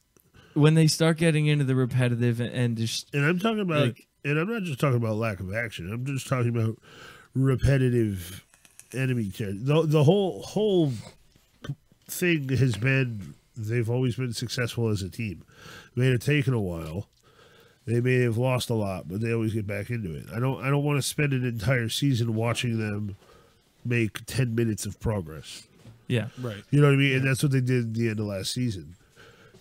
[SPEAKER 1] when they start getting into the repetitive and just,
[SPEAKER 2] and I'm talking about, like, and I'm not just talking about lack of action. I'm just talking about repetitive enemy character. The whole thing has been they've always been successful as a team. It may have taken a while. They may have lost a lot, but they always get back into it. I don't want to spend an entire season watching them make 10 minutes of progress.
[SPEAKER 1] Yeah,
[SPEAKER 5] right.
[SPEAKER 2] You know what I mean? And that's what they did at the end of last season.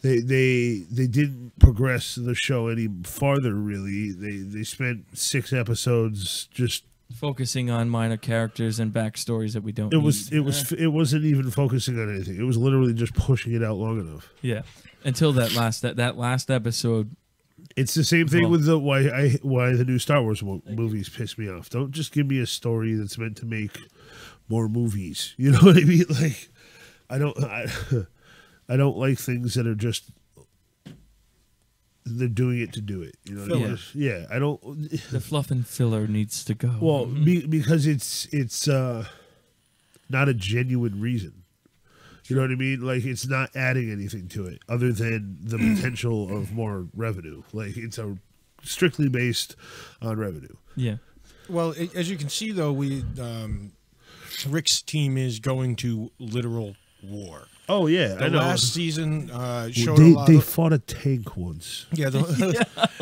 [SPEAKER 2] They didn't progress the show any farther. Really, they spent 6 episodes just
[SPEAKER 1] focusing on minor characters and backstories that we don't.
[SPEAKER 2] It wasn't even focusing on anything. It was literally just pushing it out long enough.
[SPEAKER 1] Yeah, until that last episode.
[SPEAKER 2] It's the same thing with why the new Star Wars movies piss me off. Don't just give me a story that's meant to make more movies. You know what I mean? Like, I don't like things that are just they're doing it to do it. You know what I mean? I don't.
[SPEAKER 1] The fluff and filler needs to go.
[SPEAKER 2] Well, because it's not a genuine reason. You know what I mean? Like, it's not adding anything to it other than the potential of more revenue. Like, it's strictly based on revenue.
[SPEAKER 1] Yeah.
[SPEAKER 5] Well, as you can see, though, Rick's team is going to literal war.
[SPEAKER 2] Oh yeah,
[SPEAKER 5] the
[SPEAKER 2] I know.
[SPEAKER 5] last season showed a lot.
[SPEAKER 2] They fought a tank once.
[SPEAKER 5] Yeah,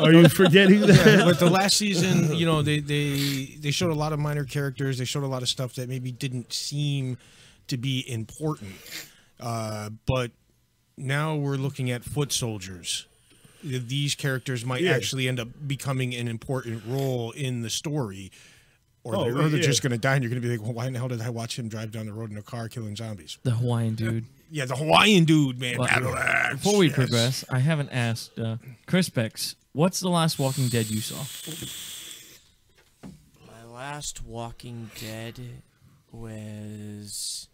[SPEAKER 2] are you forgetting that?
[SPEAKER 5] Yeah, but the last season, you know, they showed a lot of minor characters. They showed a lot of stuff that maybe didn't seem to be important. But now we're looking at foot soldiers. These characters might actually end up becoming an important role in the story. Or they're just going to die, and you're going to be like, well, why in the hell did I watch him drive down the road in a car killing zombies?
[SPEAKER 1] The Hawaiian dude.
[SPEAKER 5] Yeah, the Hawaiian dude, man.
[SPEAKER 1] Well, before we progress, I haven't asked Chris Bex, what's the last Walking Dead you saw?
[SPEAKER 4] My last Walking Dead was...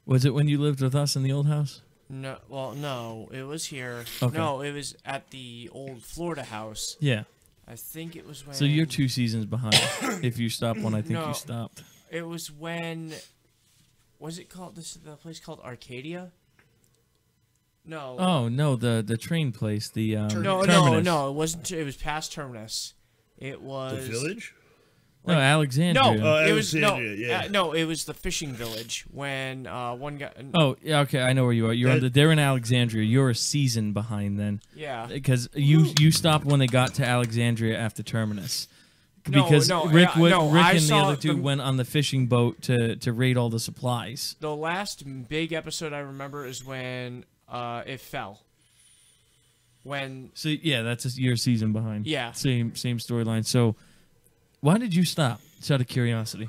[SPEAKER 1] Was it when you lived with us in the old house?
[SPEAKER 4] No, well, no, it was here.
[SPEAKER 1] Okay.
[SPEAKER 4] No, it was at the old Florida house.
[SPEAKER 1] Yeah.
[SPEAKER 4] I think it was when...
[SPEAKER 1] So you're 2 seasons behind. If you stop when I think you stopped.
[SPEAKER 4] It was when... Was it called... the place called Arcadia? No.
[SPEAKER 1] Oh, no, the train place. The
[SPEAKER 4] No,
[SPEAKER 1] Terminus.
[SPEAKER 4] no, it wasn't... It was past Terminus. It was...
[SPEAKER 2] The village?
[SPEAKER 1] No, Alexandria.
[SPEAKER 4] No, it was...
[SPEAKER 2] Alexandria,
[SPEAKER 4] No, it was the fishing village when one guy...
[SPEAKER 1] Oh, yeah, okay, I know where you are. You're they're in Alexandria. You're a season behind then.
[SPEAKER 4] Yeah.
[SPEAKER 1] Because you stopped when they got to Alexandria after Terminus. Because Rick and the other two went on the fishing boat to raid all the supplies.
[SPEAKER 4] The last big episode I remember is when it fell.
[SPEAKER 1] So yeah, that's your season behind.
[SPEAKER 4] Yeah.
[SPEAKER 1] Same storyline. So why did you stop? Just out of curiosity.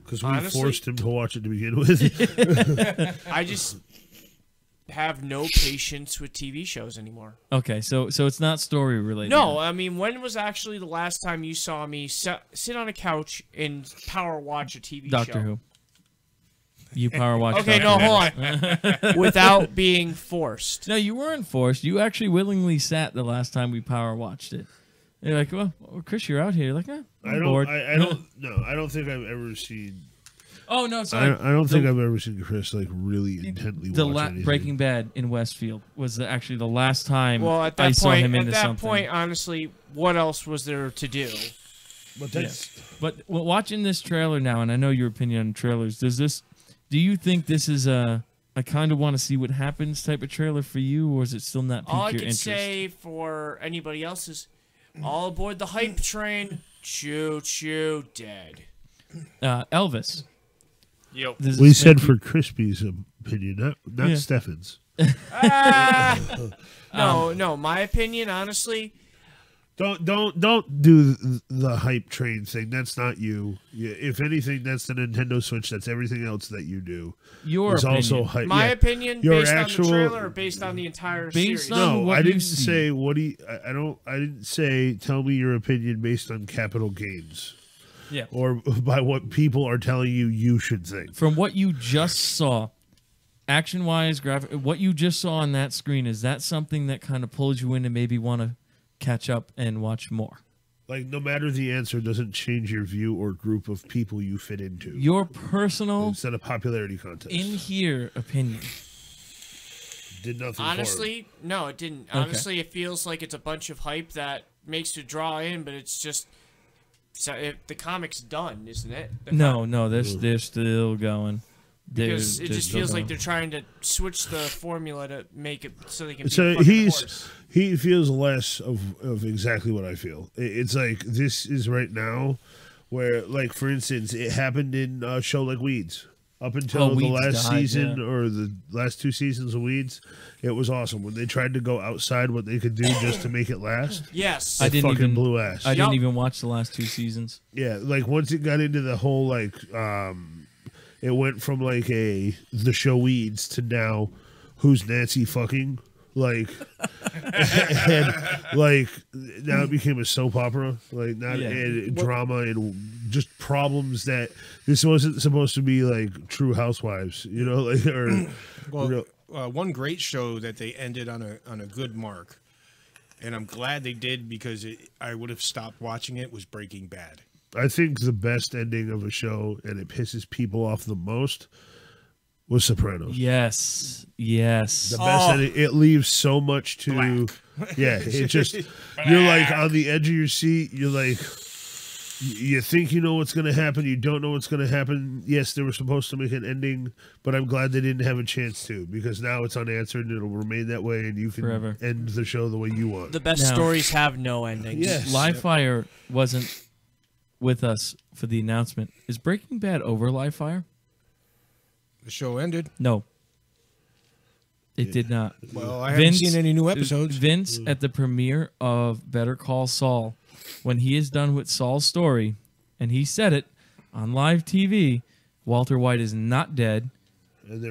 [SPEAKER 2] Because we forced him to watch it to begin with.
[SPEAKER 4] I just have no patience with TV shows anymore.
[SPEAKER 1] Okay, so it's not story related.
[SPEAKER 4] No, I mean, when was actually the last time you saw me sit on a couch and power watch a TV show?
[SPEAKER 1] Doctor Who. You power watched.
[SPEAKER 4] Okay, no, hold on. Without being forced.
[SPEAKER 1] No, you weren't forced. You actually willingly sat the last time we power watched it. You're like, well, Chris, you're out here. You're like, I'm bored.
[SPEAKER 2] I don't. No, I don't think I've ever seen.
[SPEAKER 1] Oh no, sorry.
[SPEAKER 2] I don't think I've ever seen Chris like really intently watch anything.
[SPEAKER 1] Breaking Bad in Westfield was actually the last time
[SPEAKER 4] at that
[SPEAKER 1] I
[SPEAKER 4] point,
[SPEAKER 1] saw him into
[SPEAKER 4] at that
[SPEAKER 1] something.
[SPEAKER 4] point, honestly, what else was there to do?
[SPEAKER 2] But that's.
[SPEAKER 1] But watching this trailer now, and I know your opinion on trailers. Do you think this is a I kind of want to see what happens type of trailer for you, or is it still not pique
[SPEAKER 4] All I
[SPEAKER 1] your
[SPEAKER 4] can
[SPEAKER 1] interest?
[SPEAKER 4] say for anybody else is, all aboard the hype train. Choo choo, dead.
[SPEAKER 1] Elvis.
[SPEAKER 3] Yep.
[SPEAKER 2] We said for Crispy's opinion, not Stefan's.
[SPEAKER 4] No, my opinion, honestly.
[SPEAKER 2] Don't do the hype train thing. That's not you. If anything, that's the Nintendo Switch. That's everything else that you do.
[SPEAKER 1] Your
[SPEAKER 2] it's
[SPEAKER 1] opinion.
[SPEAKER 2] also hype.
[SPEAKER 4] My opinion,
[SPEAKER 2] Your
[SPEAKER 4] based
[SPEAKER 2] actual,
[SPEAKER 4] on the trailer or based on the entire series?
[SPEAKER 2] No, I didn't say what do you. I don't. I didn't say tell me your opinion based on capital gains.
[SPEAKER 1] Yeah.
[SPEAKER 2] Or by what people are telling you should think.
[SPEAKER 1] From what you just saw, action-wise, what you just saw on that screen, is that something that kind of pulls you in and maybe want to catch up and watch more?
[SPEAKER 2] Like, no matter the answer, doesn't change your view or group of people you fit into.
[SPEAKER 1] Your personal
[SPEAKER 2] instead of popularity contest.
[SPEAKER 1] In here opinion.
[SPEAKER 2] Did nothing.
[SPEAKER 4] Honestly, no, it didn't.
[SPEAKER 1] Okay.
[SPEAKER 4] Honestly, it feels like it's a bunch of hype that makes you draw in, but it's just. So the comic's done, isn't it?
[SPEAKER 1] No, they're still going.
[SPEAKER 4] Because it just feels like they're trying to switch the formula to make it so they can. Be
[SPEAKER 2] So
[SPEAKER 4] a horse.
[SPEAKER 2] he feels less of exactly what I feel. It's like this is right now, where like for instance, it happened in a show like Weeds. Up until the last season or the last 2 seasons of Weeds, it was awesome when they tried to go outside what they could do just to make it last.
[SPEAKER 4] Yes,
[SPEAKER 1] I didn't even
[SPEAKER 2] blew ass.
[SPEAKER 1] I didn't even watch the last 2 seasons.
[SPEAKER 2] Yeah, like once it got into the whole like, it went from like the show Weeds to now, who's Nancy fucking like, and like now it became a soap opera, like not a drama and just problems that this wasn't supposed to be like True Housewives, you know, like or
[SPEAKER 5] one great show that they ended on a good mark, and I'm glad they did because I would have stopped watching it was Breaking Bad.
[SPEAKER 2] I think the best ending of a show, and it pisses people off the most, was Sopranos.
[SPEAKER 1] Yes.
[SPEAKER 2] The best ending. It leaves so much to.
[SPEAKER 5] Black.
[SPEAKER 2] Yeah, it just you're like on the edge of your seat. You're like, you think you know what's going to happen. You don't know what's going to happen. Yes, they were supposed to make an ending, but I'm glad they didn't have a chance to because now it's unanswered and it'll remain that way, and you can
[SPEAKER 1] Forever.
[SPEAKER 2] end the show the way you want.
[SPEAKER 4] The best stories have no endings.
[SPEAKER 2] Yes.
[SPEAKER 1] Livefire wasn't with us for the announcement. Is Breaking Bad over Livefire?
[SPEAKER 5] The show ended.
[SPEAKER 1] No. It did not.
[SPEAKER 5] Well, I haven't seen any new episodes.
[SPEAKER 1] Vince, at the premiere of Better Call Saul, when he is done with Saul's story, and he said it on live TV, Walter White is not dead,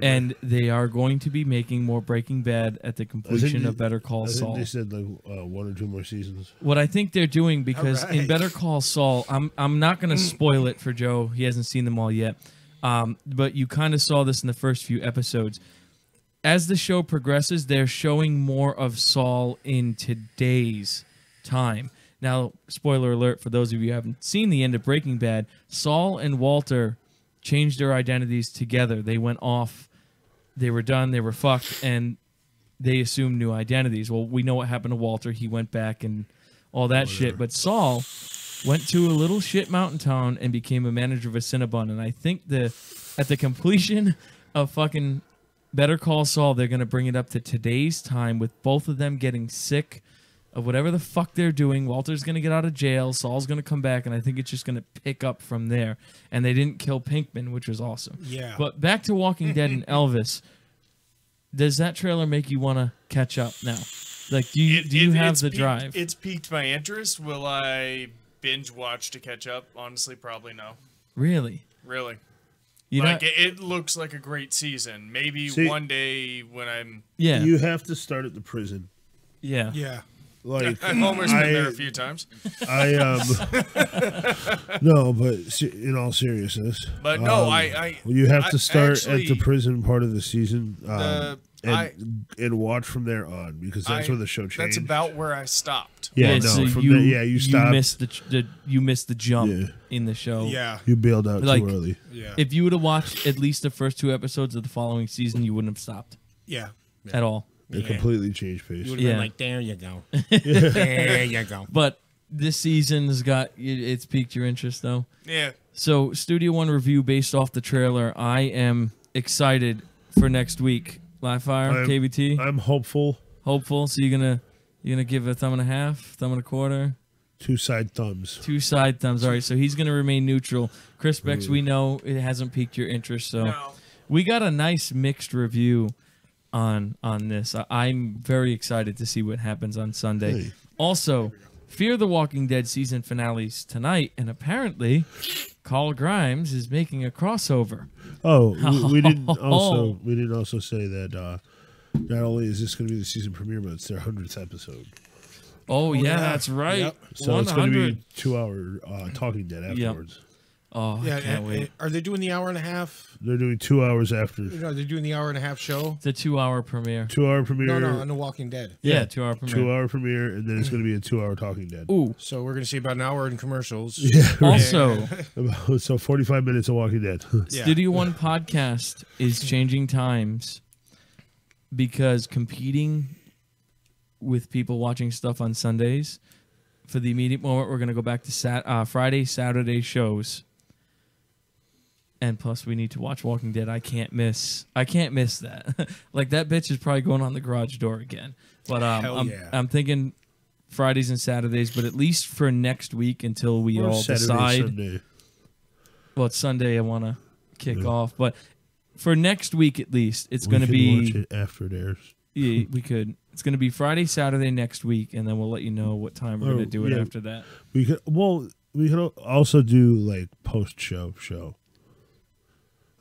[SPEAKER 1] and they are going to be making more Breaking Bad at the completion of Better Call Saul.
[SPEAKER 2] They said like 1 or 2 more seasons.
[SPEAKER 1] What I think they're doing, because in Better Call Saul, I'm not going to spoil it for Joe. He hasn't seen them all yet. But you kind of saw this in the first few episodes. As the show progresses, they're showing more of Saul in today's time. Now, spoiler alert for those of you who haven't seen the end of Breaking Bad, Saul and Walter changed their identities together. They went off, they were done, they were fucked, and they assumed new identities. Well, we know what happened to Walter. He went back and all that shit. But Saul went to a little shit mountain town and became a manager of a Cinnabon. And I think at the completion of fucking Better Call Saul, they're going to bring it up to today's time with both of them getting sick of whatever the fuck they're doing. Walter's going to get out of jail. Saul's going to come back, and I think it's just going to pick up from there. And they didn't kill Pinkman, which was awesome.
[SPEAKER 5] Yeah.
[SPEAKER 1] But back to Walking Dead and Elvis. Does that trailer make you want to catch up now? Like, do you have the drive?
[SPEAKER 3] It's piqued my interest. Will I binge watch to catch up? Honestly, probably no.
[SPEAKER 1] Really?
[SPEAKER 3] Really.
[SPEAKER 1] Like,
[SPEAKER 3] it looks like a great season. Maybe one day when I'm...
[SPEAKER 1] Yeah.
[SPEAKER 2] You have to start at the prison.
[SPEAKER 1] Yeah.
[SPEAKER 5] Yeah.
[SPEAKER 2] Like
[SPEAKER 3] I've almost been there a few times.
[SPEAKER 2] No, but in all seriousness.
[SPEAKER 3] But no,
[SPEAKER 2] you have to start
[SPEAKER 3] actually,
[SPEAKER 2] at the prison part of the season and watch from there on because that's where the show changed.
[SPEAKER 3] That's about where I stopped.
[SPEAKER 2] Yeah,
[SPEAKER 1] so
[SPEAKER 2] no, you stopped.
[SPEAKER 1] You missed the jump in the show.
[SPEAKER 5] Yeah,
[SPEAKER 2] you bailed out too early.
[SPEAKER 5] Yeah,
[SPEAKER 1] if you would have watched at least the first 2 episodes of the following season, you wouldn't have stopped.
[SPEAKER 5] Yeah,
[SPEAKER 1] at all.
[SPEAKER 2] They completely changed pace.
[SPEAKER 5] You would have been like, there you go. There you go.
[SPEAKER 1] But this season's it's piqued your interest though.
[SPEAKER 3] Yeah.
[SPEAKER 1] So Studio One review based off the trailer. I am excited for next week. Live Fire, KBT.
[SPEAKER 2] I'm hopeful.
[SPEAKER 1] Hopeful. So you're gonna give a 1.5 thumb, 1.25 thumbs.
[SPEAKER 2] 2 side thumbs.
[SPEAKER 1] 2 side thumbs. All right. So he's gonna remain neutral. Chris Bex, we know it hasn't piqued your interest, so we got a nice mixed review on this. I'm very excited to see what happens on Sunday.
[SPEAKER 2] Hey.
[SPEAKER 1] Also, Fear the Walking Dead season finales tonight, and apparently Carl Grimes is making a crossover.
[SPEAKER 2] Oh, we didn't also say that not only is this going to be the season premiere, but it's their 100th episode.
[SPEAKER 1] Oh yeah, that's right.
[SPEAKER 2] Yep. So 100. It's going to be 2-hour Talking Dead afterwards.
[SPEAKER 1] Yep. Oh, I can't wait.
[SPEAKER 5] Are they doing the hour and a half?
[SPEAKER 2] They're doing 2 hours after.
[SPEAKER 5] No, they're doing the hour and a half show.
[SPEAKER 1] It's a 2-hour premiere.
[SPEAKER 2] 2-hour premiere.
[SPEAKER 5] No, on The Walking Dead.
[SPEAKER 1] Yeah, 2-hour premiere.
[SPEAKER 2] 2-hour premiere, and then it's going to be a 2-hour Talking Dead.
[SPEAKER 1] Ooh.
[SPEAKER 5] So we're going to see about an hour in commercials.
[SPEAKER 2] Yeah.
[SPEAKER 1] Also,
[SPEAKER 2] so 45 minutes of Walking Dead.
[SPEAKER 1] Studio One podcast is changing times because competing with people watching stuff on Sundays. For the immediate moment, we're going to go back to Friday, Saturday shows. And plus, we need to watch Walking Dead. I can't miss that. Like, that bitch is probably going on the garage door again. But I'm thinking Fridays and Saturdays, but at least for next week until we all decide.
[SPEAKER 2] Sunday.
[SPEAKER 1] Well, it's Sunday I want to kick off. But for next week at least, it's going to be...
[SPEAKER 2] watch it after it airs.
[SPEAKER 1] Yeah, we could. It's going to be Friday, Saturday next week, and then we'll let you know what time we're going to do it after that.
[SPEAKER 2] We could also do, like, post-show.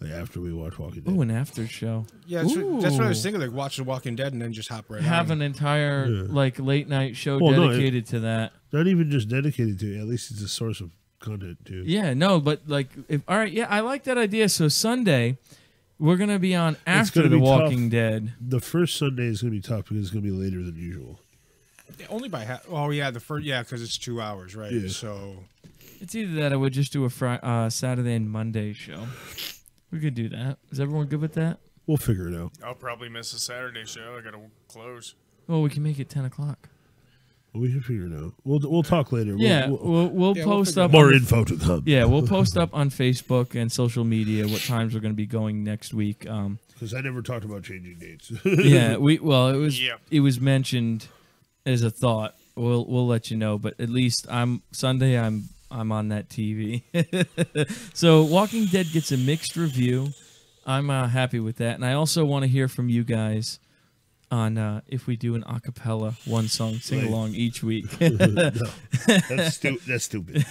[SPEAKER 2] Like after we watch Walking Dead.
[SPEAKER 1] Oh, an after show.
[SPEAKER 5] Yeah, that's what I was thinking. Like watch The Walking Dead and then just hop right
[SPEAKER 1] Have
[SPEAKER 5] on.
[SPEAKER 1] an entire like late night show dedicated to that.
[SPEAKER 2] Not even just dedicated to it. At least it's a source of content too.
[SPEAKER 1] Yeah, no, but like, all right, yeah, I like that idea. So Sunday, we're gonna be on after The Walking Dead.
[SPEAKER 2] The first Sunday is gonna be tough because it's gonna be later than usual.
[SPEAKER 5] Only by half. Oh yeah, the first because it's 2 hours, right?
[SPEAKER 2] Yeah.
[SPEAKER 5] So
[SPEAKER 1] it's either that or we'll just do a Saturday and Monday show. We could do that. Is everyone good with that?
[SPEAKER 2] We'll figure it out.
[SPEAKER 3] I'll probably miss a Saturday show. I gotta close.
[SPEAKER 1] Well, we can make it 10 o'clock.
[SPEAKER 2] We can figure it out. We'll talk later.
[SPEAKER 1] Yeah, we'll post up
[SPEAKER 2] more info to come.
[SPEAKER 1] Yeah, we'll post up on Facebook and social media what times we're going to be going next week.
[SPEAKER 2] Because I never talked about changing dates.
[SPEAKER 1] Yeah, it was mentioned as a thought. We'll let you know, but at least Sunday I'm on that TV. So Walking Dead gets a mixed review. I'm happy with that, and I also want to hear from you guys on if we do an a cappella one song sing along each week.
[SPEAKER 2] No, that's stupid.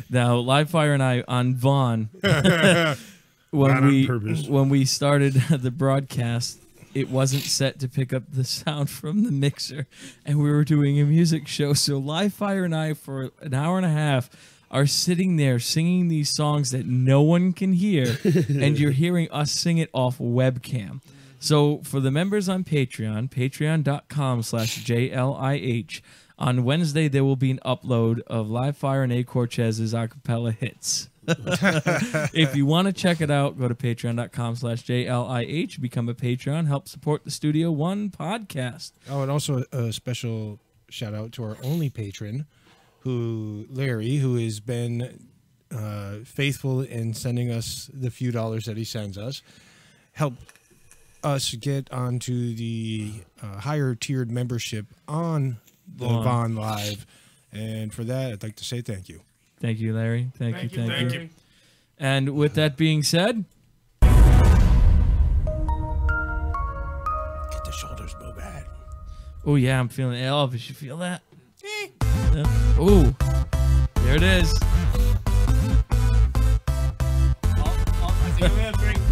[SPEAKER 1] Now, Live Fire and I on Vaughn when we started the broadcast, it wasn't set to pick up the sound from the mixer, and we were doing a music show. So Live Fire and I, for an hour and a half, are sitting there singing these songs that no one can hear, and you're hearing us sing it off webcam. So for the members on Patreon, patreon.com/JLIH, on Wednesday there will be an upload of Live Fire and A. Cortez's acapella hits. If you want to check it out, go to patreon.com/JLIH, become a Patreon, help support the Studio One podcast.
[SPEAKER 5] Oh, and also a special shout out to our only patron, Larry, who has been faithful in sending us the few dollars that he sends us. Help us get onto the higher tiered membership on the Vaughn Live. And for that, I'd like to say thank you.
[SPEAKER 1] Thank you, Larry. Thank you. And with that being said,
[SPEAKER 5] get the shoulders moving.
[SPEAKER 1] Oh yeah, I'm feeling Elvis. You feel that? Oh, there it is.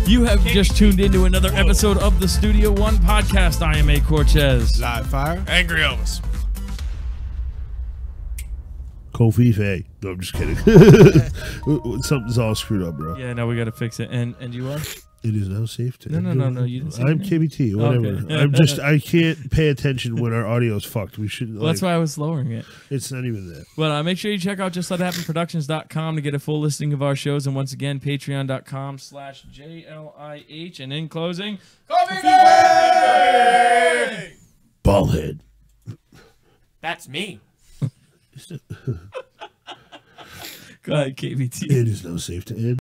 [SPEAKER 1] You have just tuned into another episode of the Studio One podcast. I am A. Cortez.
[SPEAKER 5] Live Fire.
[SPEAKER 3] Angry Elvis.
[SPEAKER 2] Kofife. No, I'm just kidding. Something's all screwed up, bro.
[SPEAKER 1] Yeah, no, we got to fix it. And you are?
[SPEAKER 2] It is now safe to
[SPEAKER 1] No. You didn't say
[SPEAKER 2] I'm
[SPEAKER 1] your name.
[SPEAKER 2] KBT, whatever.
[SPEAKER 1] Okay.
[SPEAKER 2] I can't pay attention when our audio's fucked. We should.
[SPEAKER 1] Well, that's why I was lowering it.
[SPEAKER 2] It's not even that.
[SPEAKER 1] Well, make sure you check out JustLetItHappenProductions.com to get a full listing of our shows. And once again, Patreon.com/JLIH. And in closing,
[SPEAKER 2] Ballhead.
[SPEAKER 4] That's me.
[SPEAKER 1] Go ahead, KBT.
[SPEAKER 2] It is now safe to end.